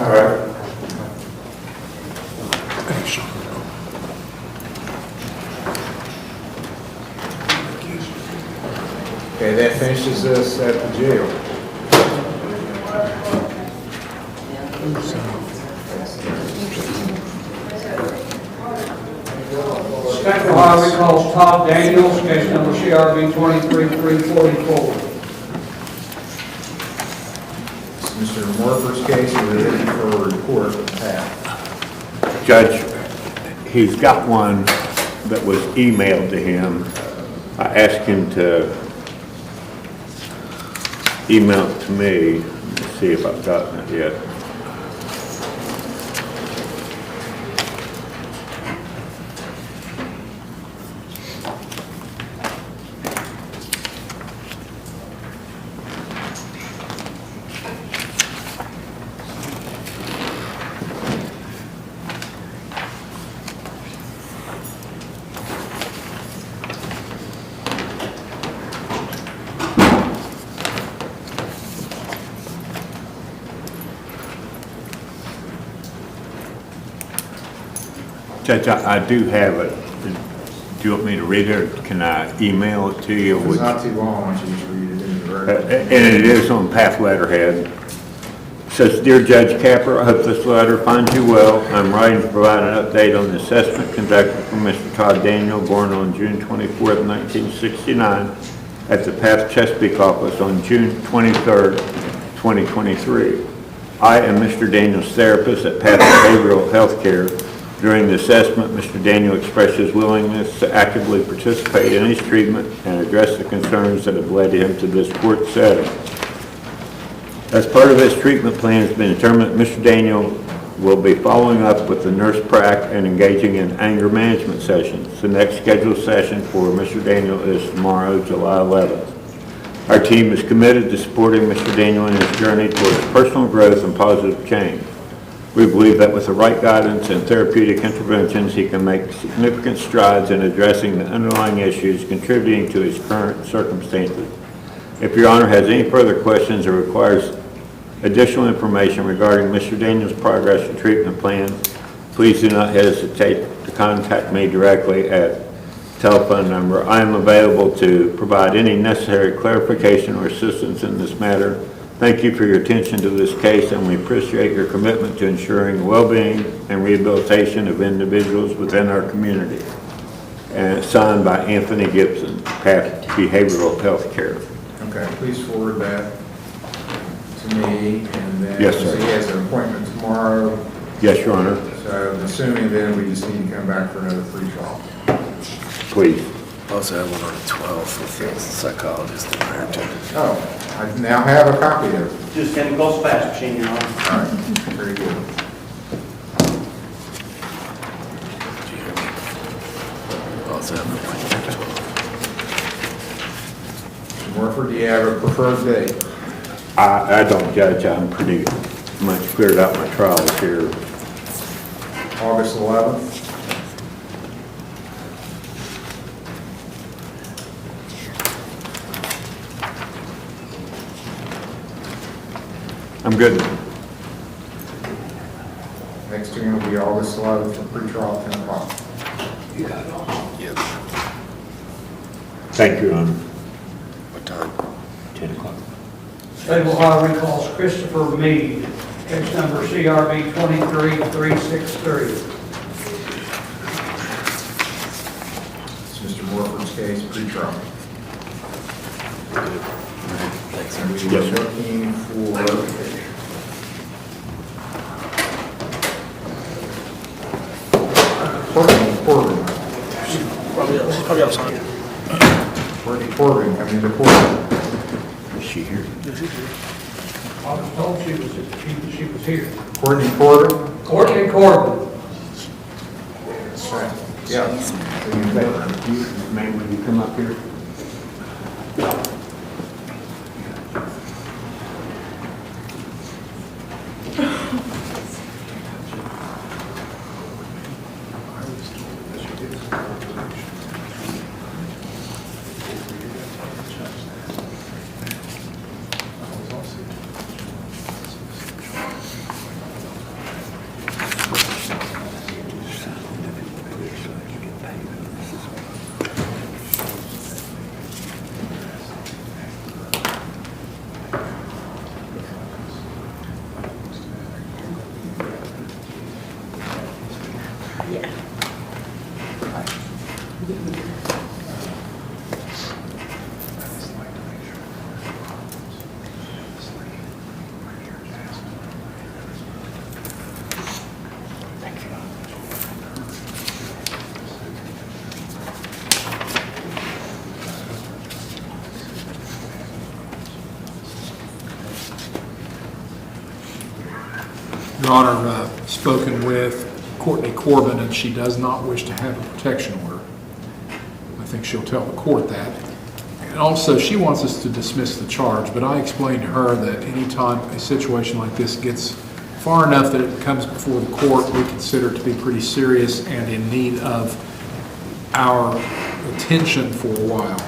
All right. Okay, that finishes us at the jail. Central Highway calls Todd Daniels, case number CRB 23344. Mr. Morford's case, we're looking for a report from Pat. Judge, he's got one that was emailed to him. I asked him to email it to me. Let me see if I've gotten it yet. Judge, I do have it. Do you want me to read it, or can I email it to you? If it's not too long, why don't you just read it in the record? And it is on path letterhead. It says, "Dear Judge Capper, I hope this letter finds you well. I'm writing to provide an update on the assessment conducted for Mr. Todd Daniel, born on June 24th, 1969, at the Path Chesapeake office on June 23rd, 2023. I am Mr. Daniel's therapist at Path Behavioral Health Care. During the assessment, Mr. Daniel expressed his willingness to actively participate in his treatment and address the concerns that have led him to this court setting. As part of his treatment plan, it's been determined that Mr. Daniel will be following up with the nurse prac and engaging in anger management sessions. The next scheduled session for Mr. Daniel is tomorrow, July 11th. Our team is committed to supporting Mr. Daniel in his journey towards personal growth and positive change. We believe that with the right guidance and therapeutic interventions, he can make significant strides in addressing the underlying issues contributing to his current circumstances. If Your Honor has any further questions or requires additional information regarding Mr. Daniel's progress and treatment plans, please do not hesitate to contact me directly at telephone number. I am available to provide any necessary clarification or assistance in this matter. Thank you for your attention to this case, and we appreciate your commitment to ensuring the well-being and rehabilitation of individuals within our community. And it's signed by Anthony Gibson, Path Behavioral Health Care. Okay, please forward that to me, and then. Yes, sir. So he has an appointment tomorrow, Yes, Your Honor. so I'm assuming then we just need to come back for another pre-trial. Please. Also have one on the 12th with the psychologist in Ironton. Oh, I now have a copy of it. Just getting close fast machine, Your Honor. All right, very good. Also have an appointment at 12. Mr. Morford, do you have a preferred date? I don't judge, I'm pretty much cleared out my trials here. August 11th. I'm good. Next hearing will be August 11th for pretrial 10 o'clock. Thank you, Your Honor. What time? 10 o'clock. State of Ohio recalls Christopher Meade, case number CRB 23363. It's Mr. Morford's case, pretrial. Thanks, And we sir. were Yes, sir. looking for Corbin. Probably outside. Corbin coming into court. Is she here? I was told she was here. Courtney Corbin? Courtney Corbin. Right. Yeah. Ma'am, will you come up here? Your Honor, spoken with Courtney Corbin, and she does not wish to have a protection order. I think she'll tell the court that. And also, she wants us to dismiss the charge, but I explained to her that anytime a situation like this gets far enough that it comes before the court, we consider it to be pretty serious and in need of our attention for a while.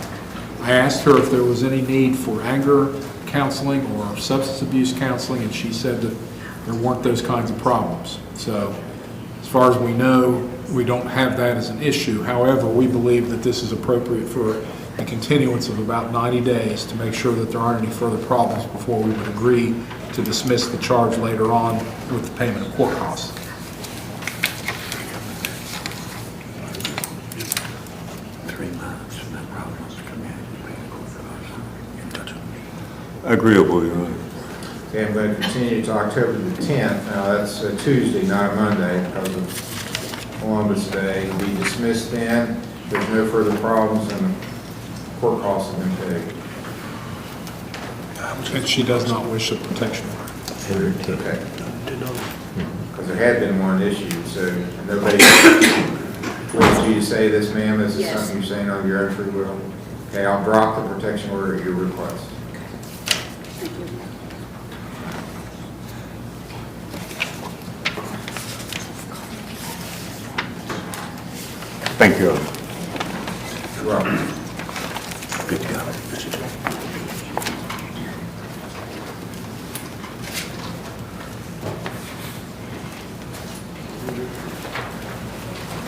I asked her if there was any need for anger counseling or substance abuse counseling, and she said that there weren't those kinds of problems. So as far as we know, we don't have that as an issue. However, we believe that this is appropriate for a continuance of about 90 days to make sure that there aren't any further problems before we would agree to dismiss the charge later on with the payment of court costs. Agreeable, Your Honor. Okay, I'm going to continue to October the 10th. Now, that's a Tuesday, not a Monday, because of Columbus Day. We dismissed then. There's no further problems, and the court costs have been paid. And she does not wish a protection order. Okay. Because there had been one issued, so nobody forced you to say this, ma'am. This is something you're saying on your own free will. Okay, I'll drop the protection order at your request. Thank you, Your Honor. You're welcome. Good to go.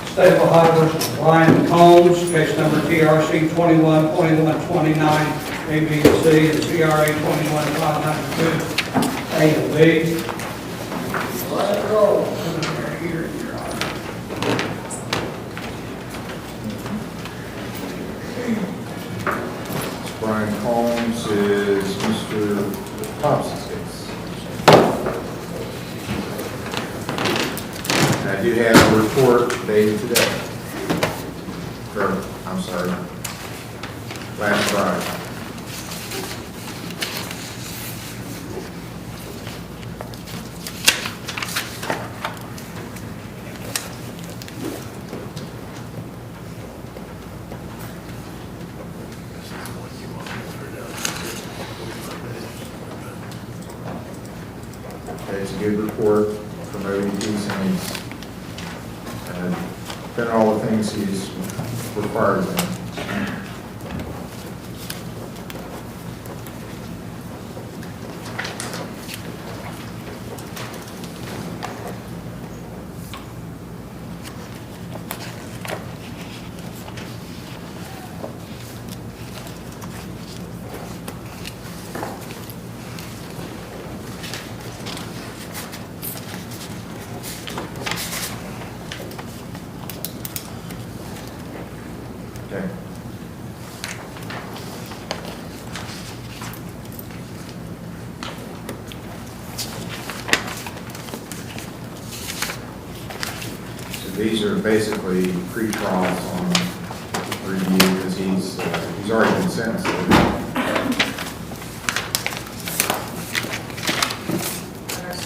State of Ohio versus Brian Combs, case number TRC 21-2129, A, B, and C, and CRA 21-592, A and B. Let it roll. Here, Your Honor. Brian Combs is Mr. Thompson's case. And I do have a report dated today. Or, I'm sorry, last Friday. It's a good report from OEPs, and he's done all the things he's required of him. Okay. So these are basically pre-trials on review because he's already been sentenced.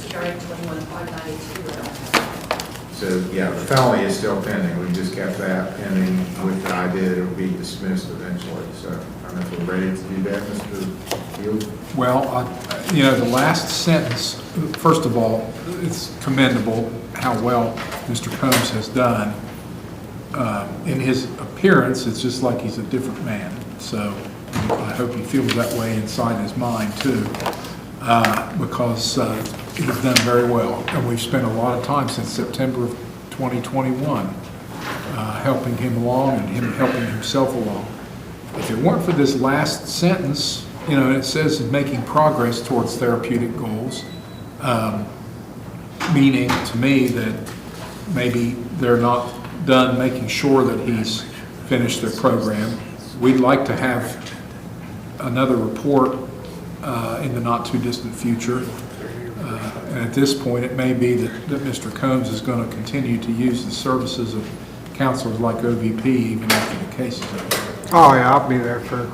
CRA 21,592, So, yeah, the felony is still pending. We just kept that pending with the idea that it'll be dismissed eventually. So, I don't know if we're ready to do that, Mr. Field. Well, the last sentence, first of all, it's commendable how well Mr. Combs has done. In his appearance, it's just like he's a different man. So I hope he feels that way inside his mind too, because he's done very well. And we've spent a lot of time since September of 2021 helping him along and him helping himself along. If it weren't for this last sentence, it says making progress towards therapeutic goals, meaning to me that maybe they're not done making sure that he's finished their program. We'd like to have another report in the not too distant future. And at this point, it may be that Mr. Combs is going to continue to use the services of counselors like OVP even after the case is over. Oh, yeah, I'll be there for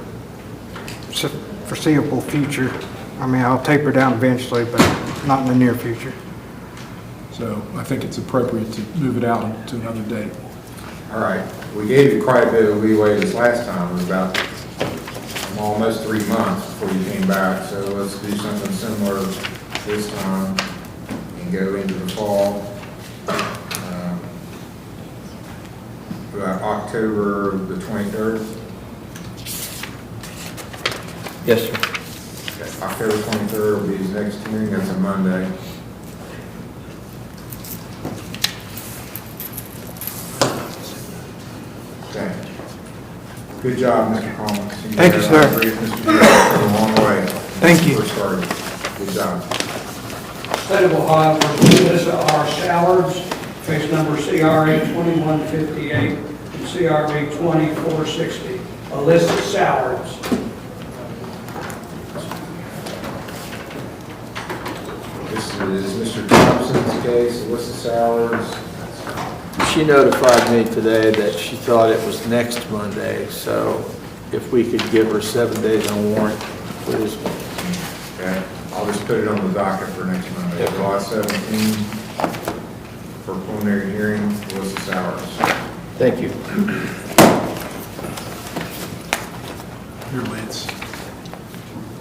foreseeable future. I mean, I'll taper down eventually, but not in the near future. So I think it's appropriate to move it out to another date. All right. We gave you quite a bit of leeway this last time. It was about almost 3 months before you came back. So let's do something similar this time and go into the fall. About October the 23rd. Yes, sir. Okay, October 23rd will be his next hearing. That's a Monday. Okay. Good job, Mr. Coleman. Thank you, sir. Mr. You're a long way. Thank you. First started. Good job. State of Ohio versus Melissa R. Sowards, case number CRA 2158 and CRA 2460. Alyssa Sowards. This is Mr. Thompson's case, Alyssa Sowards. She notified me today that she thought it was next Monday, so if we could give her 7 days on warrant, please. Okay, I'll just put it on the docket for next Monday, Yep. July 17, for preliminary hearing, Alyssa Sowards. Thank you. Here, Lance.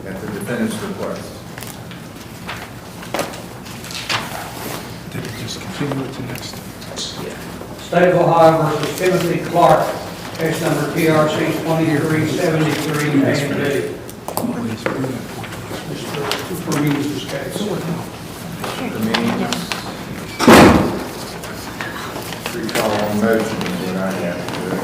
At the defendant's request. Did it just continue it to next? State of Ohio versus Timothy Clark, case number TRC 2373 A and B. For me, this case. Recall on motion is what I have to do.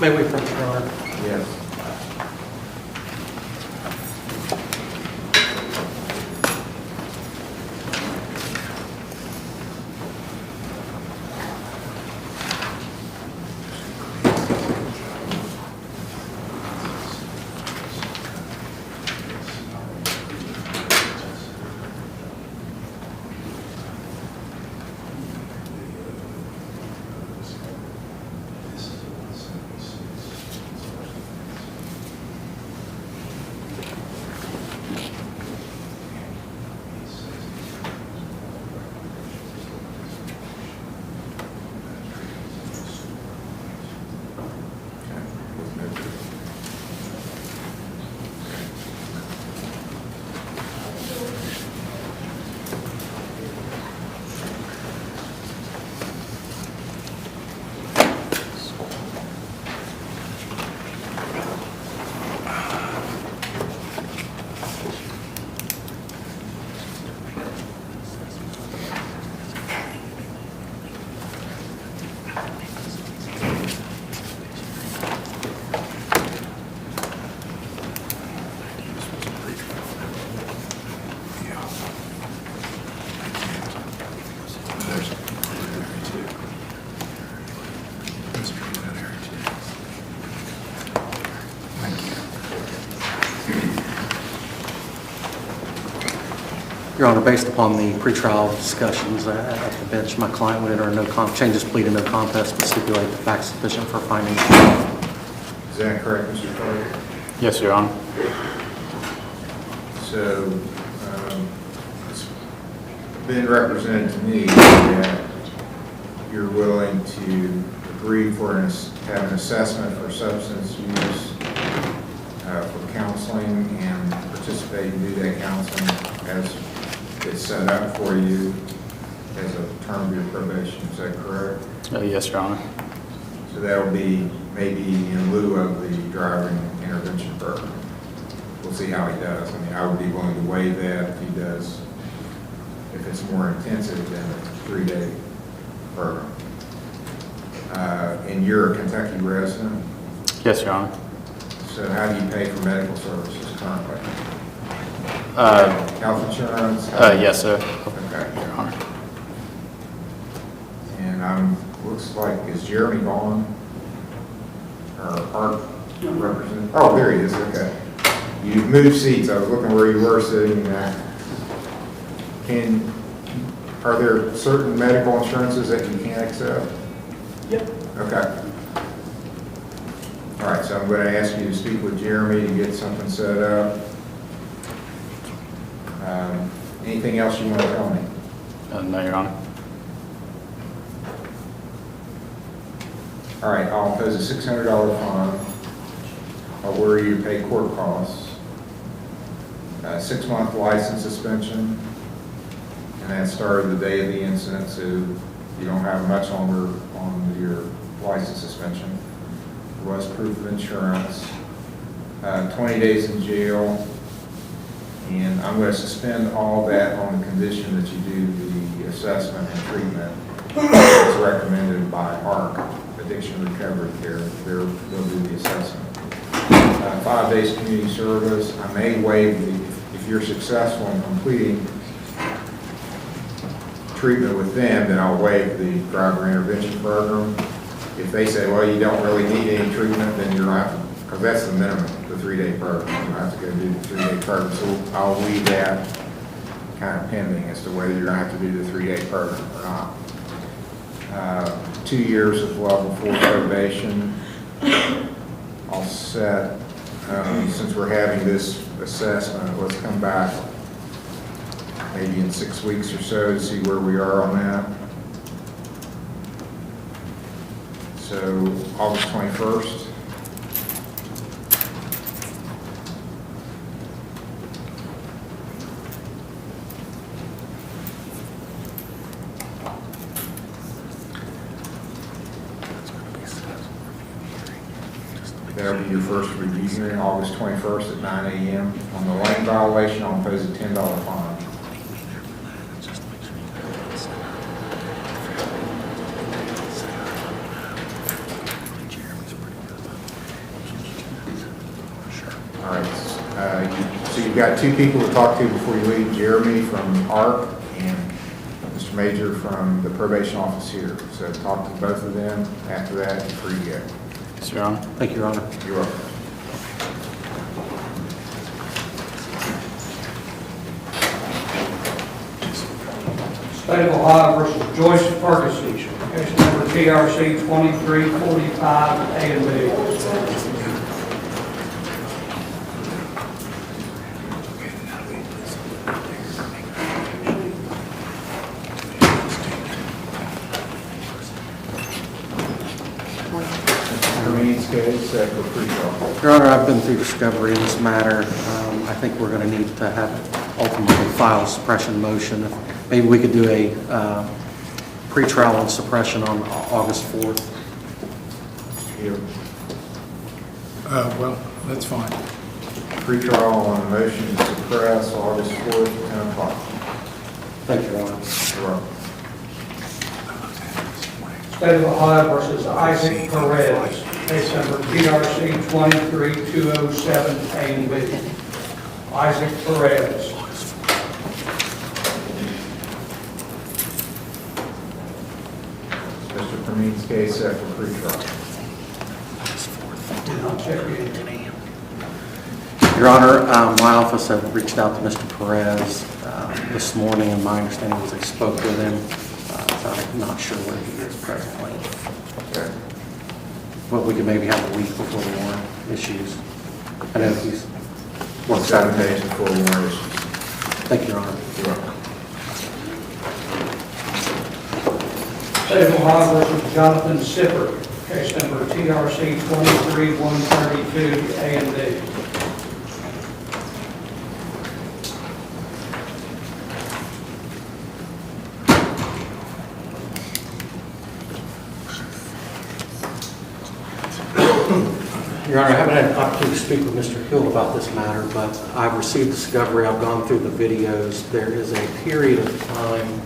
May we approach, Your Honor? Yes. Your Honor, based upon the pretrial discussions at the bench, my client would enter change his plea to no contest, but stipulate the facts sufficient for finding. Is that correct, Mr. Carter? Yes, Your Honor. So, it's been represented to me that you're willing to agree have an assessment for substance use for counseling and participate and do that counseling as it's set up for you as a term of your probation. Is that correct? Yes, Your Honor. So that'll be maybe in lieu of the driving intervention program. We'll see how he does. I mean, I would be willing to waive that if he does, if it's more intensive than a 3-day program. And you're a Kentucky resident? Yes, Your Honor. So how do you pay for medical services currently? Health insurance? Yes, sir. Okay. Your Honor. And looks like, is Jeremy gone? Or our representative? Oh, there he is, okay. You've moved seats, I was looking where you were sitting. Are there certain medical insurances that you can't accept? Yep. Okay. All right, so I'm going to ask you to speak with Jeremy to get something set up. Anything else you want to tell me? No, Your Honor. All right, I'll impose a $600 fine. I'll order you to pay court costs. 6-month license suspension, and that started the day of the incident, so you don't have much longer on your license suspension. There was proof of insurance. 20 days in jail. And I'm going to suspend all that on the condition that you do the assessment and treatment as recommended by ARC, Addiction Recovery Care. They'll do the assessment. 5 days community service. I may waive if you're successful in completing treatment with them, then I'll waive the driver intervention program. If they say, well, you don't really need any treatment, then you're not, because that's the minimum, the 3-day program. You have to go do the 3-day program. So I'll leave that kind of pending as to whether you're going to have to do the 3-day program or not. 2 years of level 4 probation. I'll set, since we're having this assessment, let's come back maybe in 6 weeks or so to see where we are on that. So August 21st. That'll be your first review hearing, August 21st at 9 a.m. On the lane violation, I'll impose a $10 fine. got two people to talk to before you leave, Jeremy from ARC and Mr. Major from the probation office here. So talk to both of them. After that, you're free to go. Yes, Your Honor. Thank you, Your Honor. You're welcome. State of Ohio versus Joyce Ferguson, case number TRC 2345 A and B. Your Honor, I've been through discovery in this matter. I think we're going to need to have ultimately file a suppression motion. Maybe we could do a pretrial and suppression on August 4th. Well, that's fine. Pretrial on motion to suppress August 4th, 10 o'clock. Thank you, Your Honor. You're welcome. State of Ohio versus Isaac Perez, case number TRC 23207 A and B. Isaac Perez. Mr. Permeen's case set for pretrial. I'll check in. Your Honor, my office had reached out to Mr. Perez this morning, and my understanding was they spoke with him. So I'm not sure where he is presently. Okay. But we could maybe have a week before the warrant issues. I know he's worked 7 days before the warrant issues. Thank you, Your Honor. You're welcome. State of Ohio versus Jonathan Sipper, case number TRC 23132 A and B. Your Honor, I haven't had an opportunity to speak with Mr. Hill about this matter, but I've received discovery, I've gone through the videos. There is a period of time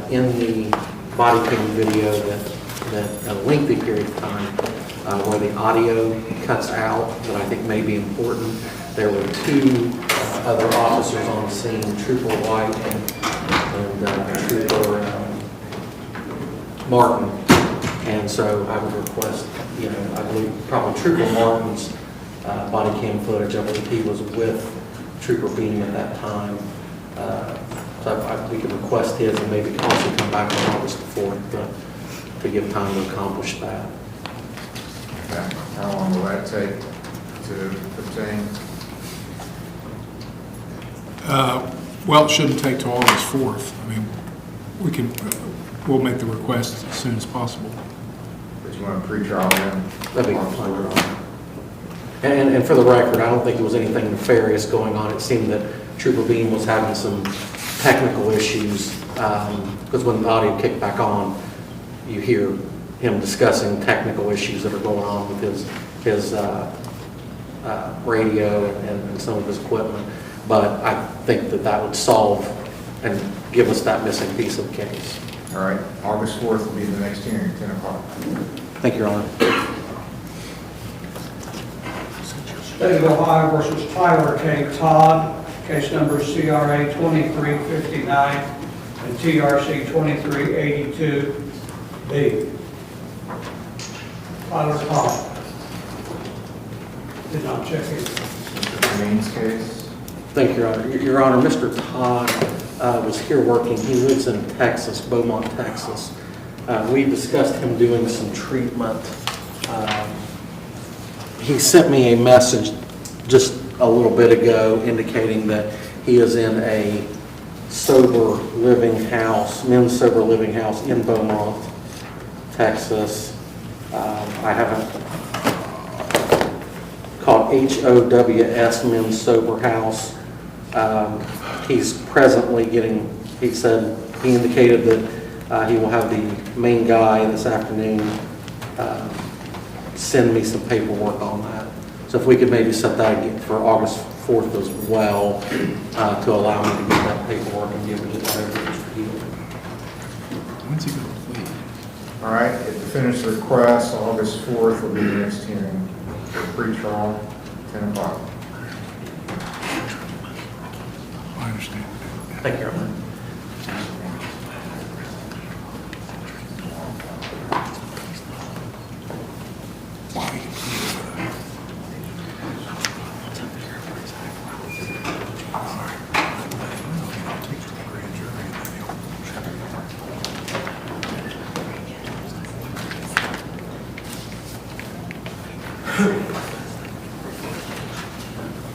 in the body cam video that a lengthy period of time where the audio cuts out that I think may be important. There were two other officers on the scene, Trooper White and Trooper Martin. And so I would request, I believe probably Trooper Martin's body cam footage, I believe he was with Trooper Beam at that time. So we could request his and maybe also come back on August 4th to give time to accomplish that. Okay. How long will that take to obtain? Well, it shouldn't take till August 4th. I mean, we'll make the request as soon as possible. But you want a pretrial then? That'd be fine. And for the record, I don't think there was anything nefarious going on. It seemed that Trooper Beam was having some technical issues, because when the audio kicked back on, you hear him discussing technical issues that are going on with his radio and some of his equipment. But I think that would solve and give us that missing piece of the case. All right. August 4th will be the next hearing, 10 o'clock. Thank you, Your Honor. State of Ohio versus Tyler K. Todd, case number CRA 2359 and TRC 2382B. Tyler Todd. Did not check in. Mr. Permeen's case. Thank you, Your Honor. Your Honor, Mr. Todd was here working. He lives in Texas, Beaumont, Texas. We discussed him doing some treatment. He sent me a message just a little bit ago indicating that he is in a sober living house, men's sober living house in Beaumont, Texas. I haven't called HOWS Men's Sober House. He's presently getting, he indicated that he will have the main guy this afternoon send me some paperwork on that. So if we could maybe set that again for August 4th as well, to allow me to get that paperwork and be able to get that over to Mr. Healy. When's he going to plead? All right. If you finish the request, August 4th will be the next hearing for pretrial, 10 o'clock. understand. Thank you, Your Honor.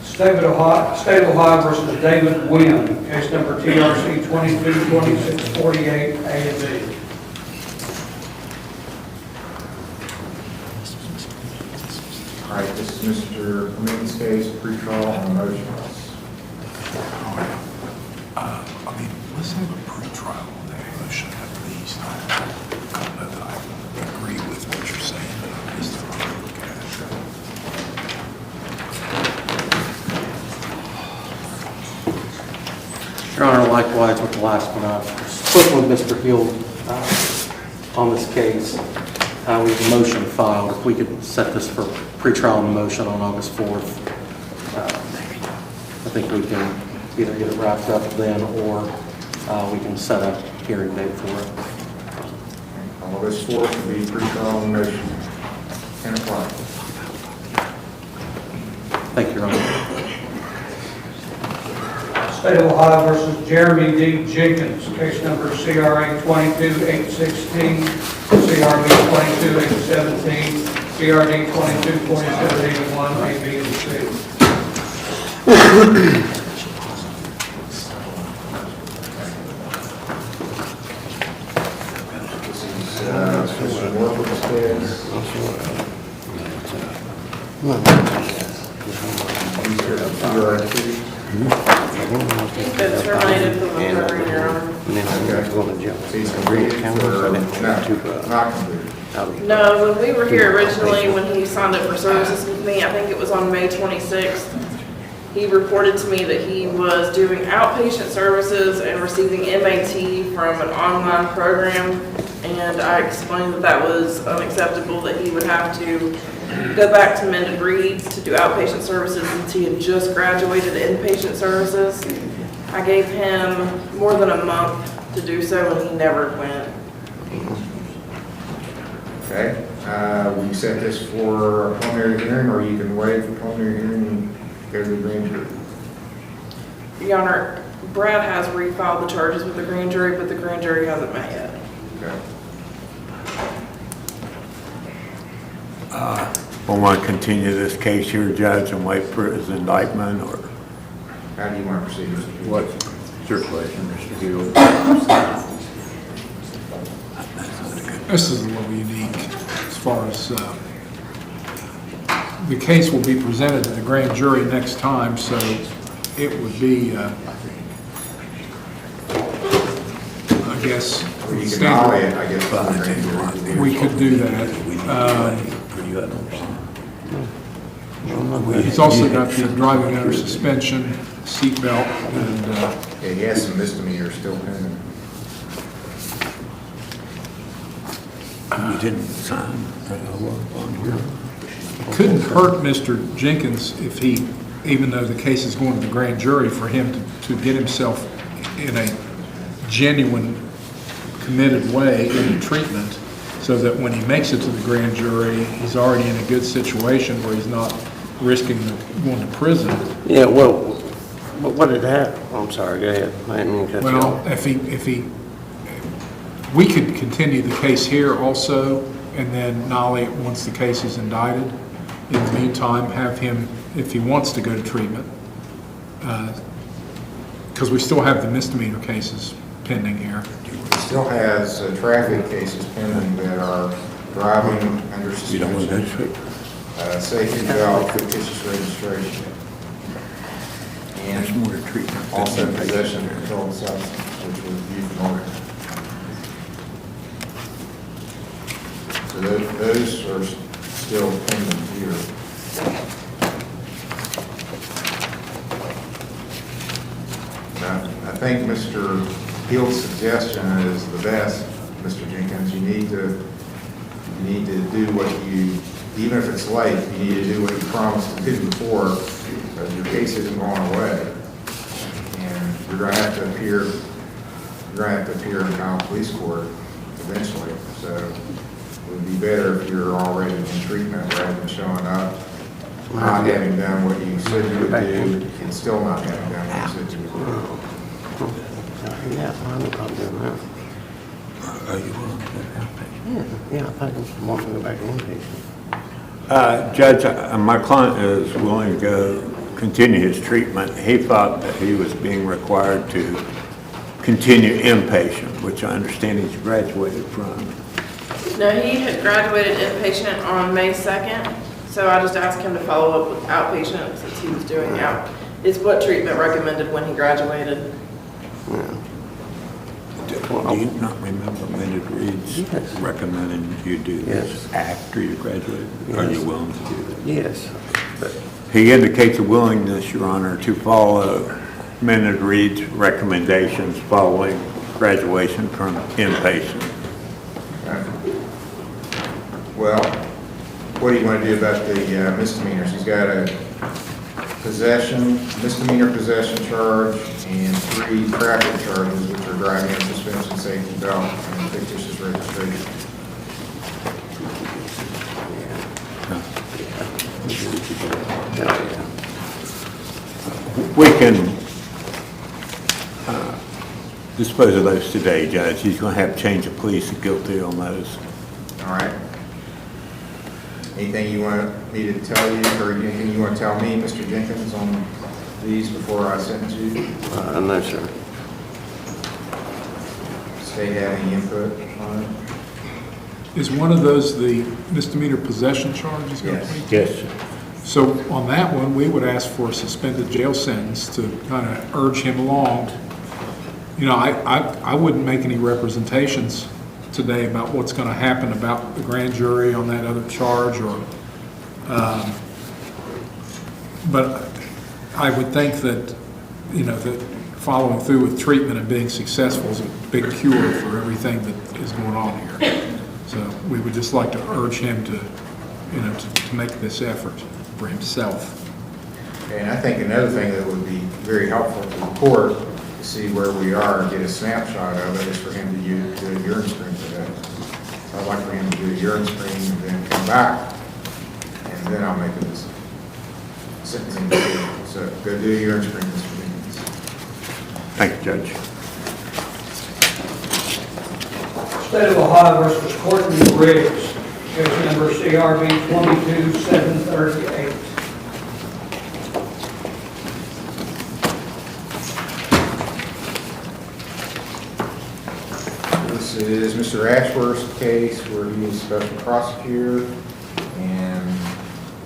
State of Ohio versus David Wynn, case number TRC 222648, A and B. All right, this is Mr. Clement's case, pretrial on motions. I mean, let's have a pre-trial on that motion at least. I don't know that I agree with what you're saying, but at least I want to look at it. Your Honor, likewise with the last one, I've spoken with Mr. Hill on this case. We have a motion filed. If we could set this for pretrial motion on August 4th, I think we can either get it wrapped up then or we can set a hearing date for it. August 4th will be pretrial on motion, 10 o'clock. Thank you, Your Honor. State of Ohio versus Jeremy D. Jenkins, case number CRA 22816, CRB 22817, CRD 224781, A, B, and C. Mr. Morford's case. Been terminated from the program, Your Honor. And then I'm going to jump. He's completed or not completed? No, when we were here originally, when he signed up for services with me, I think it was on May 26th, he reported to me that he was doing outpatient services and receiving MAT from an online program. And I explained that that was unacceptable, that he would have to go back to Mended Reeds to do outpatient services since he had just graduated inpatient services. I gave him more than a month to do so and he never went. Okay, we set this for a preliminary hearing, or you can waive the preliminary hearing and go to the grand jury. Your Honor, Brad has refiled the charges with the grand jury, but the grand jury hasn't met yet. Okay. I want to continue this case here, Judge, and wait for his indictment, or How do you want to proceed, Mr. Hill? what's your pleasure, Mr. Hill? This is a little unique as far as, the case will be presented to the grand jury next time, so it would be, I guess, Or you can nolly it, I guess, for the grand jury. we could do that. He's also got the driving under suspension, seatbelt, and Yeah, he has some misdemeanors still pending. You didn't sign on here. it couldn't hurt Mr. Jenkins if he, even though the case is going to the grand jury, for him to get himself in a genuine, committed way into treatment, so that when he makes it to the grand jury, he's already in a good situation where he's not risking going to prison. Yeah, well, what did happen? I'm sorry, go ahead. I didn't mean to cut you off. Well, if he, we could continue the case here also, and then nolly it once the case is indicted. In the meantime, have him, if he wants to go to treatment, because we still have the misdemeanor cases pending here. He still has traffic cases pending that are driving under suspension. You don't want to go straight? Safety valve, fictitious registration. There's And more to treatment. also possession of controlled substance, which was youth and older. So those are still pending here. Now, I think Mr. Hill's suggestion is the best, Mr. Jenkins. You need to do what you, even if it's late, you need to do what you promised to do before, because your case isn't going away. And you're going to have to appear, in county police court eventually. So it would be better if you're already in treatment rather than showing up, not having done what you said you would do, and still not having done what you said you would do. Yeah, I'm not doing that. Are you willing to go down? Yeah, I think I'm wanting to go back to inpatient. Judge, my client is willing to continue his treatment. He thought that he was being required to continue inpatient, which I understand he's graduated from. No, he had graduated inpatient on May 2nd, so I just asked him to follow up with outpatient since he was doing out. It's what treatment recommended when he graduated. Do you not remember Minute Reed's recommending you do this after you graduate? Are you willing to do that? Yes. He indicates a willingness, Your Honor, to follow Minute Reed's recommendations following graduation from inpatient. Well, what do you want to do about the misdemeanors? He's got a misdemeanor possession charge and 3 traffic charges, which are driving under suspension, safety belt, and fictitious registration. We can dispose of those today, Judge. He's going to have change of plea to guilty on those. All right. Anything you want me to tell you, or anything you want to tell me, Mr. Jenkins, on these before I sentence you? No, sir. State have any input on it? Is one of those the misdemeanor possession charge he's going to plead to? Yes. So on that one, we would ask for a suspended jail sentence to kind of urge him along. You know, I wouldn't make any representations today about what's going to happen about the grand jury on that other charge, or, but I would think that, you know, that following through with treatment and being successful is a big cure for everything that is going on here. So we would just like to urge him to, you know, to make this effort for himself. Okay, and I think another thing that would be very helpful to the court to see where we are and get a snapshot of it is for him to do a urine screen today. So I'd like for him to do a urine screen and then come back, and then I'll make a sentencing decision. So go do a urine screen, Mr. Jenkins. Thank you, Judge. State of Ohio versus Courtney Riggs, case number CRB 22738. This is Mr. Ashworth's case where he is special prosecutor, and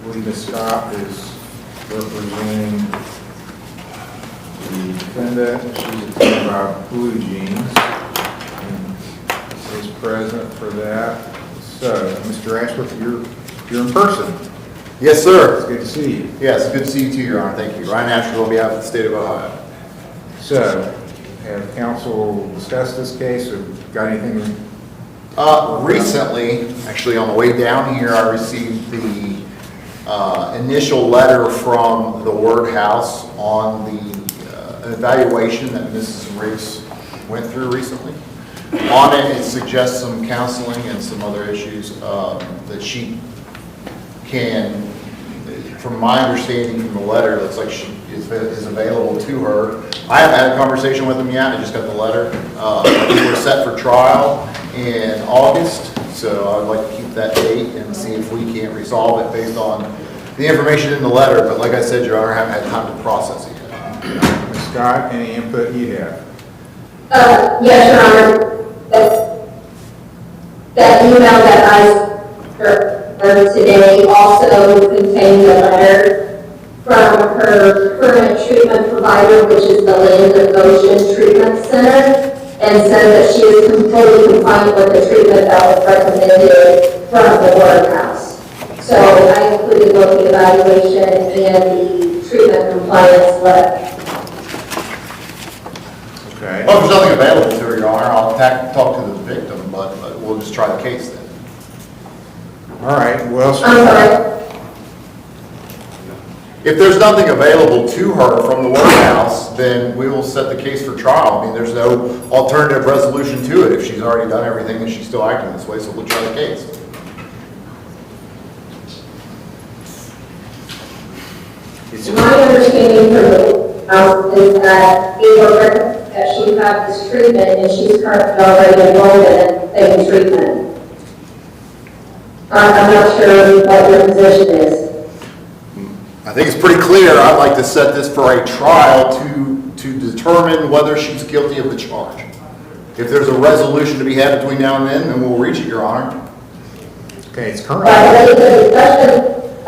Lisa Scott is representing the defendant. She's attended by Blue Jeans and is present for that. So, Mr. Ashworth, you're in person. Yes, sir. It's good to see you. Yes, good to see you too, Your Honor. Thank you. Ryan Ashworth on behalf of the state of Ohio. So, have counsel discussed this case or got anything? Recently, actually on the way down here, I received the initial letter from the Word House on the evaluation that Mrs. Riggs went through recently. On it, it suggests some counseling and some other issues that she can, from my understanding from the letter, looks like she is available to her. I haven't had a conversation with them yet, I just got the letter. We're set for trial in August, so I'd like to keep that date and see if we can't resolve it based on the information in the letter, but like I said, Your Honor, I haven't had time to process it yet. Ms. Scott, any input you have? Yes, Your Honor. That email that I heard today also contained a letter from her current treatment provider, which is the Land of Ocean Treatment Center, and said that she is completely compliant with the treatment that was recommended from the Word House. So I included both the evaluation and the treatment compliance letter. Okay. Well, if there's nothing available to her, Your Honor, I'll talk to the victim, but we'll just try the case then. All right, well. I'm sorry. If there's nothing available to her from the workhouse, then we will set the case for trial. I mean, there's no alternative resolution to it. If she's already done everything and she's still acting this way, so we'll try the case. My understanding from the house is that they were recommending that she have this treatment and she's currently already enrolled in same treatment. I'm not sure what your position is. I think it's pretty clear. I'd like to set this for a trial to determine whether she's guilty of the charge. If there's a resolution to be had between now and then we'll reach it, Your Honor. Okay, it's But current.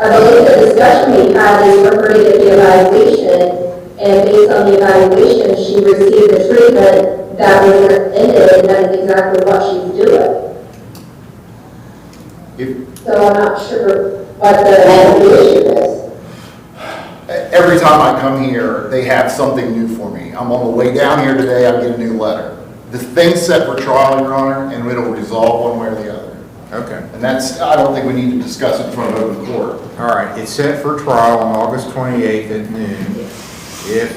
I believe the discussion we had is for her to get the evaluation, and based on the evaluation, she received the treatment that was recommended, and that is exactly what she's doing. So I'm not sure what the issue is. Every time I come here, they have something new for me. I'm on the way down here today, I get a new letter. The thing's set for trial, Your Honor, and it'll resolve one way or the other. Okay. And that's, I don't think we need to discuss it in front of open court. All right, it's set for trial on August 28th at noon. If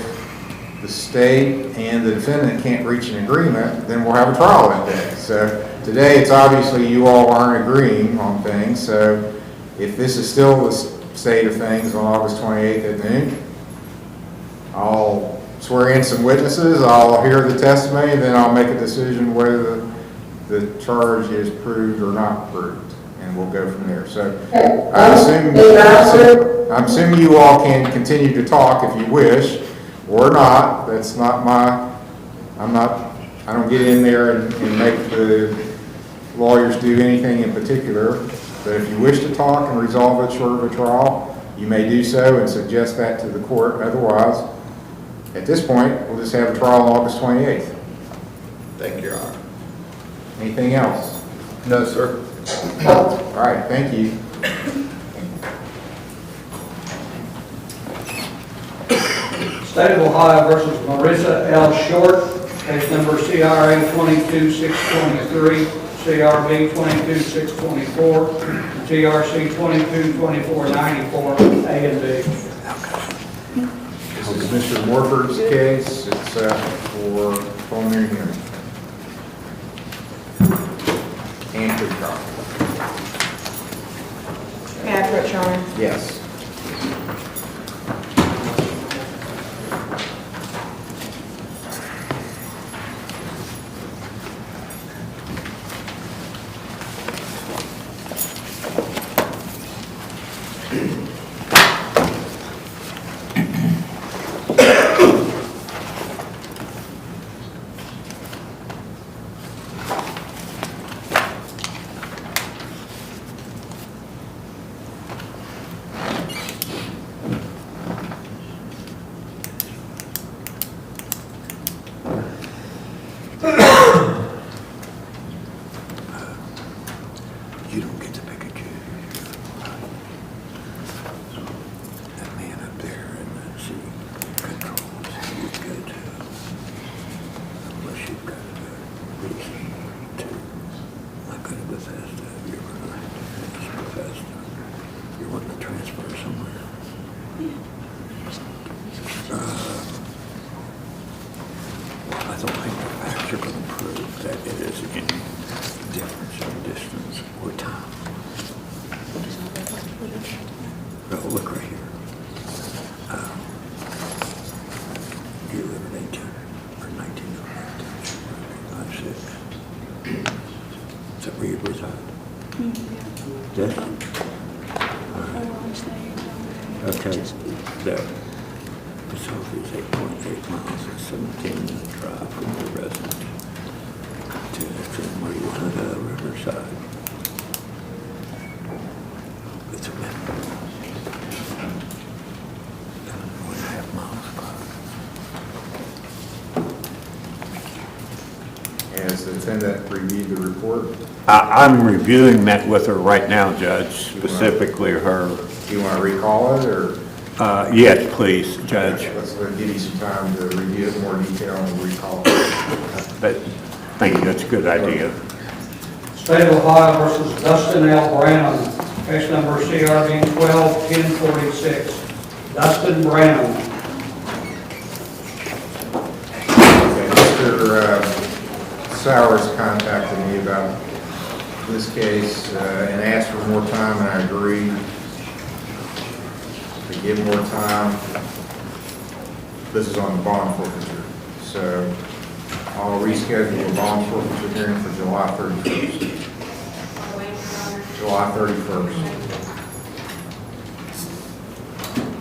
the state and the defendant can't reach an agreement, then we'll have a trial that day. So today, it's obviously you all aren't agreeing on things. So if this is still the state of things on August 28th at noon, I'll swear in some witnesses, I'll hear the testimony, and then I'll make a decision whether the charge is proved or not proved, and we'll go from there. So I'm assuming you all can continue to talk if you wish, or not. That's not my, I don't get in there and make the lawyers do anything in particular. But if you wish to talk and resolve it short of a trial, you may do so and suggest that to the court. Otherwise, at this point, we'll just have a trial on August 28th. Thank you, Your Honor. Anything else? No, sir. All right, thank you. State of Ohio versus Marissa L. Short, case number CRA 22623, CRB 22624, TRC 222494, A and B. This is Mr. Morford's case. It's for preliminary hearing. And pre-trial. May I approach, Your Honor? Yes. You don't get to pick and choose. That man up there in the city controls who you go to. Unless you've got a reason to. Like go to Bethesda, you're going to Bethesda. You're wanting to transfer somewhere. I don't think the facts are going to prove that it is any difference in distance or time. Oh, look right here. You live in 18 or 1956. Is that where you reside? Yes? Okay, the facility is 8.8 miles, a 17-minute drive from your residence to where you want to go, Riverside. It's a minute. 1.5 miles apart. Has the defendant reviewed the report? I'm reviewing that with her right now, Judge, specifically her. Do you want to recall it, or? Yes, please, Judge. Let's give you some time to review it in more detail and recall it. Thank you, that's a good idea. State of Ohio versus Dustin L. Brown, case number CRB 121046, Dustin Brown. Okay, Mr. Sowers contacted me about this case and asked for more time, and I agreed to give more time. This is on the bond forfeiture, so I'll reschedule the bond forfeiture hearing for July 31st. July 31st.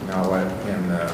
And I'll let him know.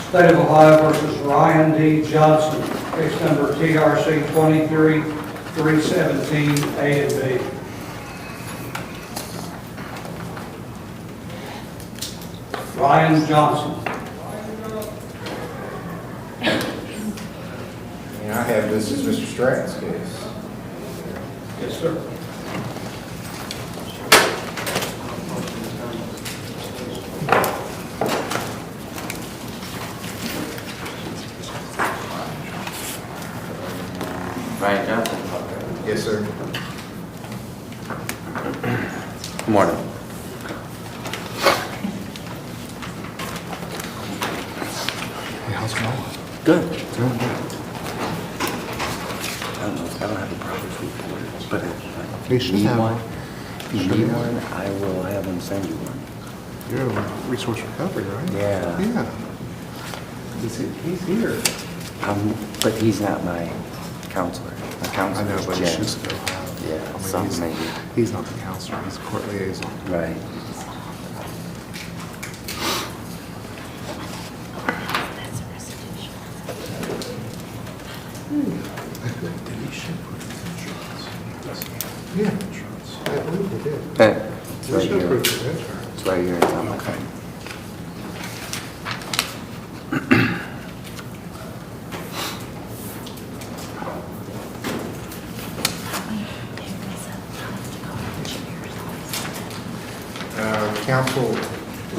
State of Ohio versus Ryan D. Johnson, case number TRC 23-317, A and B. Ryan Johnson. And I have this as Mr. Stratton's case. Yes, sir. Ryan Johnson. Yes, sir. Good morning. Hey, how's it going? Good. Doing good. I don't have a progress report, but if You you should need have one, one. you Should need have. one, I will have them send you one. You're in resource recovery, right? Yeah. Yeah. He's here. But he's not my counselor. My I counselor know, is but you Jen. should still have. Yeah, I mean, something maybe. He's not the counselor, he's a court liaison. Right. Did he ship proof of insurance? Yeah, insurance. I believe he did. It's He right showed here. proof of insurance. It's right here. It's on my phone. Council,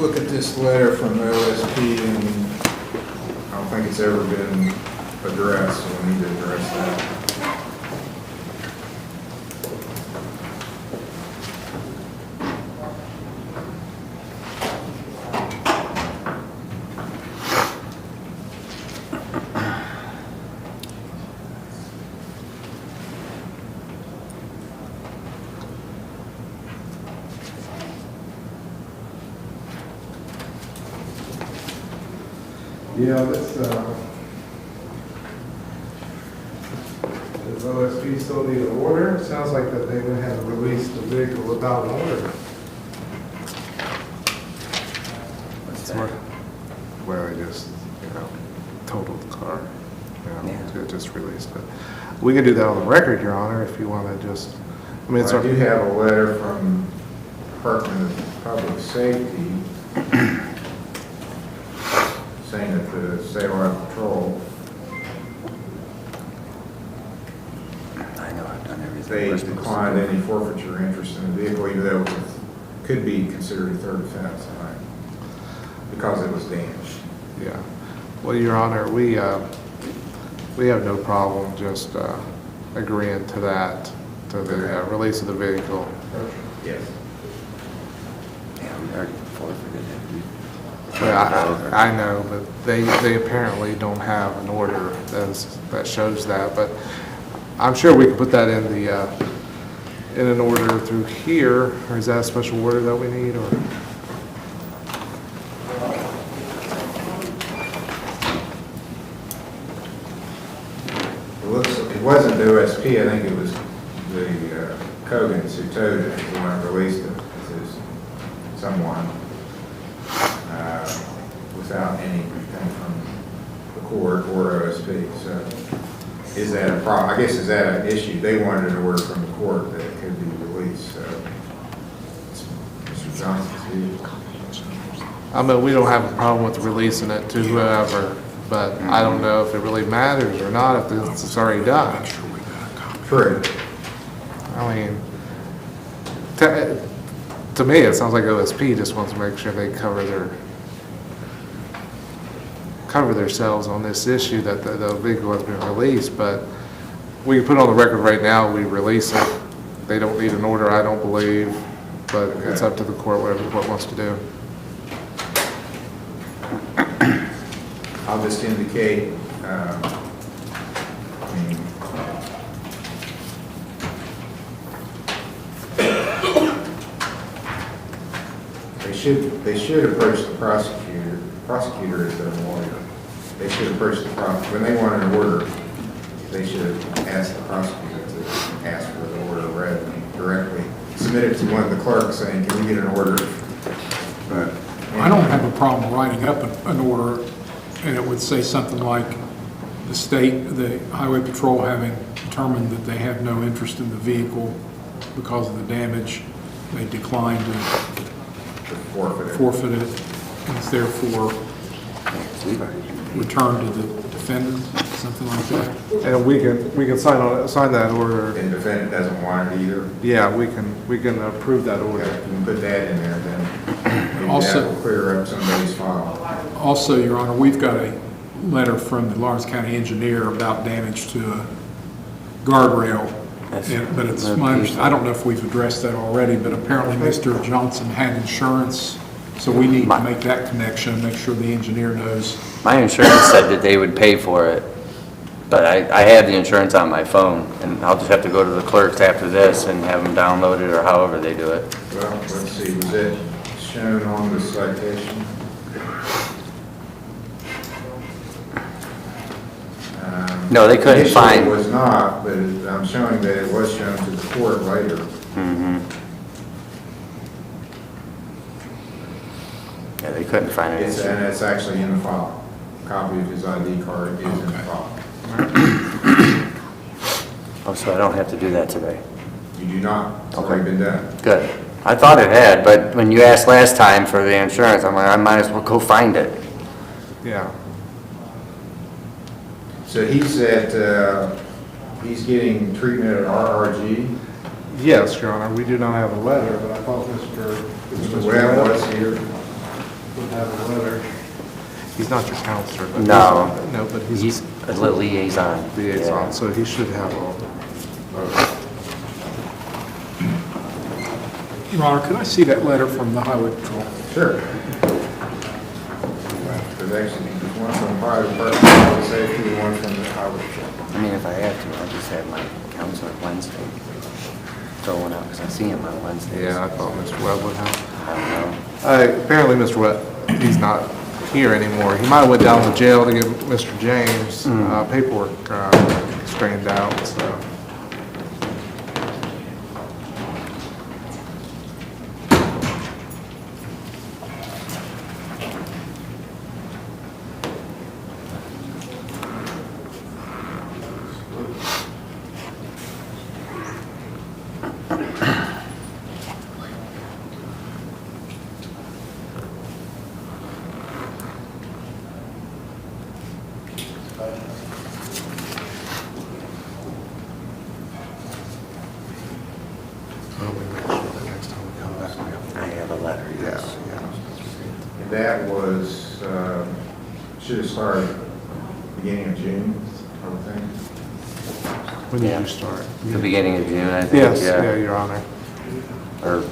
look at this letter from OSP, and I don't think it's ever been addressed, so we need to address that. Yeah, does OSP still need an order? Sounds like that they would have released the vehicle without an order. What's that? Where I just, totaled the car. Yeah. It just released it. We can do that on the record, Your Honor, if you want to just, I mean, it's I our. do have a letter from Department of Public Safety saying that the statewide patrol, I know I've done everything. they we're supposed to declined do. any forfeiture interest in the vehicle, even though it could be considered a third offense, right? Because it was damaged. Yeah. Well, Your Honor, we have no problem just agreeing to that, to the release of the vehicle. Yes. Yeah, we already forfeited it. Well, I know, but they apparently don't have an order that shows that, but I'm sure we can put that in the, in an order through here, or is that a special order that we need, or? It wasn't the OSP, I think it was the Cogans who towed it, who went and released it, it was someone with without anything from the court or OSP. So is that a problem? I guess is that an issue? They wanted an order from the court that it could be released. So it's Mr. Johnson's view. I mean, we don't have a problem with releasing it to whoever, but I don't know if it really matters or not if it's already done. True. I mean, to me, it sounds like OSP just wants to make sure they cover themselves on this issue that the vehicle has been released, but we can put on the record right now, we release it. They don't need an order, I don't believe, but it's up to the court, whatever the court wants to do. I'll just indicate, they should approach the prosecutor. The prosecutor is their lawyer. They should approach the prosecutor. When they want an order, they should ask the prosecutor to ask for the order rather than directly submit it to one of the clerks saying, can we get an order? But I don't have a problem writing up an order, and it would say something like, the Highway Patrol having determined that they have no interest in the vehicle because of the damage, they decline to forfeit it, and it's therefore returned to the defendant, something like that. And we can sign that order. And the defendant doesn't want it either? Yeah, we can approve that order. Okay, you can put that in there then. Maybe Also- that will clear up somebody's file. Also, Your Honor, we've got a letter from the Lawrence County engineer about damage to a guardrail. But it's I don't know if we've addressed that already, but apparently Mr. Johnson had insurance, so we need to make that connection and make sure the engineer knows. My insurance said that they would pay for it, but I have the insurance on my phone, and I'll just have to go to the clerks after this and have them download it or however they do it. Well, let's see, was it shown on the citation? No, they couldn't find. It was not, but I'm showing that it was shown to the court later. Yeah, they couldn't find it. And it's actually in the file. A copy of his ID card is in the file. Oh, so I don't have to do that today? You do not. It's already been done. Good. I thought it had, but when you asked last time for the insurance, I'm like, I might as well go find it. Yeah. So he said he's getting treatment at RRG. Yes, Your Honor, we do not have a letter, but I thought Mr. Webb was here. Would have a letter. He's not your counselor, but No. No, but He's a liaison. Liaison, so he should have a. Your Honor, could I see that letter from the Highway Patrol? Sure. There's actually one from the fire department, public safety, and one from the highway patrol. I mean, if I have to, I'll just have my counselor Wednesday throw one out, because I see him on Wednesdays. Yeah, I thought Mr. Webb would have. I don't know. Apparently, Mr. Webb, he's not here anymore. He might have went down to jail to get Mr. James paperwork straightened out, so. I have a letter, yes. And that was, should have started beginning of June, I would think. When did you start? The beginning of June, I think. Yes, yeah, Your Honor. Or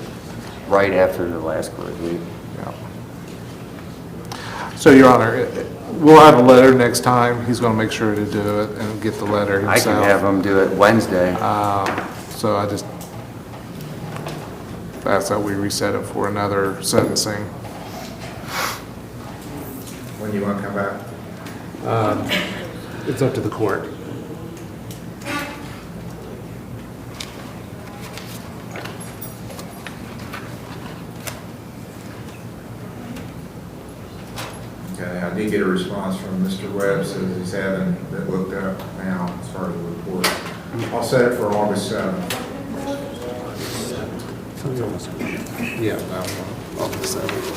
right after the last court week. Yeah. So, Your Honor, we'll have a letter next time. He's going to make sure to do it and get the letter himself. I can have him do it Wednesday. So I just ask that we reset it for another sentencing. When do you want to come back? It's up to the court. Okay, I did get a response from Mr. Webb, says he's having that looked up now as far as the report. I'll set it for August 7th. Yeah, August 7th.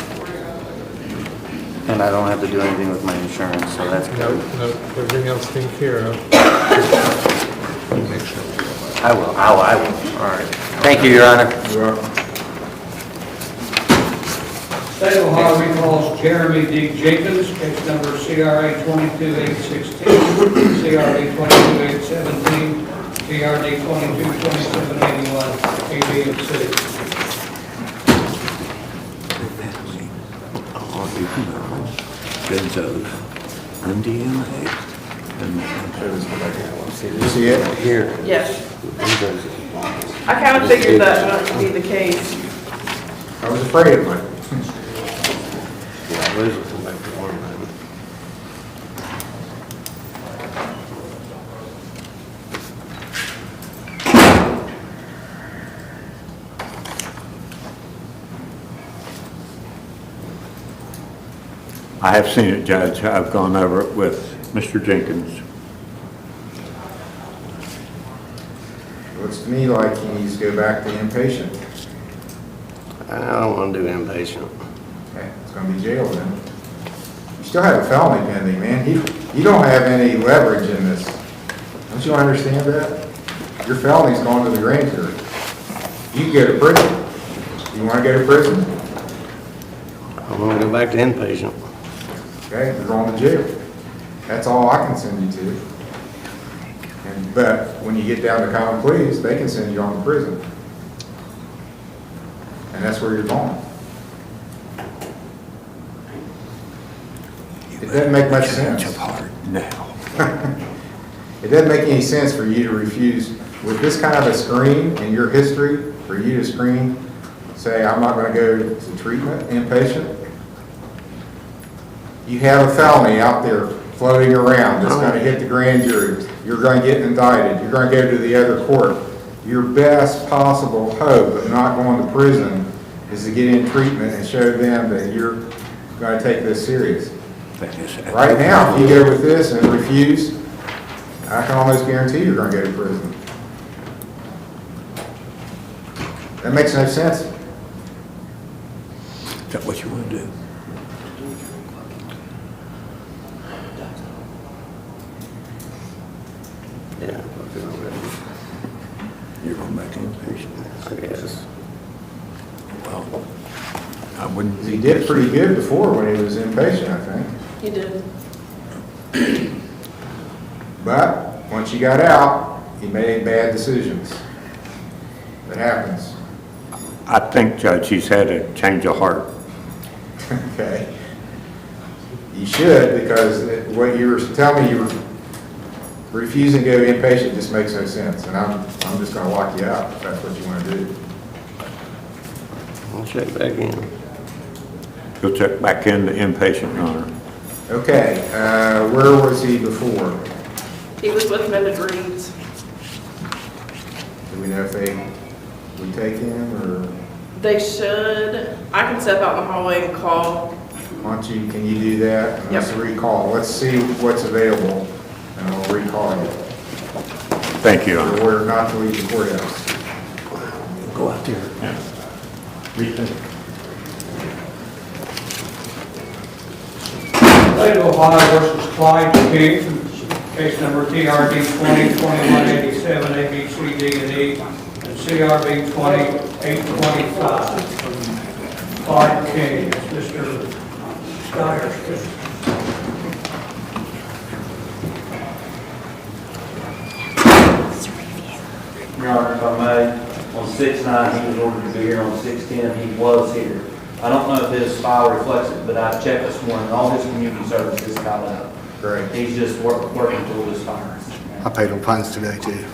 And I don't have to do anything with my insurance, so that's good. Nope, everything else taken care of. Make sure. I will. All right. Thank you, Your Honor. You're welcome. State of Ohio recalls Jeremy D. Jenkins, case number CRA 22816, CRA 22817, CRD 222781, AB and C. Benzos, MDMA, and You see it? Here. Yes. I kind of figured that might be the case. I was afraid it might. Yeah, Liz will come back to one, man. I have seen it, Judge. I've gone over it with Mr. Jenkins. Looks to me like he needs to go back to inpatient. I don't want to do inpatient. Okay, it's gonna be jail then. You still have a felony pending, man. You don't have any leverage in this. Don't you understand that? Your felony's going to the grand jury. You can go to prison. You wanna go to prison? I want to go back to inpatient. Okay, you're going to jail. That's all I can send you to. But when you get down to common pleas, they can send you on to prison. And that's where you're going. It doesn't make much sense. Now. It doesn't make any sense for you to refuse, with this kind of a screen in your history, for you to screen, say, I'm not going to go to treatment, inpatient. You have a felony out there floating around that's going to hit the grand jury. You're going to get indicted. You're going to go to the other court. Your best possible hope of not going to prison is to get in treatment and show them that you're going to take this serious. Right now, if you go with this and refuse, I can almost guarantee you're going to go to prison. That makes no sense. is that what you want to do? Yeah. You're going back to inpatient? I guess. Well, I wouldn't. He did pretty good before when he was inpatient, I think. You did. But once he got out, he made bad decisions. That happens. I think, Judge, he's had a change of heart. Okay. You should, because what you were telling me, you were refusing to go inpatient just makes no sense. And I'm just going to lock you out if that's what you want to do. I'll check back in. He'll check back into inpatient, Your Honor. Okay, where was he before? He was with Mended Reeds. Do we know if they would take him, or They should. I can step out in the hallway and call. why don't you, can you do that? And let's Yep. recall. Let's see what's available, and we'll recall you. Thank you, Your Honor. In order not to leave the courthouse. Go out there. State of Ohio versus Clyde King, case number TRD 202187, A, B, C, D, and E, and CRB 2825. Clyde King, Mr. Stiers. Your Honor, if I may, on 6/9, he was ordered to be here, on 6/10, he was here. I don't know if his file reflects it, but I checked this morning, all his community services got out. Great. He's just working toward his fire. I paid on fines today, too.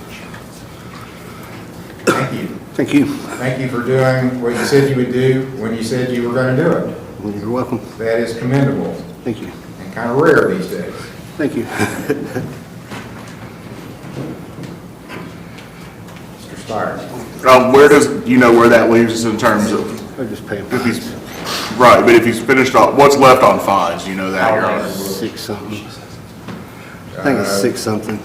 Thank you. Thank you. Thank you for doing what you said you would do when you said you were going to do it. You're welcome. That is commendable Thank you. and kind of rare these days. Thank you. Mr. Stiers. Where does, you know where that leaves us in terms of, I just pay him. if he's Right, but if he's finished on, what's left on fines, you know that, Your Honor? 6 something. I think it's 6 something.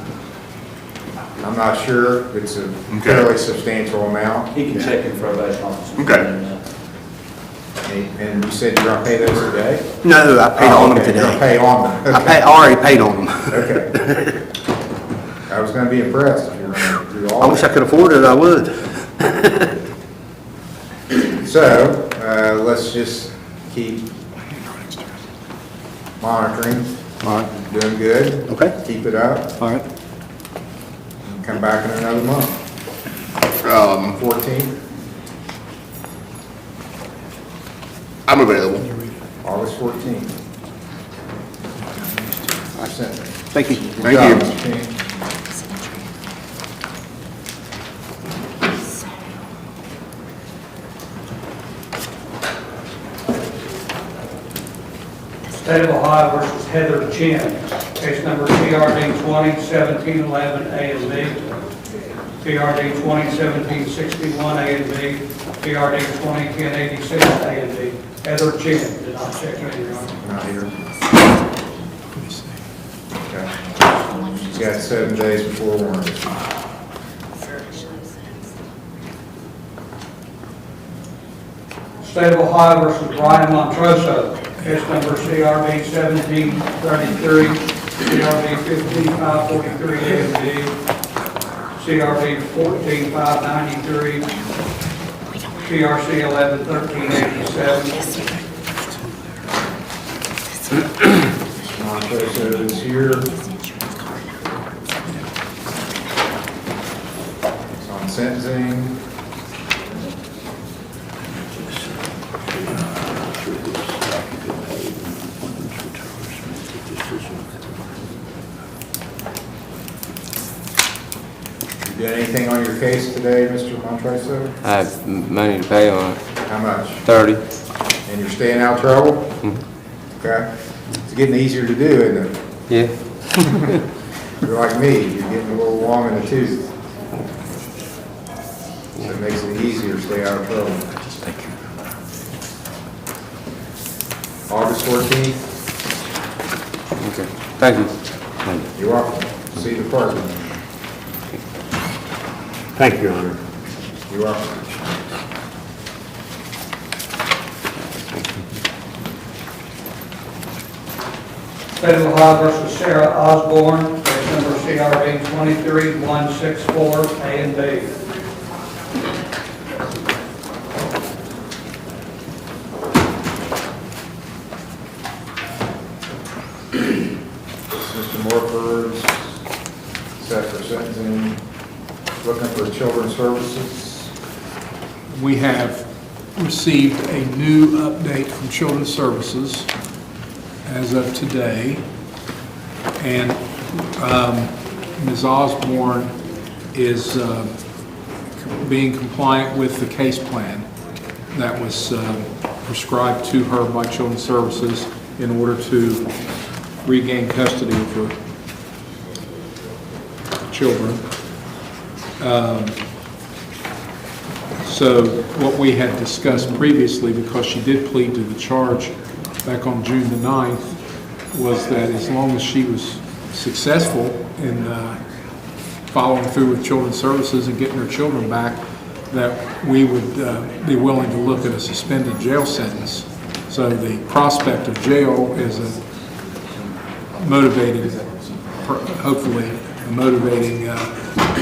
I'm not sure. It's a fairly substantial amount. He can check in probation officer. Okay. And you said you're gonna pay those today? No, I paid on them okay, today. You're gonna pay on them? I already paid on them. Okay. I was gonna be impressed if you were gonna do all I wish I could afford it, I would. So, let's just keep monitoring. All right. Doing good. Okay. Keep it up. All right. And come back in another month. 14th, I'm available. August 14th. I sent it. Thank you. Thank you. Mr. King. State of Ohio versus Heather Chin, case number PRD 201711 A and B, PRD 201761 A and B, PRD 201086 A and B. Heather Chin, did not check in, Your Honor. Not here. Okay. She's got 7 days before warranty. State of Ohio versus Brian Montroso, case number CRB 1733, CRB 15543 A and B, CRB 14593, CRC 111387. Montroso is here. It's on sentencing. You did anything on your case today, Mr. Montroso? I have money to pay on it, How much? 30. And you're staying out of trouble? Okay. It's getting easier to do, isn't it? Yeah. You're like me, you're getting a little long in the tooth. So it makes it easier to stay out of trouble. Thank you. August 14th, Okay, thank you. you're welcome. See the clerk. Thank you, Your Honor. You're welcome. State of Ohio versus Sarah Osborne, case number CRB 23164 A and B. Mr. Morford's set for sentencing, looking for children's services. We have received a new update from Children's Services as of today, and Ms. Osborne is being compliant with the case plan that was prescribed to her by Children's Services in order to regain custody of her children. So what we had discussed previously, because she did plead to the charge back on June the 9th, was that as long as she was successful in following through with Children's Services and getting her children back, that we would be willing to look at a suspended jail sentence. So the prospect of jail is a motivating, hopefully, a motivating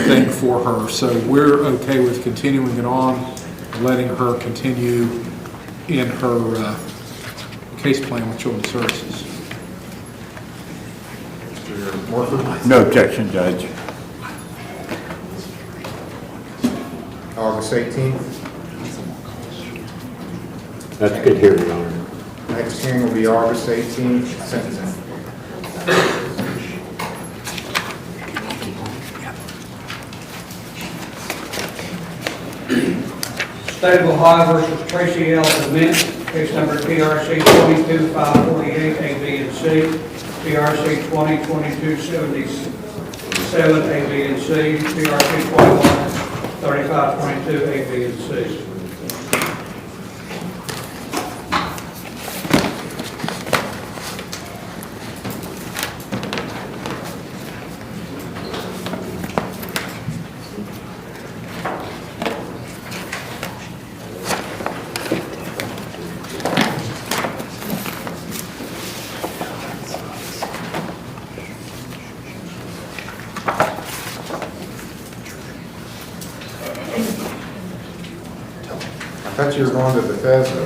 thing for her. So we're okay with continuing it on, letting her continue in her case plan with Children's Services. Mr. Morford? No objection, Judge. August 18th. That's good hearing, Your Honor. Next hearing will be August 18th, sentencing. State of Ohio versus Tracy L. Dement, case number TRC 22548 A, B, and C, TRC 202277 A, B, and C, TRC 213522 A, B, and C. thought you were going to Bethesda.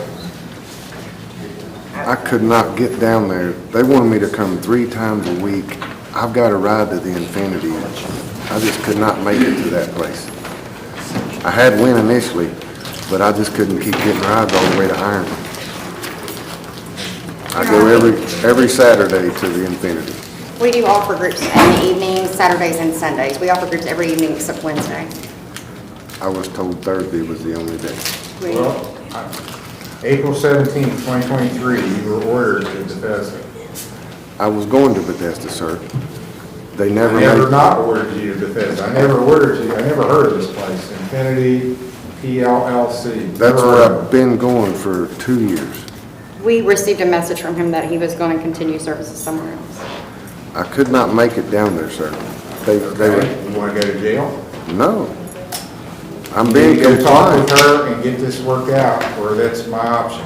I could not get down there. They wanted me to come 3 times a week. I've got a ride to the Infinity. I just could not make it to that place. I had went initially, but I just couldn't keep getting rides all the way to Iron. I go every Saturday to the Infinity. We do offer groups in the evenings, Saturdays and Sundays. We offer groups every evening except Wednesday. I was told Thursday was the only day. Well, April 17th, 2023, you were ordered to Bethesda. I was going to Bethesda, sir. They I never never made... not ordered you to Bethesda. I never ordered you. I never heard of this place, Infinity PLLC. That's where I've been going for 2 years. We received a message from him that he was going to continue services somewhere else. I could not make it down there, sir. They Okay, you want to go to jail? No. I'm You being need to go talk compliant. with her and get this worked out, or that's my option.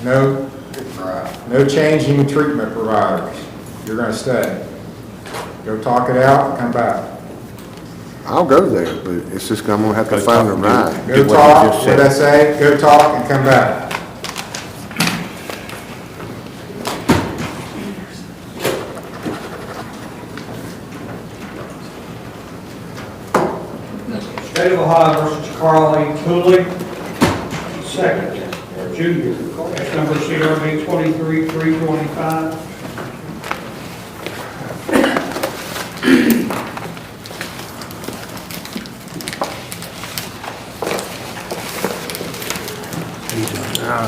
No changing treatment providers. You're going to stay. Go talk it out and come back. I'll go there, but it's just I'm gonna have to find a ride. Go talk, what'd I say? Go talk and come back. State of Ohio versus Carly Cooley, second, junior, case number CRB 23-325.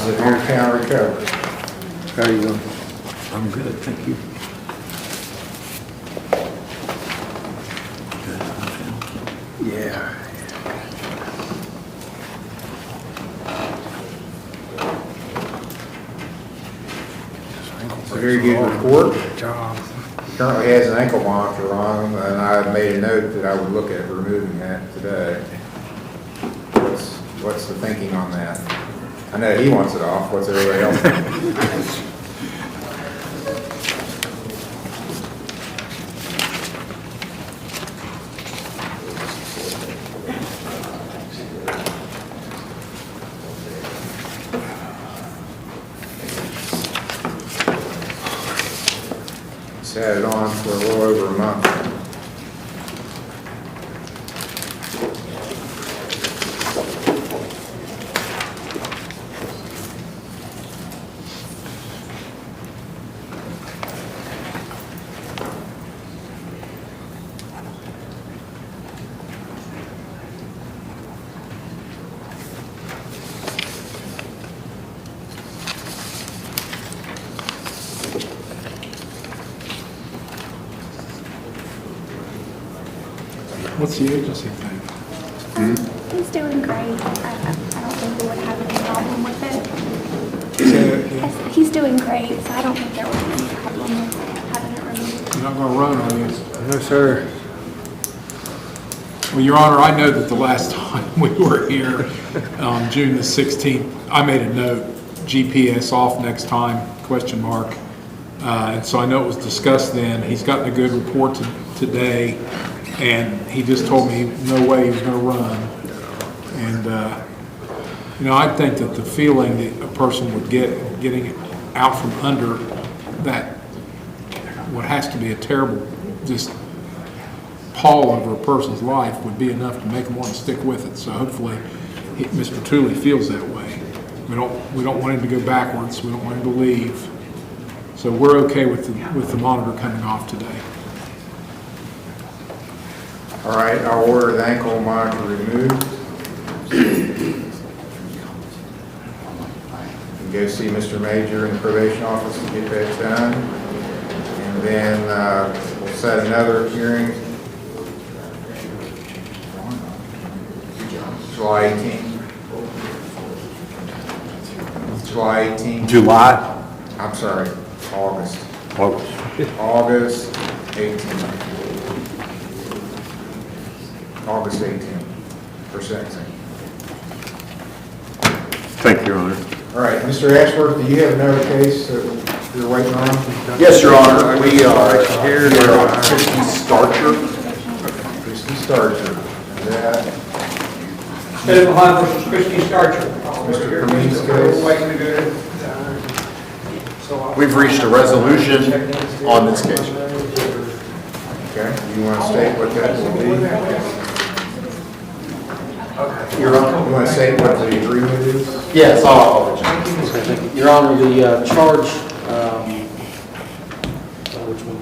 Severe county recovery. How are you doing? I'm good, thank you. Yeah. It's a very good report. He currently has an ankle monitor on him, and I made a note that I would look at removing that today. What's the thinking on that? I know he wants it off, what's everybody else think? He's had it on for a little over a month. What's the agency think? He's doing great. I don't think we would have any problem with it. Say that again. He's doing great, so I don't think there would be any problem with having it removed. You're not gonna run, are you? No, sir. Well, Your Honor, I know that the last time we were here, June the 16th, I made a note, GPS off next time, question mark. And so I know it was discussed then. He's gotten a good report today, and he just told me no way he was gonna run. And, you know, I think that the feeling that a person would get getting out from under that, what has to be a terrible, just pall over a person's life would be enough to make them want to stick with it. So hopefully, Mr. Tooley feels that way. We don't want him to go backwards. We don't want him to leave. So we're okay with the monitor coming off today. All right, I'll order the ankle monitor removed. And go see Mr. Major in the probation office and get that done. And then we'll set another hearing July 18th. July 18th. July? I'm sorry, August. August. August 18th. August 18th for sentencing. Thank you, Your Honor. All right, Mr. Ashworth, do you have another case that you're waiting on? Yes, Your Honor, we are here on Christy Starcher. Christy Starcher. That State of Ohio versus Christie Starcher. Mr. Kermeen's case. Waiting to go to- We've reached a resolution on this case. Okay, you want to state what that will be? Your Honor? You want to state what the agreement is? Yes, I'll. Your Honor, the charge, which one?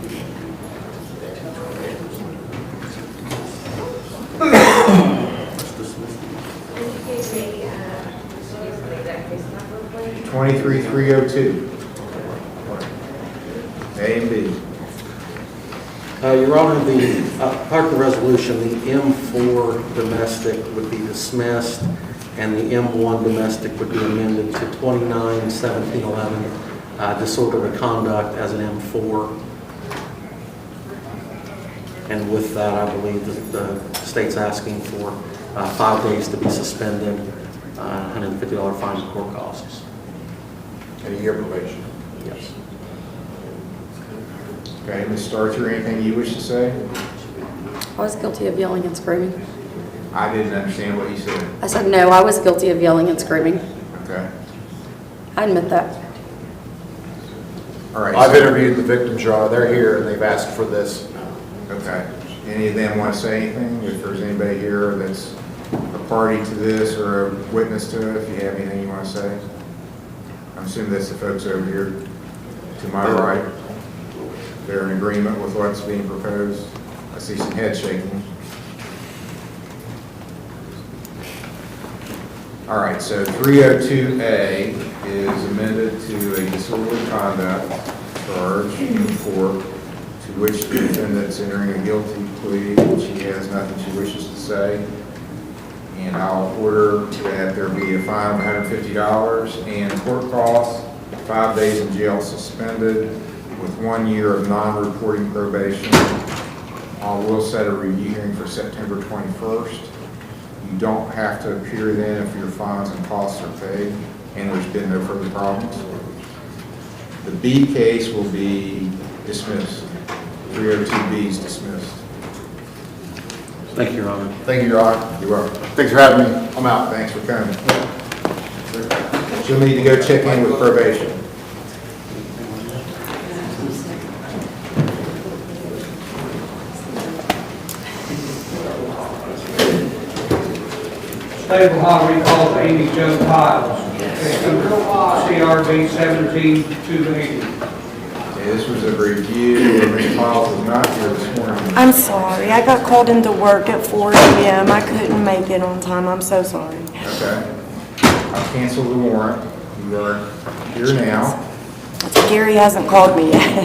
uh, 23302. A and B. Your Honor, part of the resolution, the M4 domestic would be dismissed, and the M1 domestic would be amended to 29-1711, disorderly conduct as an M4. And with that, I believe that the state's asking for 5 days to be suspended, $150 fine and court costs. And a year probation. Yes. Okay, Ms. Starcher, anything you wish to say? I was guilty of yelling and screaming. I didn't understand what you said. I said, no, I was guilty of yelling and screaming. Okay. I admit that. All right. I've interviewed the victims, Your Honor. They're here and they've asked for this. Okay. Any of them want to say anything? If there's anybody here that's a party to this or a witness to it, if you have anything you want to say? I'm assuming that's the folks over here to my right. They're in agreement with what's being proposed. I see some head shaking. All right, so 302A is amended to a disorderly conduct charge in court to which the defendant's entering a guilty plea, and she has nothing she wishes to say. And I'll order that there be a fine of $150 and court costs, 5 days in jail suspended, with 1 year of non-reporting probation. I will set a review hearing for September 21st. You don't have to appear then if your fines and costs are paid, and there's been no further problems. The B case will be dismissed. 302B is dismissed. Thank you, Your Honor. Thank you, Your Honor. You're welcome. Thanks for having me. I'm out. Thanks for coming. She'll need to go check in with probation. State of Ohio recalls Amy Jo Piles. Case number CRB 17280. This was a review where Ms. Piles was not here this morning. I'm sorry. I got called into work at 4 a.m. I couldn't make it on time. I'm so sorry. Okay. I'll cancel the warrant. You are here now. Gary hasn't called me yet.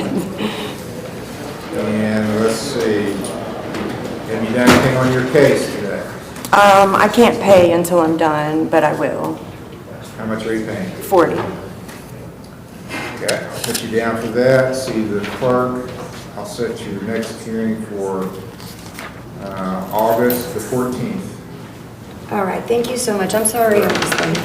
And let's see. Have you done anything on your case today? I can't pay until I'm done, but I will. How much are you paying? 40. Okay, I'll put you down for that. See the clerk. I'll set your next hearing for August the 14th. All right. Thank you so much. I'm sorry I was late.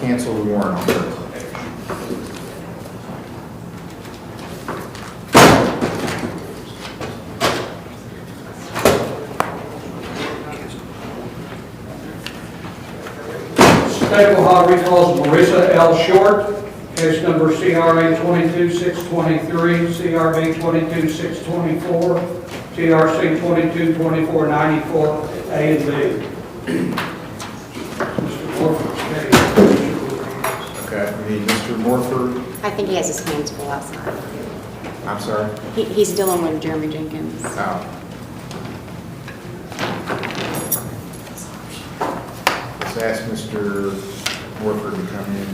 Cancel the warrant on that. State of Ohio recalls Marissa L. Short. Case number CRA 22623, CRB 22624, TRC 222494, A and B. Mr. Morford's case. Okay, we need Mr. Morford. I think he has his hands full outside. I'm sorry? He's dealing with Jeremy Jenkins. Oh. Let's ask Mr. Morford to come in.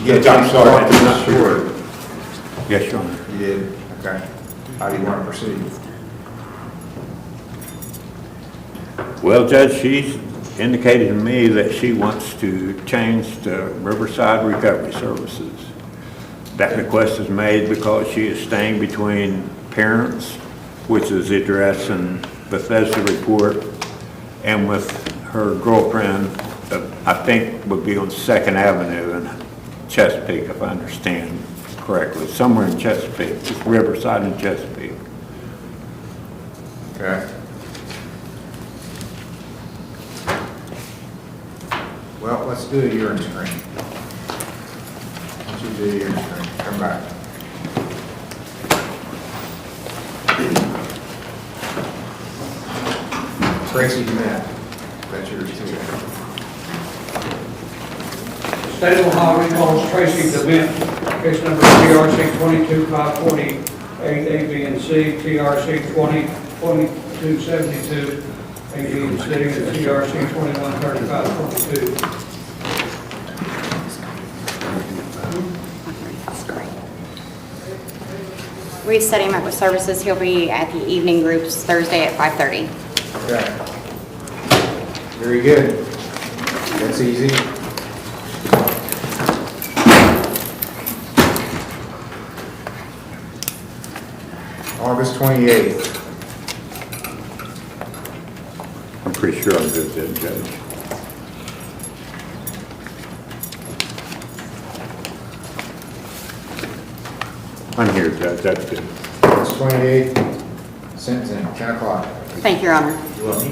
Yes, I'm sorry, I'm not sure. Yes, Your Honor. You did? Okay. How do you want to proceed? Well, Judge, she's indicated to me that she wants to change to Riverside Recovery Services. That request is made because she is staying between parents, which is addressed in Bethesda report, and with her girlfriend, I think would be on 2nd Avenue in Chesapeake, if I understand correctly, somewhere in Chesapeake, just Riverside and Chesapeake. Okay. Well, let's do a urine screen. Once you do a urine screen, come back. Tracy Matt, that's yours too. State of Ohio recalls Tracy DeWitt, case number TRC 22-548, A, B, and C, TRC 20-2272, A, B, and C, and TRC 21-3522. We've set him up with services. He'll be at the evening groups Thursday at 5:30. Okay. Very good. That's easy. August 28th. I'm pretty sure I'm good then, Judge. I'm here, Judge, that's good. August 28th, sentencing, 10 o'clock. Thank you, Your Honor. You're welcome.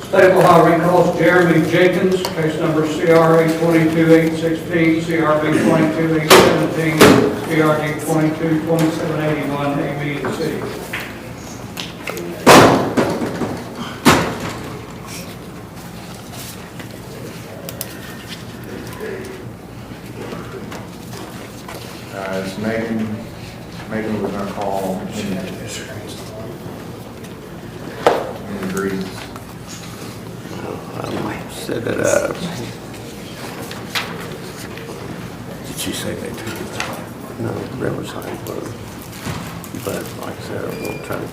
State of Ohio recalls Jeremy Jenkins, case number CRA 22-816, CRB 22-817, CRD 22-2781, A, B, and C. It's Megan was gonna call in agrees. Set it up. Did she say they took it? No, Riverside was. But like I said, we'll try to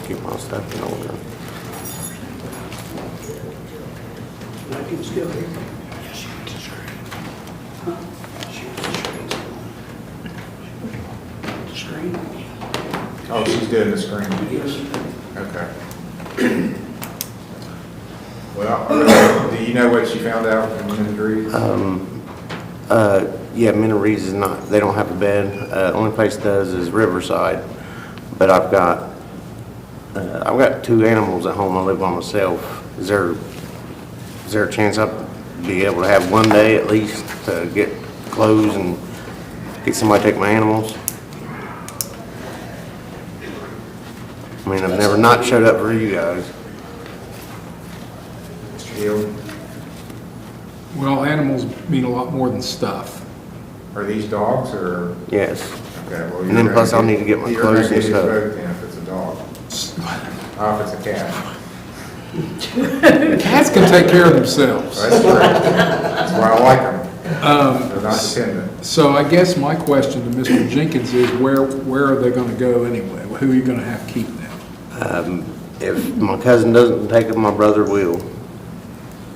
get my stuff in order. I can still hear you. Oh, she's doing the screen. Okay. Well, do you know what she found out in Minneries? Yeah, Minneries is not, they don't have a bed. Only place does is Riverside. But I've got 2 animals at home. I live by myself. Is there a chance I'd be able to have one day at least to get clothes and get somebody to take my animals? I mean, I've never not showed up for you guys. Mr. Hill, Well, animals mean a lot more than stuff. are these dogs or? Yes. Okay, well. And then plus I'll need to get my clothes and stuff. You're gonna get both then if it's a dog. Oh, if it's a cat. Cats can take care of themselves. That's correct. That's why I like them. They're not dependent. So I guess my question to Mr. Jenkins is where are they gonna go anyway? Who are you gonna have keep them? If my cousin doesn't take them, my brother will.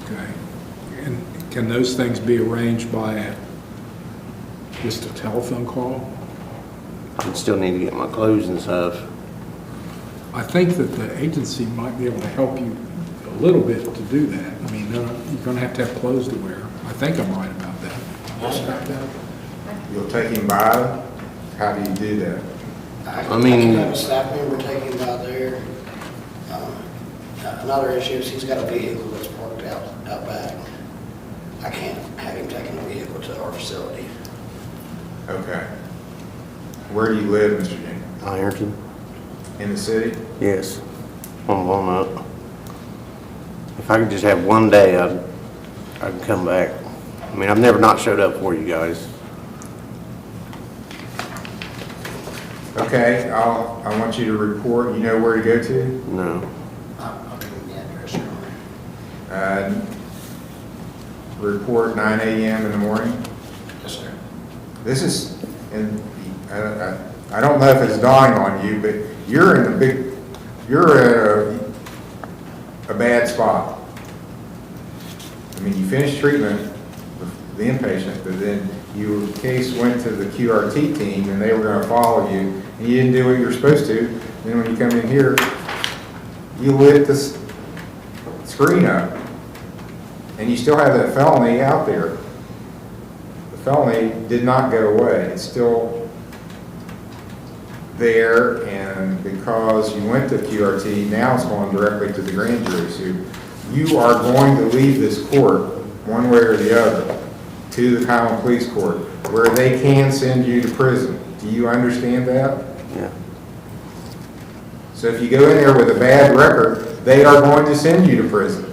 Okay. And can those things be arranged by just a telephone call? I still need to get my clothes and stuff. I think that the agency might be able to help you a little bit to do that. I mean, you're gonna have to have clothes to wear. I think I'm right about that. Yes, about that? You'll take him by? How do you do that? I can have a staff member take him out there. Another issue is he's got a vehicle that's parked out back. I can't have him taking a vehicle to our facility. Okay. Where do you live, Mr. Jenkins? Ironton. In the city? Yes. On Walnut. If I could just have one day, I'd come back. I mean, I've never not showed up for you guys. Okay, I want you to report, you know where to go to? No. I'll give him the address. Report 9 a.m. in the morning? Yes, sir. This is, and I don't know if it's dawning on you, but you're in a bad spot. I mean, you finish treatment with the inpatient, but then your case went to the QRT team and they were gonna follow you, and you didn't do what you were supposed to, then when you come in here, you lit this screen up, and you still have that felony out there. The felony did not go away. It's still there, and because you went to QRT, now it's going directly to the grand jury. So you are going to leave this court, one way or the other, to the common police court, where they can send you to prison. Do you understand that? Yeah. So if you go in there with a bad record, they are going to send you to prison.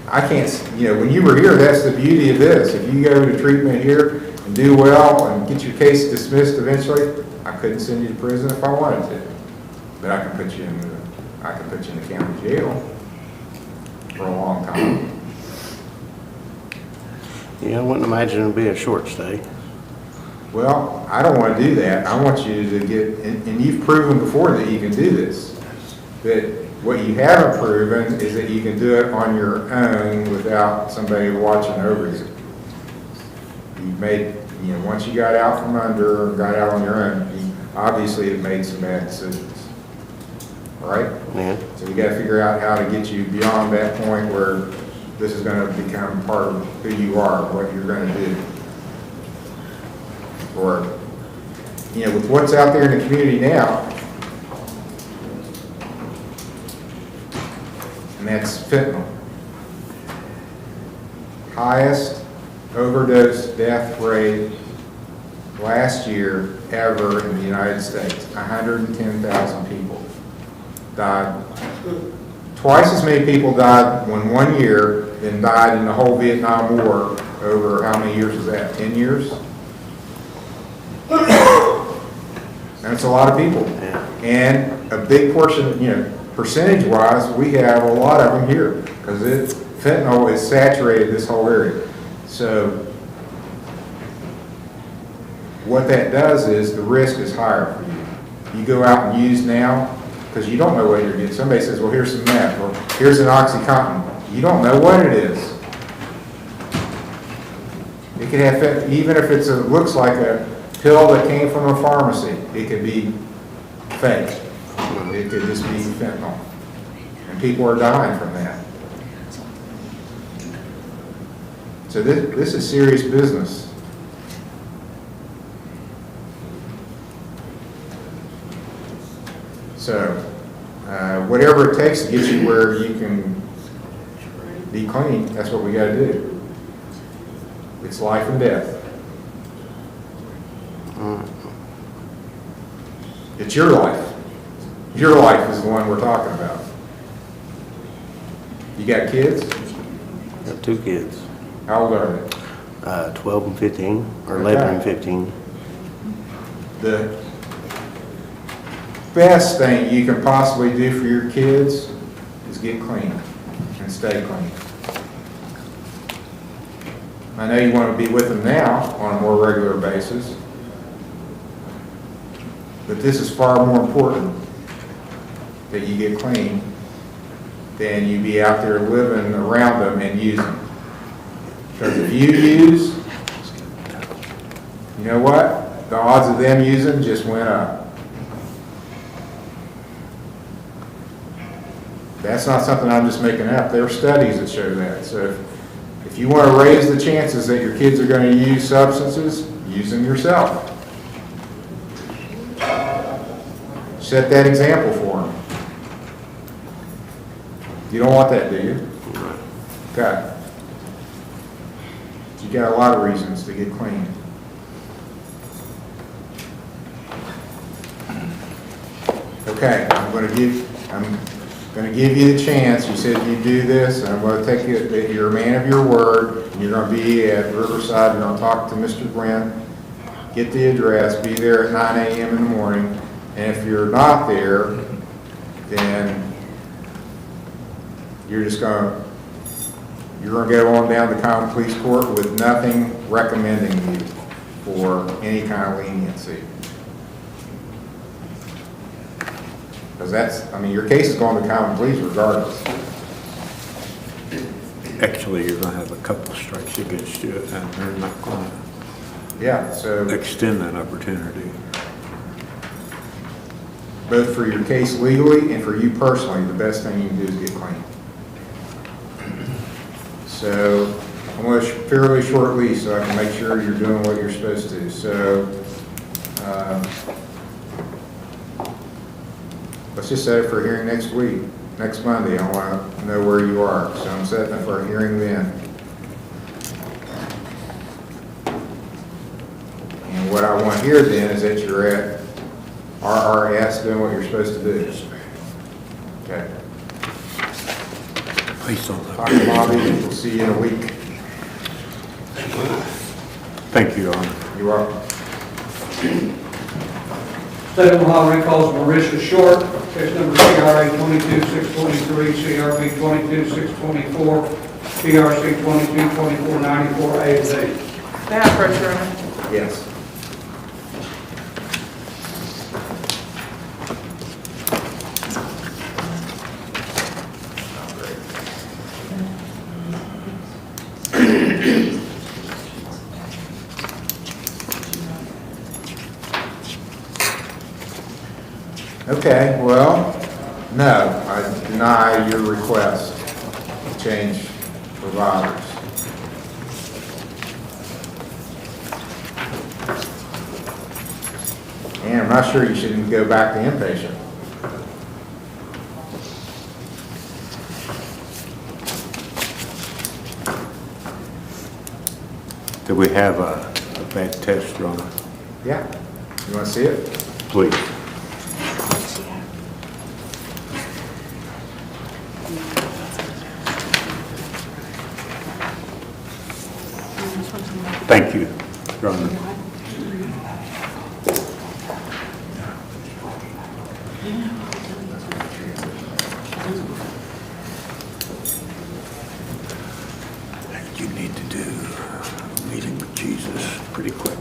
I can't, when you were here, that's the beauty of this. If you go to treatment here and do well and get your case dismissed eventually, I couldn't send you to prison if I wanted to. But I can put you in the county jail for a long time. Yeah, I wouldn't imagine it'd be a short stay. Well, I don't want to do that. I want you to get, and you've proven before that you can do this. But what you haven't proven is that you can do it on your own without somebody watching over you. You've made, once you got out from under, or got out on your own, you obviously have made some bad decisions. All right? Yeah. So we got to figure out how to get you beyond that point where this is going to become part of who you are, what you're going to do. Or, with what's out there in the community now, and that's fentanyl. Highest overdose death rate last year ever in the United States. 110,000 people died. Twice as many people died in 1 year than died in the whole Vietnam War over how many years was that? 10 years? That's a lot of people. And a big portion, percentage-wise, we have a lot of them here because fentanyl is saturated this whole area. So what that does is the risk is higher for you. You go out and use now because you don't know what you're getting. Somebody says, well, here's some meth, or here's an OxyContin. You don't know what it is. It could have, even if it looks like a pill that came from a pharmacy, it could be fake. It could just be fentanyl. And people are dying from that. So this is serious business. So whatever it takes to get you where you can be clean, that's what we got to do. It's life and death. It's your life. Your life is the one we're talking about. You got kids? I have 2 kids. How old are they? 12 and 15, or 11 and 15. The best thing you can possibly do for your kids is get clean and stay clean. I know you want to be with them now on a more regular basis, but this is far more important that you get clean than you be out there living around them and using. Because if you use, you know what? The odds of them using just went up. That's not something I'm just making up. There are studies that show that. So if you want to raise the chances that your kids are going to use substances, use them yourself. Set that example for them. You don't want that, do you? Okay. You got a lot of reasons to get clean. Okay, I'm going to give you the chance. You said you'd do this, and I'm going to take it that you're a man of your word. And you're going to be at Riverside. You're going to talk to Mr. Brent, get the address, be there at 9 a.m. in the morning. And if you're not there, then you're going to go on down to common police court with nothing recommending you for any kind of leniency. Because your case is going to common police regardless. actually, you're gonna have a couple strikes against you, and they're not gonna Yeah, so extend that opportunity. both for your case legally and for you personally, the best thing you can do is get clean. So I'm going to fairly short lease so I can make sure you're doing what you're supposed to. So let's just set it for a hearing next week, next Monday. I want to know where you are. So I'm setting it for a hearing then. And what I want here then is that you're at RRS doing what you're supposed to do. Okay. Please don't. Talk to Bobby. We'll see you in a week. Thank you, Your Honor. You're welcome. State of Ohio recalls Marisha Short, case number CRA 22-623, CRB 22-624, CRC 22-2494, A to Z. May I approach, Your Honor? Yes. Okay, well, no, I deny your request to change providers. And I'm not sure you shouldn't go back to inpatient. Do we have a bad test, Your Honor? Yeah. You want to see it? Please. Thank you, Your Honor. You need to do a meeting with Jesus pretty quick.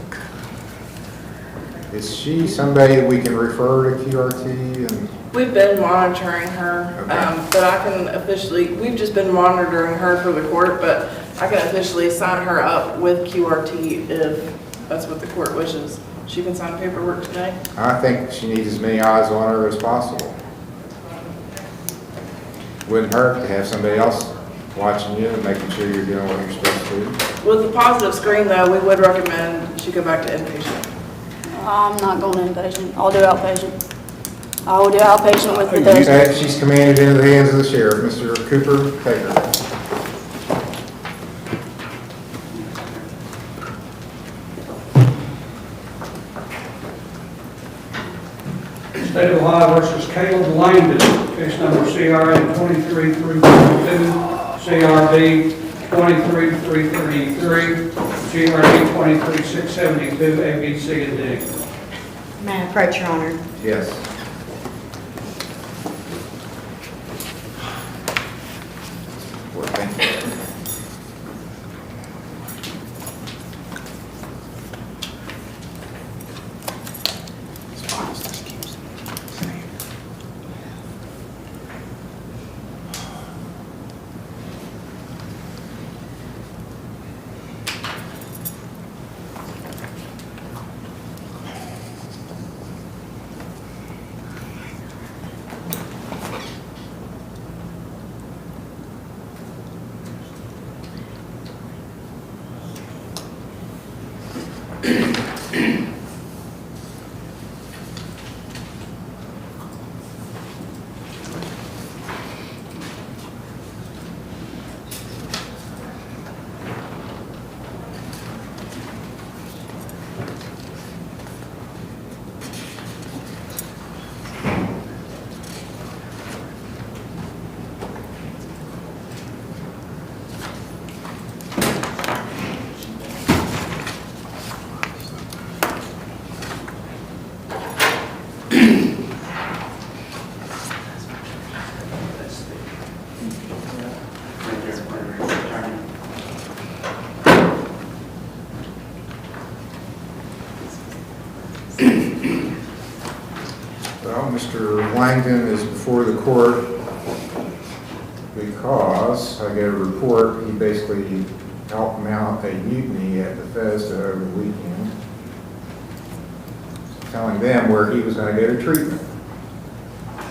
Is she somebody we can refer to QRT and? We've been monitoring her, Okay. but I can officially, we've just been monitoring her for the court, but I can officially sign her up with QRT if that's what the court wishes. She can sign paperwork today. I think she needs as many eyes on her as possible. Wouldn't hurt to have somebody else watching you and making sure you're doing what you're supposed to do. With the positive screen though, we would recommend she go back to inpatient. I'm not going inpatient. I'll do outpatient. I will do outpatient with the dose. Okay, she's commanded into the hands of the sheriff. Mr. Cooper, take her. State of Ohio versus Caleb Langdon, case number CRA 23-322, CRB 23-333, GRD 23-672, A, B, C, and D. May I approach, Your Honor? Yes. Well, Mr. Langdon is before the court because I get a report, he basically helped mount a mutiny at Bethesda over the weekend, telling them where he was going to go to treatment.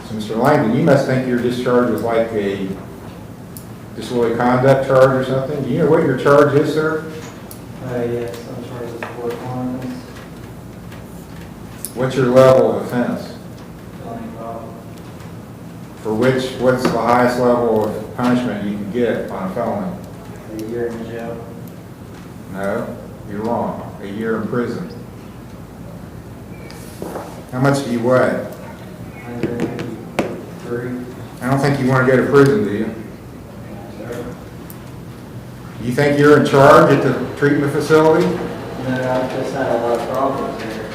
So, Mr. Langdon, you must think your discharge was like a disorderly conduct charge or something. Do you know what your charge is, sir? Yes, I'm charged with correspondence. What's your level of offense? For which, what's the highest level of punishment you can get on a felony? A year in jail. No, you're wrong. A year in prison. How much do you weigh? 183. I don't think you want to go to prison, do you? You think you're in charge at the treatment facility? No, I've just had a lot of problems here.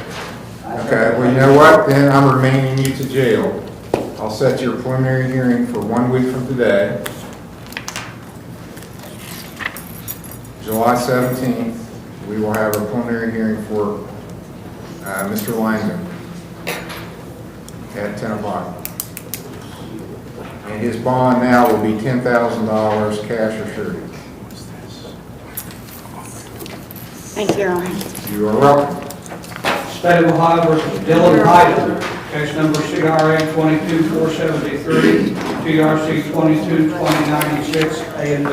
Okay, well, you know what? Then I'm remaining you to jail. I'll set your preliminary hearing for 1 week from today, July 17th. We will have a preliminary hearing for Mr. Langdon at 10 o'clock. And his bond now will be $10,000 cash or surety. Thank you, Your Honor. You are welcome. State of Ohio versus Dylan Hyden, case number CRA 22473, TRC 222096, A and B.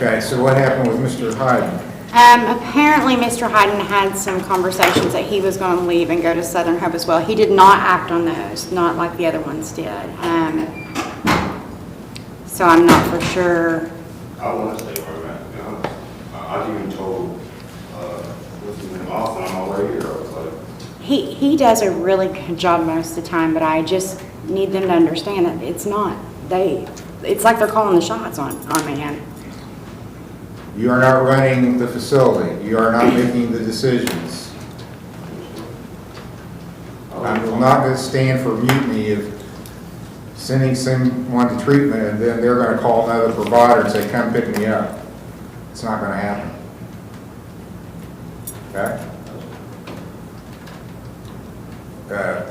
Okay, so what happened with Mr. Hyden? Apparently, Mr. Hyden had some conversations that he was going to leave and go to Southern Hope as well. He did not act on those, not like the other ones did. So I'm not for sure. I want to stay where I'm at, to be honest. I've even told, what's his name, Austin, on my way here, I was like, He does a really good job most of the time, but I just need them to understand that it's not, it's like they're calling the shots on me. You are not running the facility. You are not making the decisions. I will not going to stand for mutiny of sending someone to treatment and then they're going to call another provider and say, come pick me up. It's not going to happen. Okay?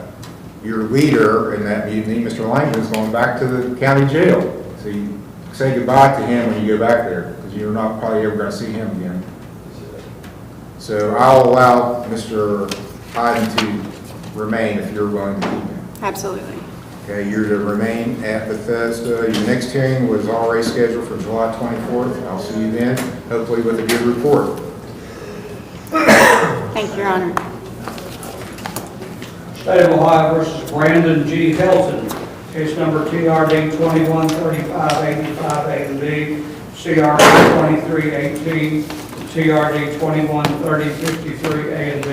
Your leader in that mutiny, Mr. Langdon, is going back to the county jail. So you say goodbye to him when you go back there, because you're not probably ever going to see him again. So I'll allow Mr. Hyden to remain if you're willing to keep him. Absolutely. Okay, you're to remain at Bethesda. Your next hearing was already scheduled for July 24th. I'll see you then, hopefully with a good report. Thank you, Your Honor. State of Ohio versus Brandon G. Helton, case number TRD 213585 A and B, CRD 2318, TRD 213053 A and B.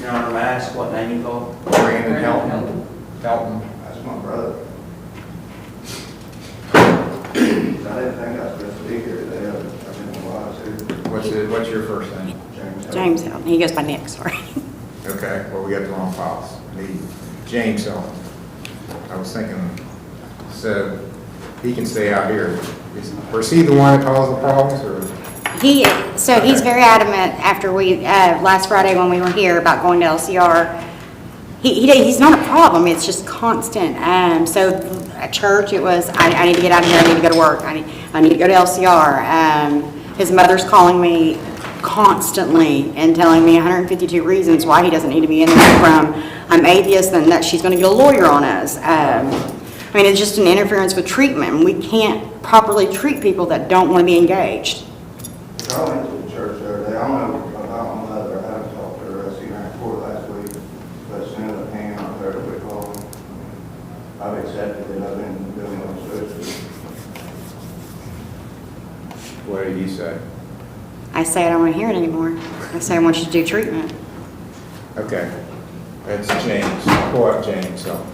Your Honor, may I ask what name you call? Brandon Helton. Helton. that's my brother. I didn't think I was supposed to be here today, I didn't know why I was here. What's your first name? James Helton. He goes by Nick, sorry. Okay, well, we got the wrong files. James Helton. I was thinking, so he can stay out here. Was he the one that caused the problems, or? He's very adamant after last Friday when we were here about going to LCR. He's not a problem, it's just constant. So at church, it was, I need to get out of here, I need to go to work, I need to go to LCR. His mother's calling me constantly and telling me 152 reasons why he doesn't need to be in there, from I'm atheist and that she's gonna get a lawyer on us. I mean, it's just an interference with treatment. We can't properly treat people that don't want to be engaged. I went to the church the other day. I don't know about my mother. I haven't talked to her. I seen her in court last week. But as soon as I came, I heard her calling. I've accepted that I've been doing what I'm supposed to do. What did you say? I say I don't want to hear it anymore. I say I want you to do treatment. Okay. That's James. Pull up James. So.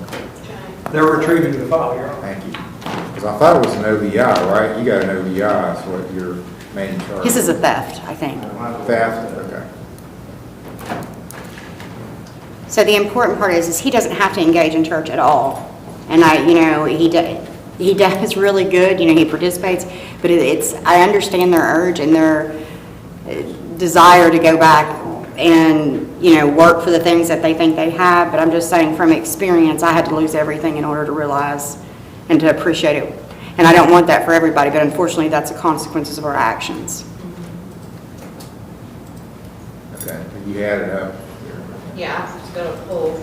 They're retrieving the file, Your Honor. Thank you. Because I thought it was an OVI, right? You got an OVI, that's what your main charge. His is a theft, I think. Theft, okay. So the important part is he doesn't have to engage in church at all. And he does really good, he participates, but I understand their urge and their desire to go back and, work for the things that they think they have. But I'm just saying from experience, I had to lose everything in order to realize and to appreciate it. And I don't want that for everybody, but unfortunately, that's the consequences of our actions. Okay, you had it up. Yeah, I'm just gonna pull. I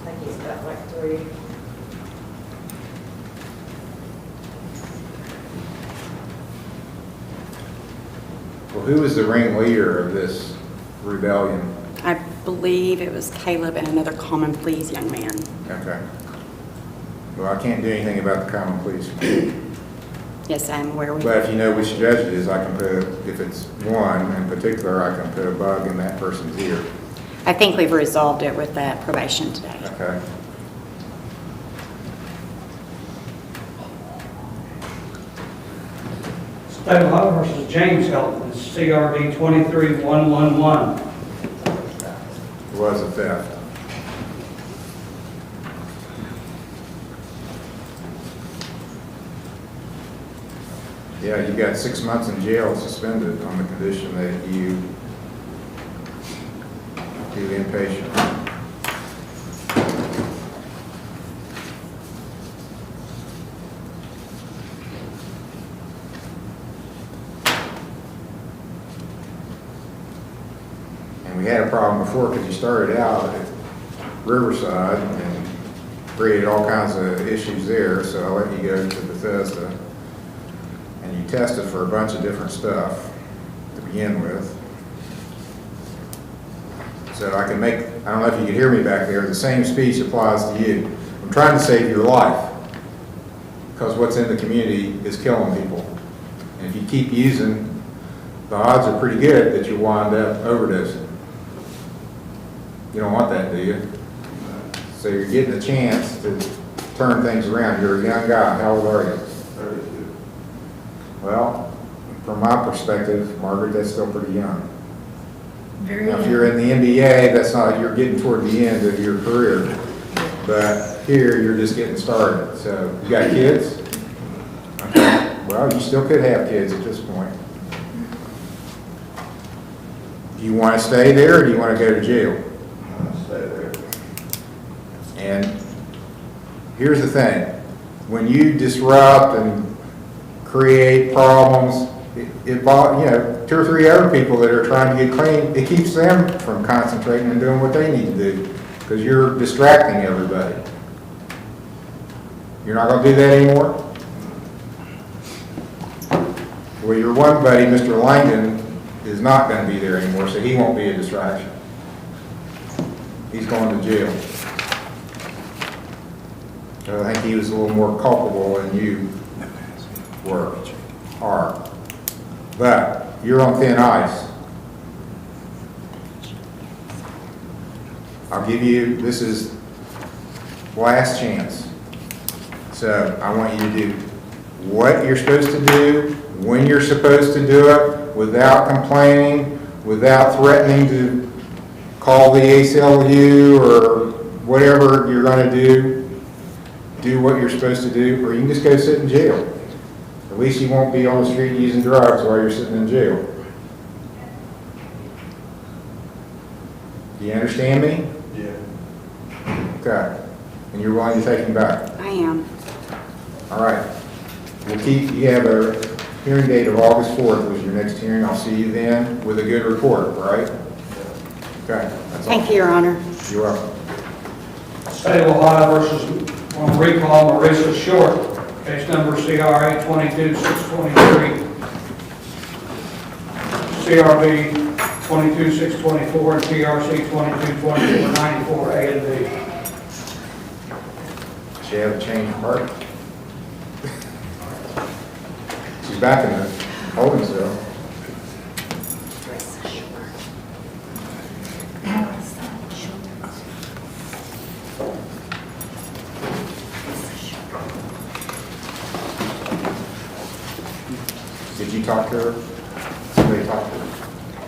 think he's got like 3. Well, who was the ringleader of this rebellion? I believe it was Caleb and another common pleas young man. Okay. Well, I can't do anything about the common pleas. Yes, I'm aware. But if you know which judge it is, I can put, if it's one in particular, I can put a bug in that person's ear. I think we've resolved it with that probation today. Okay. State of Ohio versus James Hilton, CRD 23111. It was a theft. Yeah, you got 6 months in jail suspended on the condition that you do inpatient. And we had a problem before because you started out at Riverside and created all kinds of issues there, so I let you go to Bethesda. And you tested for a bunch of different stuff to begin with. So I can make, I don't know if you can hear me back there, the same speech applies to you. I'm trying to save your life because what's in the community is killing people. And if you keep using, the odds are pretty good that you'll wind up overdosing. You don't want that, do you? So you're getting a chance to turn things around. You're a young guy. How old are you? 32. Well, from my perspective, Margaret, that's still pretty young. Now, if you're in the NBA, that's not, you're getting toward the end of your career. But here, you're just getting started. So, you got kids? Okay. Well, you still could have kids at this point. Do you want to stay there or do you want to go to jail? Stay there. And here's the thing. When you disrupt and create problems, it 2 or 3 other people that are trying to get clean, it keeps them from concentrating and doing what they need to do because you're distracting everybody. You're not going to do that anymore? Well, your one buddy, Mr. Langdon, is not going to be there anymore, so he won't be a distraction. He's going to jail. So I think he was a little more culpable than you are. But you're on thin ice. I'll give you, this is last chance. So I want you to do what you're supposed to do, when you're supposed to do it, without complaining, without threatening to call the ACLU or whatever you're going to do. Do what you're supposed to do, or you can just go sit in jail. The At least you won't be on the street using drugs while you're sitting in jail. Do you understand me? Yeah. Okay. And you're willing to take him back? I am. All right. You have a hearing date of August 4th was your next hearing. I'll see you then with a good report, all right? Okay. That's all. Thank you, Your Honor. You're welcome. State of Ohio versus on recall Marissa Short, case number CRA 22623, CRB 22624, and TRC 222494, A and B. She have a change of heart? She's back in the holding cell. Did you talk to her? Somebody talked to her?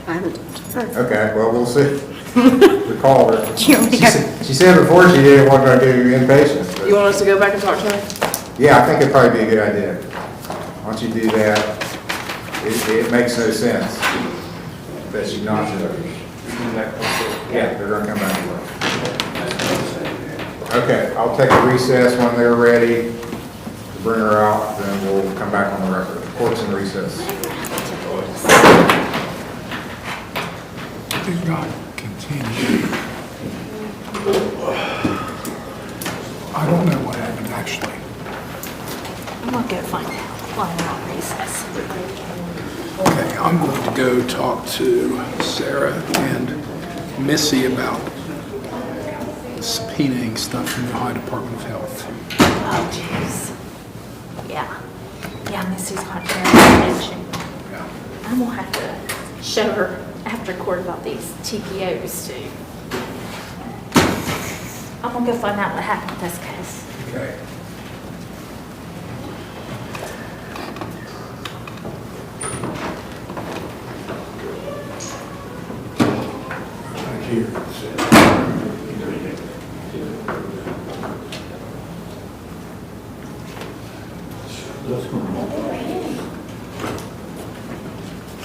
I haven't talked to her. Okay, well, we'll see. We called her. Do you want me to go? She said before she didn't want to do inpatient. but- You want us to go back and talk to her? Yeah, I think it'd probably be a good idea. Once you do that, it makes no sense that she's not doing it. Yeah, they're gonna come back to work. Okay, I'll take a recess when they're ready to bring her out, then we'll come back on the record. Court's in recess. Good God, continue. I don't know what happened, actually. I'm gonna go find out while we're on recess. Okay, I'm going to go talk to Sarah and Missy about subpoenaing stuff from the Ohio Department of Health. Oh, jeez. Yeah. Yeah, Missy's got very attention. I'm gonna have to show her after court about these TPOs too. I'm gonna go find out what happened with this case. Okay.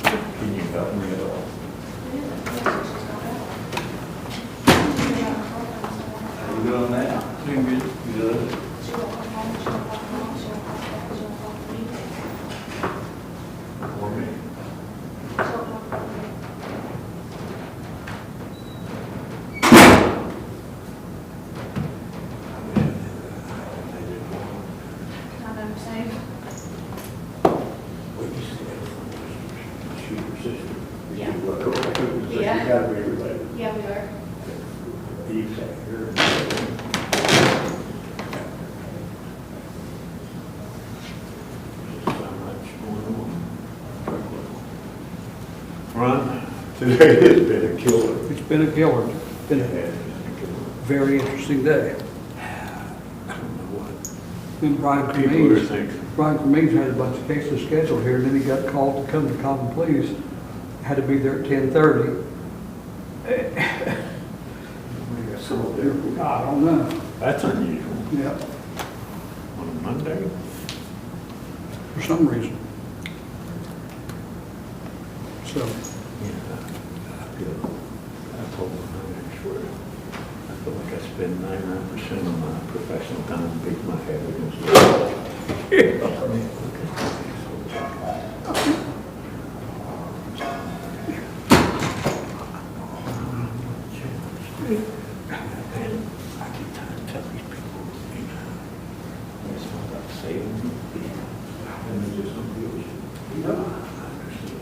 Can you help me at all? How you doing now? Doing good. Good. For me? Yeah. You gotta be related. Yeah, we are. Ron, today has been a killer. It's been a killer. It's been a very interesting day. And Brian Cremings had a bunch of cases scheduled here, and then he got called to come to Common Pleas. Had to be there at 10:30. I don't know. That's unusual. Yeah, On a Monday? for some reason. So, I told him, I swear, I feel like I spend 99% of my professional time beating my head against the wall. I keep trying to tell these people, it's not about saving them, and they just don't do it. I understand.